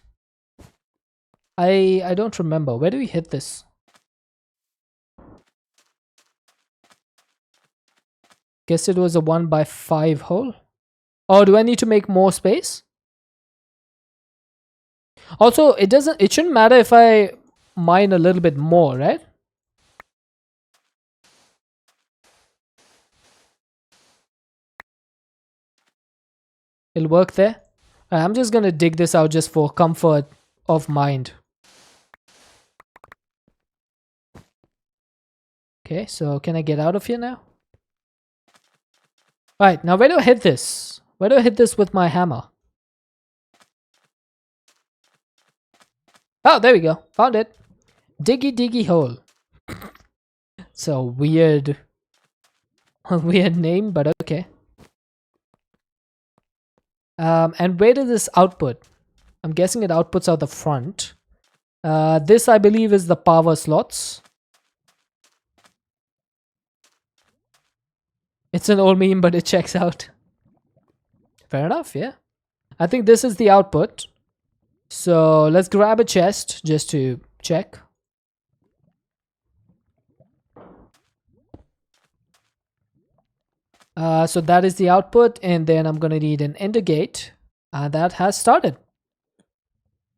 I don't remember. Where do we hit this? Guess it was a 1x5 hole. Oh, do I need to make more space? Also, it shouldn't matter if I mine a little bit more, right? It'll work there. I'm just gonna dig this out just for comfort of mind. Okay, so can I get out of here now? Alright, now where do I hit this? Where do I hit this with my hammer? Oh, there we go. Found it. Diggy diggy hole. It's a weird name, but okay. And where does this output? I'm guessing it outputs out the front. This, I believe, is the power slots. It's an old meme, but it checks out. Fair enough, yeah. I think this is the output. So let's grab a chest just to check. So that is the output, and then I'm gonna need an ender gate. That has started.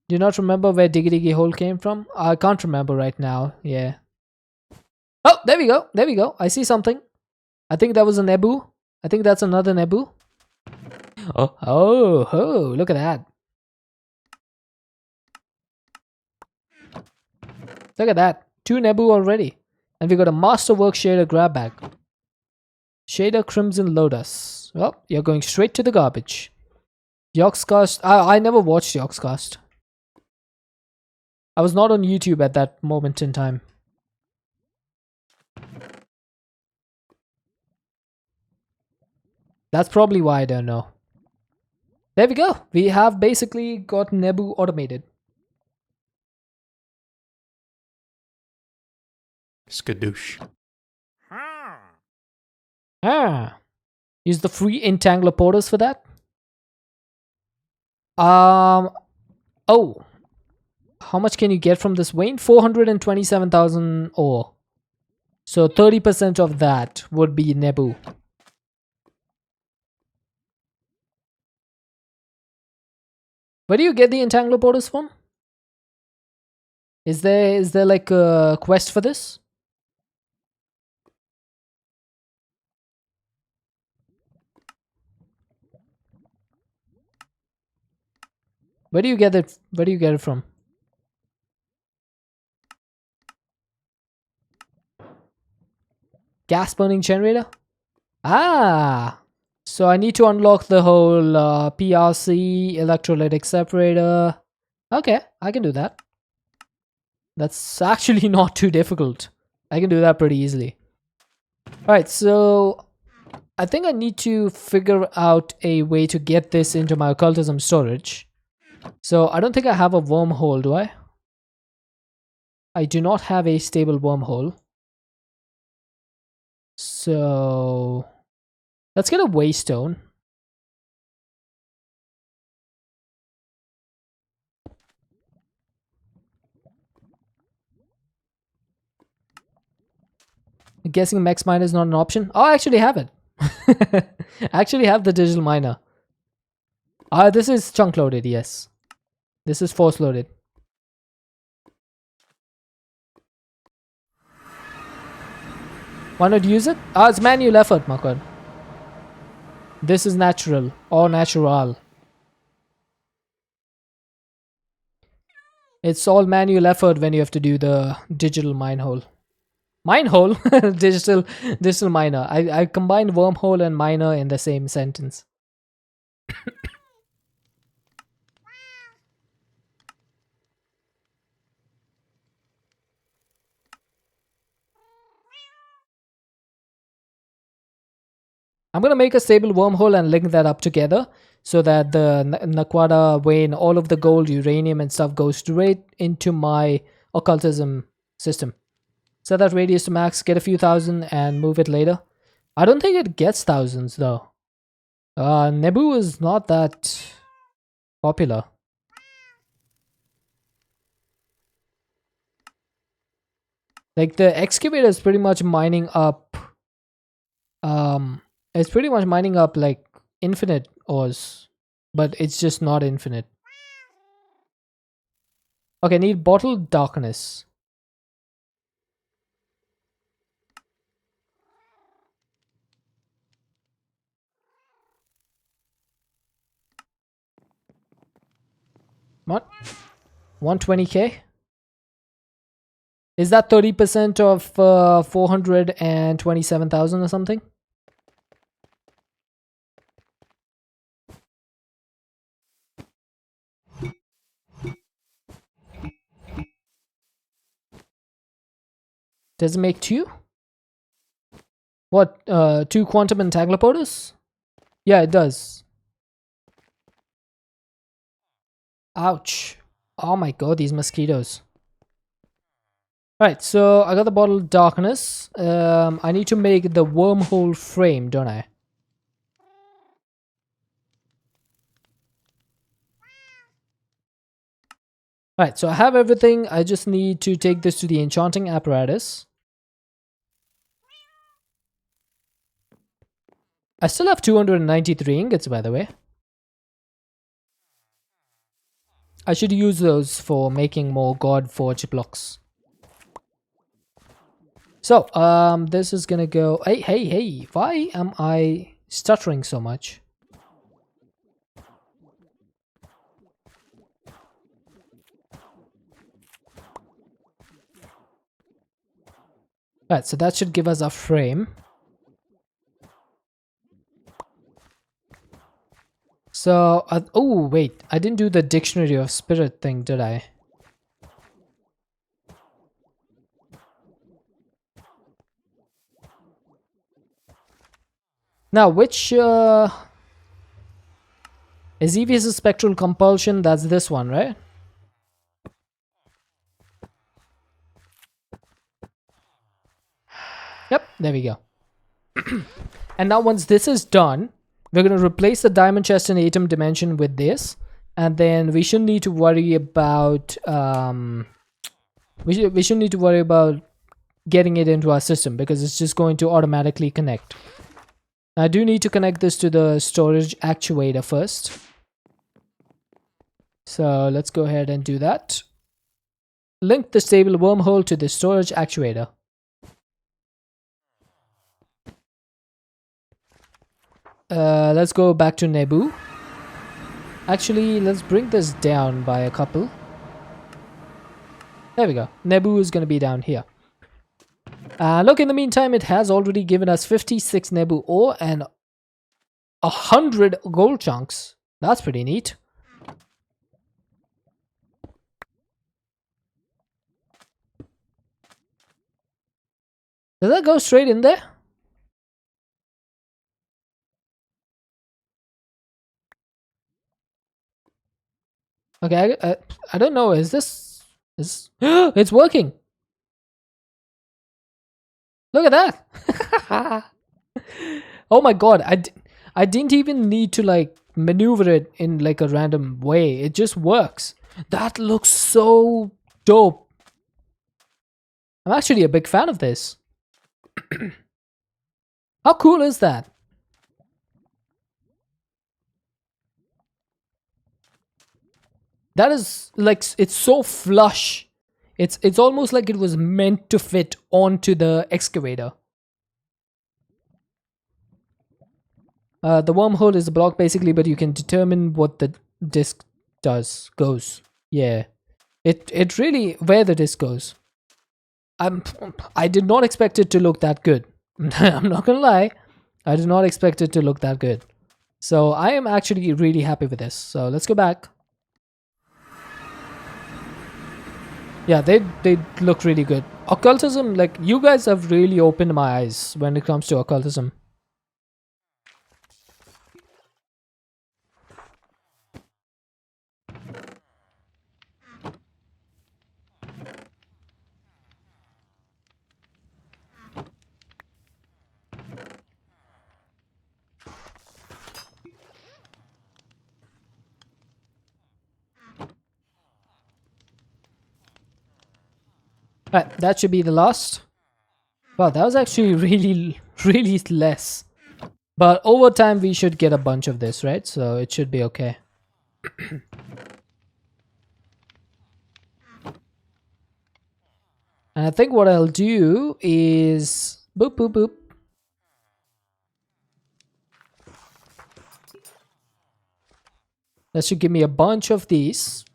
Do you not remember where Diggy Diggy Hole came from? I can't remember right now. Yeah. Oh, there we go. There we go. I see something. I think that was a Nebu. I think that's another Nebu. Oh, look at that. Look at that. 2 Nebu already. And we got a Masterwork Shader grab bag. Shader Crimson Lotus. Well, you're going straight to the garbage. Yogscast. I never watched Yogscast. I was not on YouTube at that moment in time. That's probably why I don't know. There we go. We have basically got Nebu automated. Skadoosh. Use the free entangler portals for that. Oh, how much can you get from this vein? 427,000 ore. So 30% of that would be Nebu. Where do you get the entangler portals from? Is there like a quest for this? Where do you get it? Where do you get it from? Gas burning generator? Ah! So I need to unlock the whole PRC, electrolytic separator. Okay, I can do that. That's actually not too difficult. I can do that pretty easily. Alright, so I think I need to figure out a way to get this into my occultism storage. So I don't think I have a wormhole, do I? I do not have a stable wormhole. So let's get a waystone. I'm guessing Max Miner is not an option. Oh, I actually have it. I actually have the digital miner. This is chunk loaded, yes. This is force loaded. Why not use it? It's manual effort, Makar. This is natural or natural. It's all manual effort when you have to do the digital mine hole. Mine hole? digital miner. I combined wormhole and miner in the same sentence. I'm gonna make a stable wormhole and link that up together so that the Naquada vein, all of the gold, uranium and stuff goes straight into my occultism system. Set that radius to max, get a few thousand and move it later. I don't think it gets thousands though. Nebu is not that popular. Like the excavator is pretty much mining up it's pretty much mining up like infinite ores, but it's just not infinite. Okay, need bottled darkness. What? 120k? Is that 30% of 427,000 or something? Does it make 2? What, 2 quantum entangler portals? Yeah, it does. Ouch. Oh my god, these mosquitoes. Alright, so I got the bottle of darkness. I need to make the wormhole frame, don't I? Alright, so I have everything. I just need to take this to the enchanting apparatus. I still have 293 ingots, by the way. I should use those for making more God Forge blocks. So, this is gonna go... Hey, why am I stuttering so much? Right, so that should give us a frame. So, oh wait, I didn't do the Dictionary of Spirit thing, did I? Now, which is EV's spectral compulsion? That's this one, right? Yep, there we go. And now once this is done, we're going to replace the diamond chest in atom dimension with this. And then we shouldn't need to worry about... we shouldn't need to worry about getting it into our system because it's just going to automatically connect. I do need to connect this to the storage actuator first. So let's go ahead and do that. Link the stable wormhole to the storage actuator. Let's go back to Nebu. Actually, let's bring this down by a couple. There we go. Nebu is going to be down here. Look, in the meantime, it has already given us 56 Nebu ore and 100 gold chunks. That's pretty neat. Does that go straight in there? Okay, I don't know. Is this... It's working! Look at that! Oh my god, I didn't even need to like maneuver it in like a random way. It just works. That looks so dope. I'm actually a big fan of this. How cool is that? That is like, it's so flush. It's almost like it was meant to fit onto the excavator. The wormhole is a block basically, but you can determine what the disc goes. Yeah. It really, where the disc goes. I did not expect it to look that good. I'm not gonna lie. I did not expect it to look that good. So I am actually really happy with this. So let's go back. Yeah, they look really good. Occultism, like, you guys have really opened my eyes when it comes to occultism. Right, that should be the last. Wow, that was actually really less. But over time, we should get a bunch of this, right? So it should be okay. And I think what I'll do is... Boop, boop, boop. That should give me a bunch of these.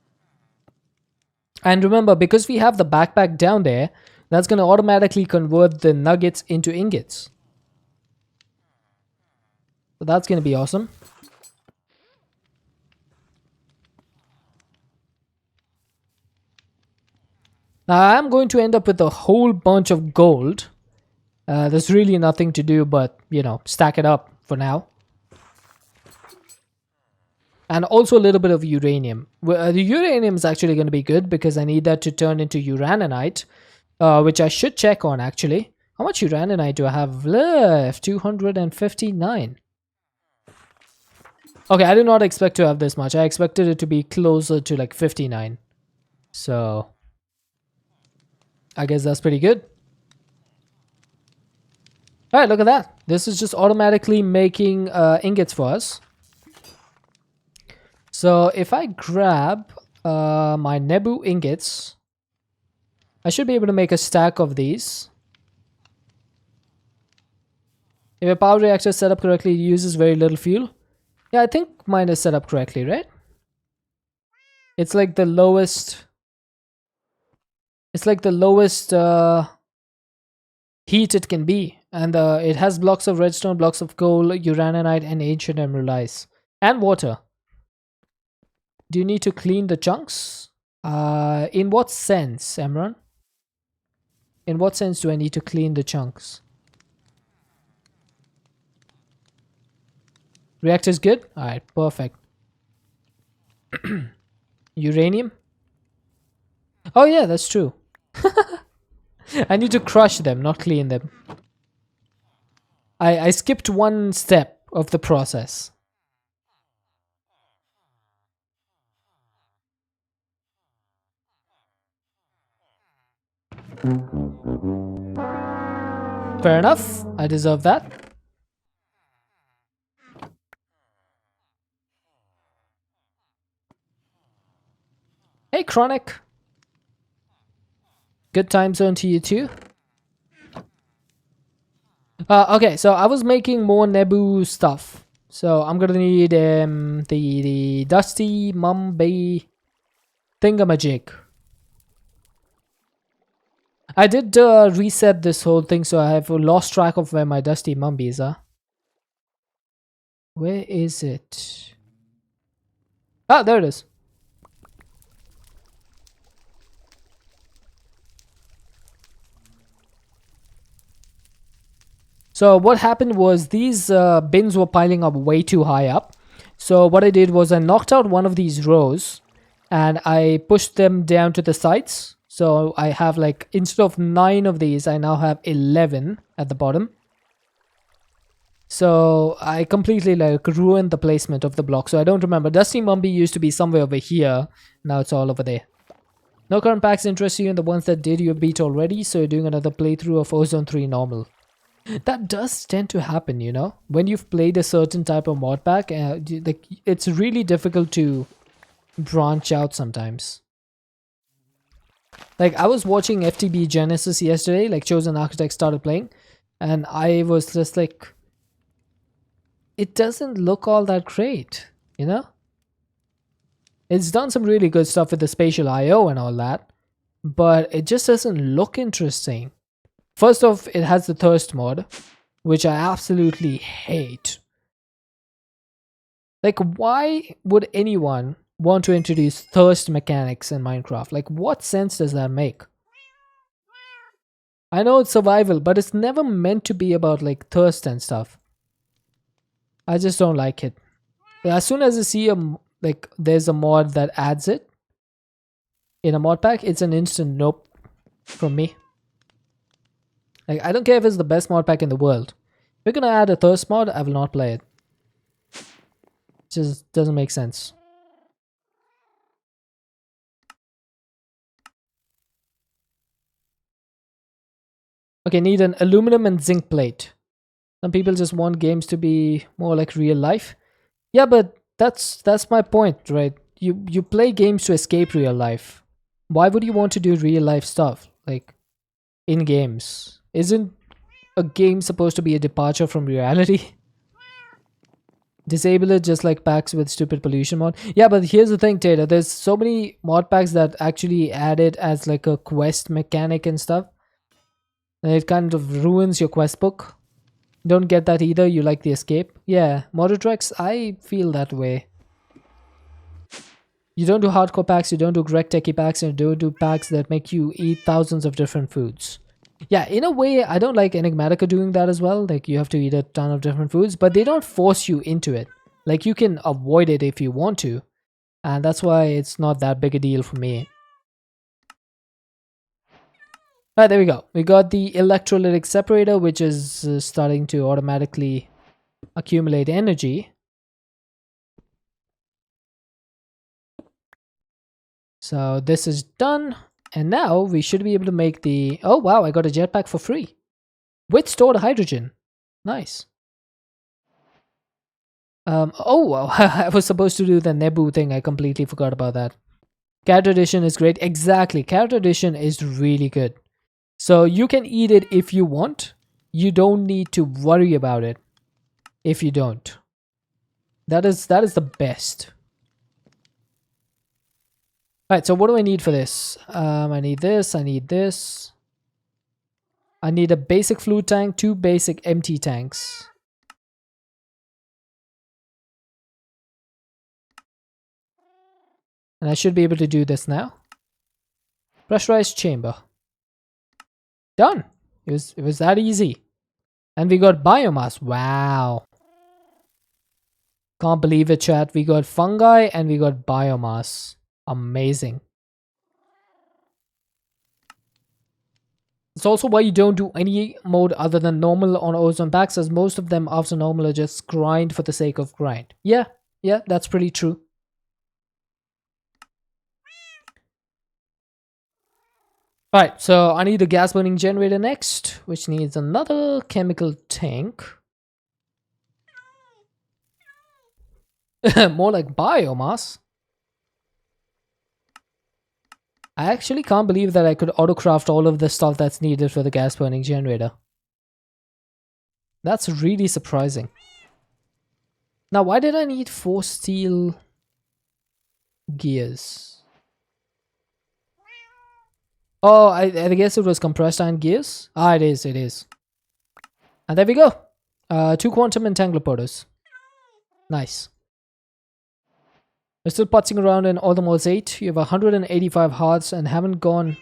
And remember, because we have the backpack down there, that's going to automatically convert the nuggets into ingots. So that's going to be awesome. Now I'm going to end up with a whole bunch of gold. There's really nothing to do but, you know, stack it up for now. And also a little bit of uranium. The uranium is actually going to be good because I need that to turn into uraninite, which I should check on actually. How much uraninite do I have left? 259. Okay, I did not expect to have this much. I expected it to be closer to like 59. So I guess that's pretty good. All right, look at that. This is just automatically making ingots for us. So if I grab my Nebu ingots, I should be able to make a stack of these. If a power reactor is set up correctly, it uses very little fuel. Yeah, I think mine is set up correctly, right? It's like the lowest. It's like the lowest heat it can be. And it has blocks of redstone, blocks of coal, uraninite, and ancient emerald ice. And water. Do you need to clean the chunks? In what sense, Emron? In what sense do I need to clean the chunks? Reactor's good? Alright, perfect. Uranium? Oh yeah, that's true. I need to crush them, not clean them. I skipped one step of the process. Fair enough. I deserve that. Hey, Chronic. Good time zone to you too. Okay, so I was making more Nebu stuff. So I'm gonna need the Dusty Mumbai thingamajig. I did reset this whole thing, so I have lost track of where my Dusty Mumbies are. Where is it? Ah, there it is. So what happened was these bins were piling up way too high up. So what I did was I knocked out one of these rows and I pushed them down to the sides. So I have like, instead of 9 of these, I now have 11 at the bottom. So I completely like ruined the placement of the block. So I don't remember. Dusty Mumby used to be somewhere over here. Now it's all over there. No current packs interest you in the ones that did you beat already. So you're doing another playthrough of Ozone 3 normal. That does tend to happen, you know, when you've played a certain type of mod pack, like it's really difficult to branch out sometimes. Like I was watching FTB Genesis yesterday, like Chosen Architect started playing, and I was just like, it doesn't look all that great, you know? It's done some really good stuff with the spatial IO and all that, but it just doesn't look interesting. First off, it has the thirst mod, which I absolutely hate. Like, why would anyone want to introduce thirst mechanics in Minecraft? Like, what sense does that make? I know it's survival, but it's never meant to be about like thirst and stuff. I just don't like it. As soon as I see like there's a mod that adds it in a mod pack, it's an instant nope from me. Like, I don't care if it's the best mod pack in the world. If we're gonna add a thirst mod, I will not play it. It just doesn't make sense. Okay, need an aluminum and zinc plate. Some people just want games to be more like real life. Yeah, but that's my point, right? You play games to escape real life. Why would you want to do real life stuff like in games? Isn't a game supposed to be a departure from reality? Disable it just like packs with stupid pollution mod. Yeah, but here's the thing, Taylor. There's so many mod packs that actually add it as like a quest mechanic and stuff. And it kind of ruins your quest book. Don't get that either. You like the escape. Yeah, Modutrex, I feel that way. You don't do hardcore packs, you don't do Greg Techie packs, and you don't do packs that make you eat thousands of different foods. Yeah, in a way, I don't like Enigmatica doing that as well. Like, you have to eat a ton of different foods, but they don't force you into it. Like, you can avoid it if you want to. And that's why it's not that big a deal for me. Alright, there we go. We got the electrolytic separator, which is starting to automatically accumulate energy. So this is done. And now we should be able to make the... Oh, wow, I got a jetpack for free. With stored hydrogen. Nice. Oh, well, I was supposed to do the Nebu thing. I completely forgot about that. Carrot addition is great. Exactly. Carrot addition is really good. So you can eat it if you want. You don't need to worry about it if you don't. That is the best. Alright, so what do I need for this? I need this, I need this. I need a basic fluid tank, 2 basic empty tanks. And I should be able to do this now. Pressurized chamber. Done. It was that easy. And we got biomass. Wow. Can't believe it, chat. We got fungi and we got biomass. Amazing. It's also why you don't do any mode other than normal on ozone packs, as most of them after normal are just grind for the sake of grind. Yeah, that's pretty true. Alright, so I need a gas burning generator next, which needs another chemical tank. More like biomass. I actually can't believe that I could autocraft all of the stuff that's needed for the gas burning generator. That's really surprising. Now, why did I need 4 steel gears? Oh, I guess it was compressed iron gears. Ah, it is. And there we go. 2 quantum entangler. Nice. We're still putzing around in all the modes 8. You have 185 hearts and haven't gone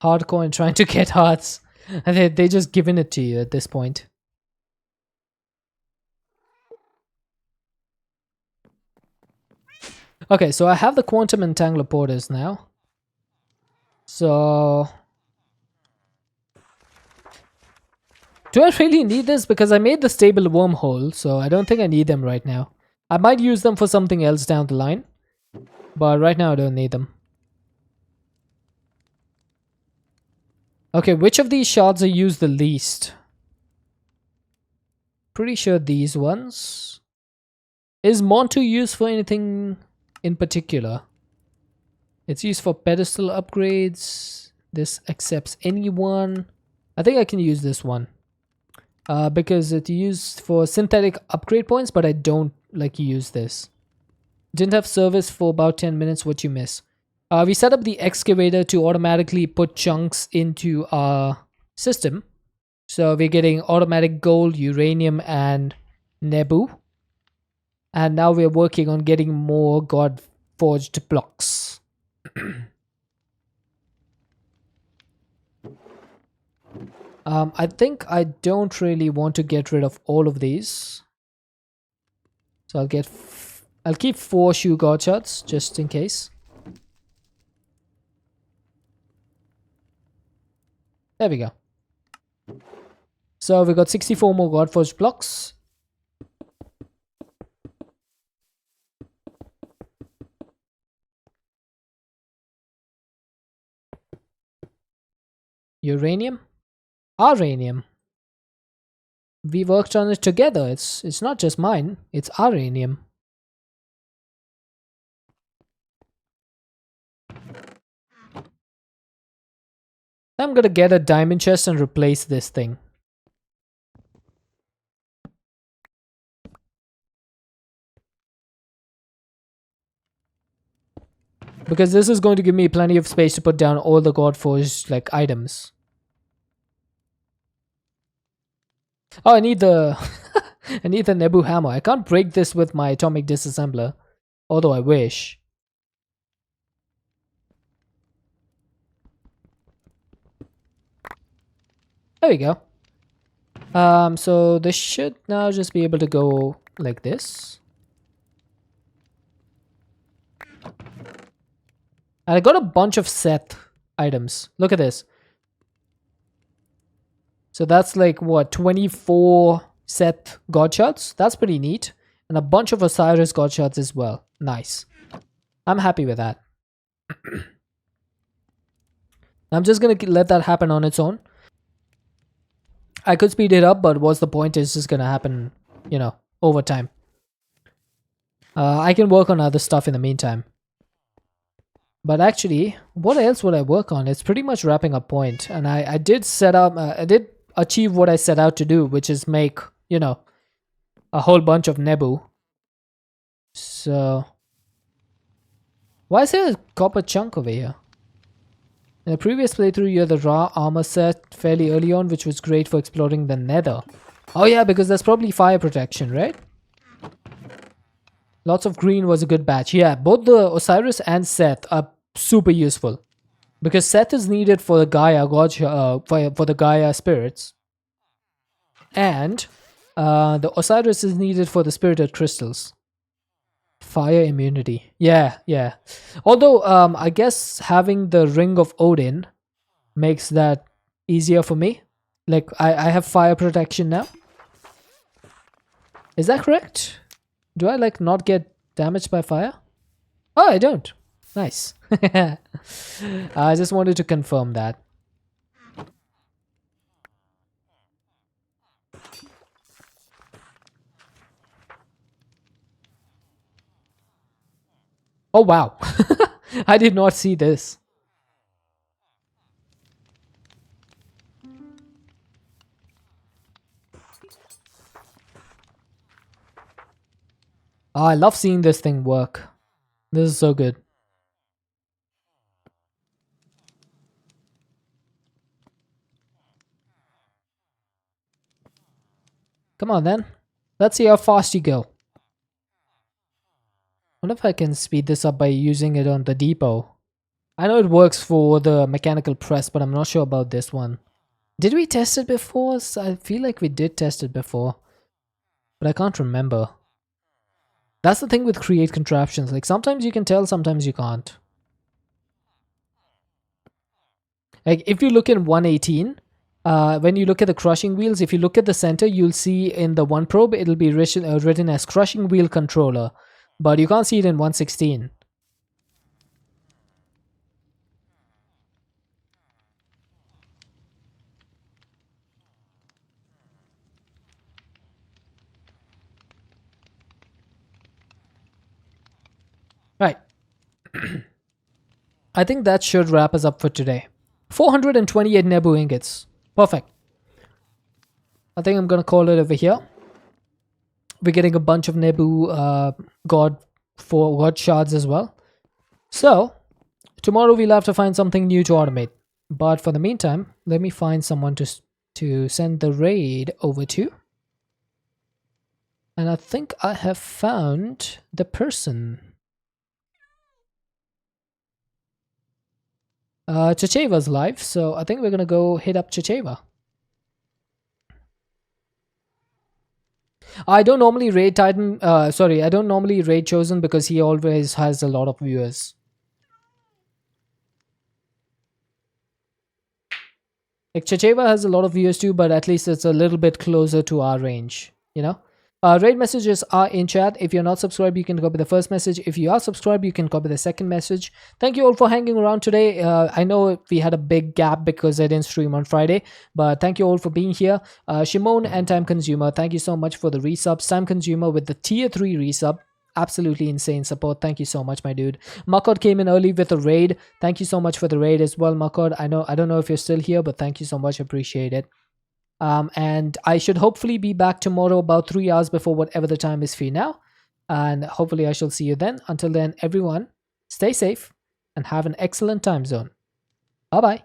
hardcore in trying to get hearts. And they just given it to you at this point. Okay, so I have the quantum entangler porters now. So do I really need this? Because I made the stable wormhole, so I don't think I need them right now. I might use them for something else down the line, but right now I don't need them. Okay, which of these shards are used the least? Pretty sure these ones. Is Montu used for anything in particular? It's used for pedestal upgrades. This accepts anyone. I think I can use this one. Because it's used for synthetic upgrade points, but I don't like use this. Didn't have service for about 10 minutes. What you miss? We set up the excavator to automatically put chunks into our system. So we're getting automatic gold, uranium, and Nebu. And now we're working on getting more God forged blocks. I think I don't really want to get rid of all of these. So I'll keep 4 shoe guard shots just in case. There we go. So we got 64 more Godforged blocks. Uranium? Uranium. We worked on it together. It's not just mine. It's uranium. I'm gonna get a diamond chest and replace this thing. Because this is going to give me plenty of space to put down all the Godforged like items. Oh, I need the I need the Nebu hammer. I can't break this with my atomic disassembler, although I wish. There we go. So this should now just be able to go like this. And I got a bunch of Seth items. Look at this. So that's like what, 24 Seth god shards? That's pretty neat. And a bunch of Osiris god shards as well. Nice. I'm happy with that. I'm just gonna let that happen on its own. I could speed it up, but what's the point? It's just gonna happen, over time. I can work on other stuff in the meantime. But actually, what else would I work on? It's pretty much wrapping up point, and I did set up, I did achieve what I set out to do, which is make, a whole bunch of Nebu. So, why is there a copper chunk over here? In the previous playthrough, you had the raw armor set fairly early on, which was great for exploring the nether. Oh yeah, because there's probably fire protection, right? Lots of green was a good batch. Yeah, both the Osiris and Seth are super useful. Because Seth is needed for the Gaia god, for the Gaia spirits. And the Osiris is needed for the spirited crystals. Fire immunity. Yeah, yeah. Although, I guess having the Ring of Odin makes that easier for me. Like, I have fire protection now. Is that correct? Do I, like, not get damaged by fire? Oh, I don't. Nice. I just wanted to confirm that. Oh, wow. I did not see this. Oh, I love seeing this thing work. This is so good. Come on then. Let's see how fast you go. I wonder if I can speed this up by using it on the depot. I know it works for the mechanical press, but I'm not sure about this one. Did we test it before? I feel like we did test it before, but I can't remember. That's the thing with create contraptions. Like, sometimes you can tell, sometimes you can't. Like, if you look in 118, when you look at the crushing wheels, if you look at the center, you'll see in the one probe, it'll be written as crushing wheel controller, but you can't see it in 116. Right. I think that should wrap us up for today. 428 Nebu ingots. Perfect. I think I'm gonna call it over here. We're getting a bunch of Nebu God shards as well. So, tomorrow we'll have to find something new to automate. But for the meantime, let me find someone to send the raid over to. And I think I have found the person. Chacheva's live, so I think we're gonna go hit up Chacheva. I don't normally raid Titan. I don't normally raid Chosen because he always has a lot of viewers. Like, Chacheva has a lot of viewers too, but at least it's a little bit closer to our range, you know? Raid messages are in chat. If you're not subscribed, you can copy the first message. If you are subscribed, you can copy the second message. Thank you all for hanging around today. I know we had a big gap because I didn't stream on Friday, but thank you all for being here. Shimon and Time Consumer, thank you so much for the resubs. Time Consumer with the tier 3 resub. Absolutely insane support. Thank you so much, my dude. Makod came in early with a raid. Thank you so much for the raid as well, Makod. I don't know if you're still here, but thank you so much. Appreciate it. And I should hopefully be back tomorrow about 3 hours before whatever the time is for you now. And hopefully I shall see you then. Until then, everyone, stay safe and have an excellent time zone. Bye-bye.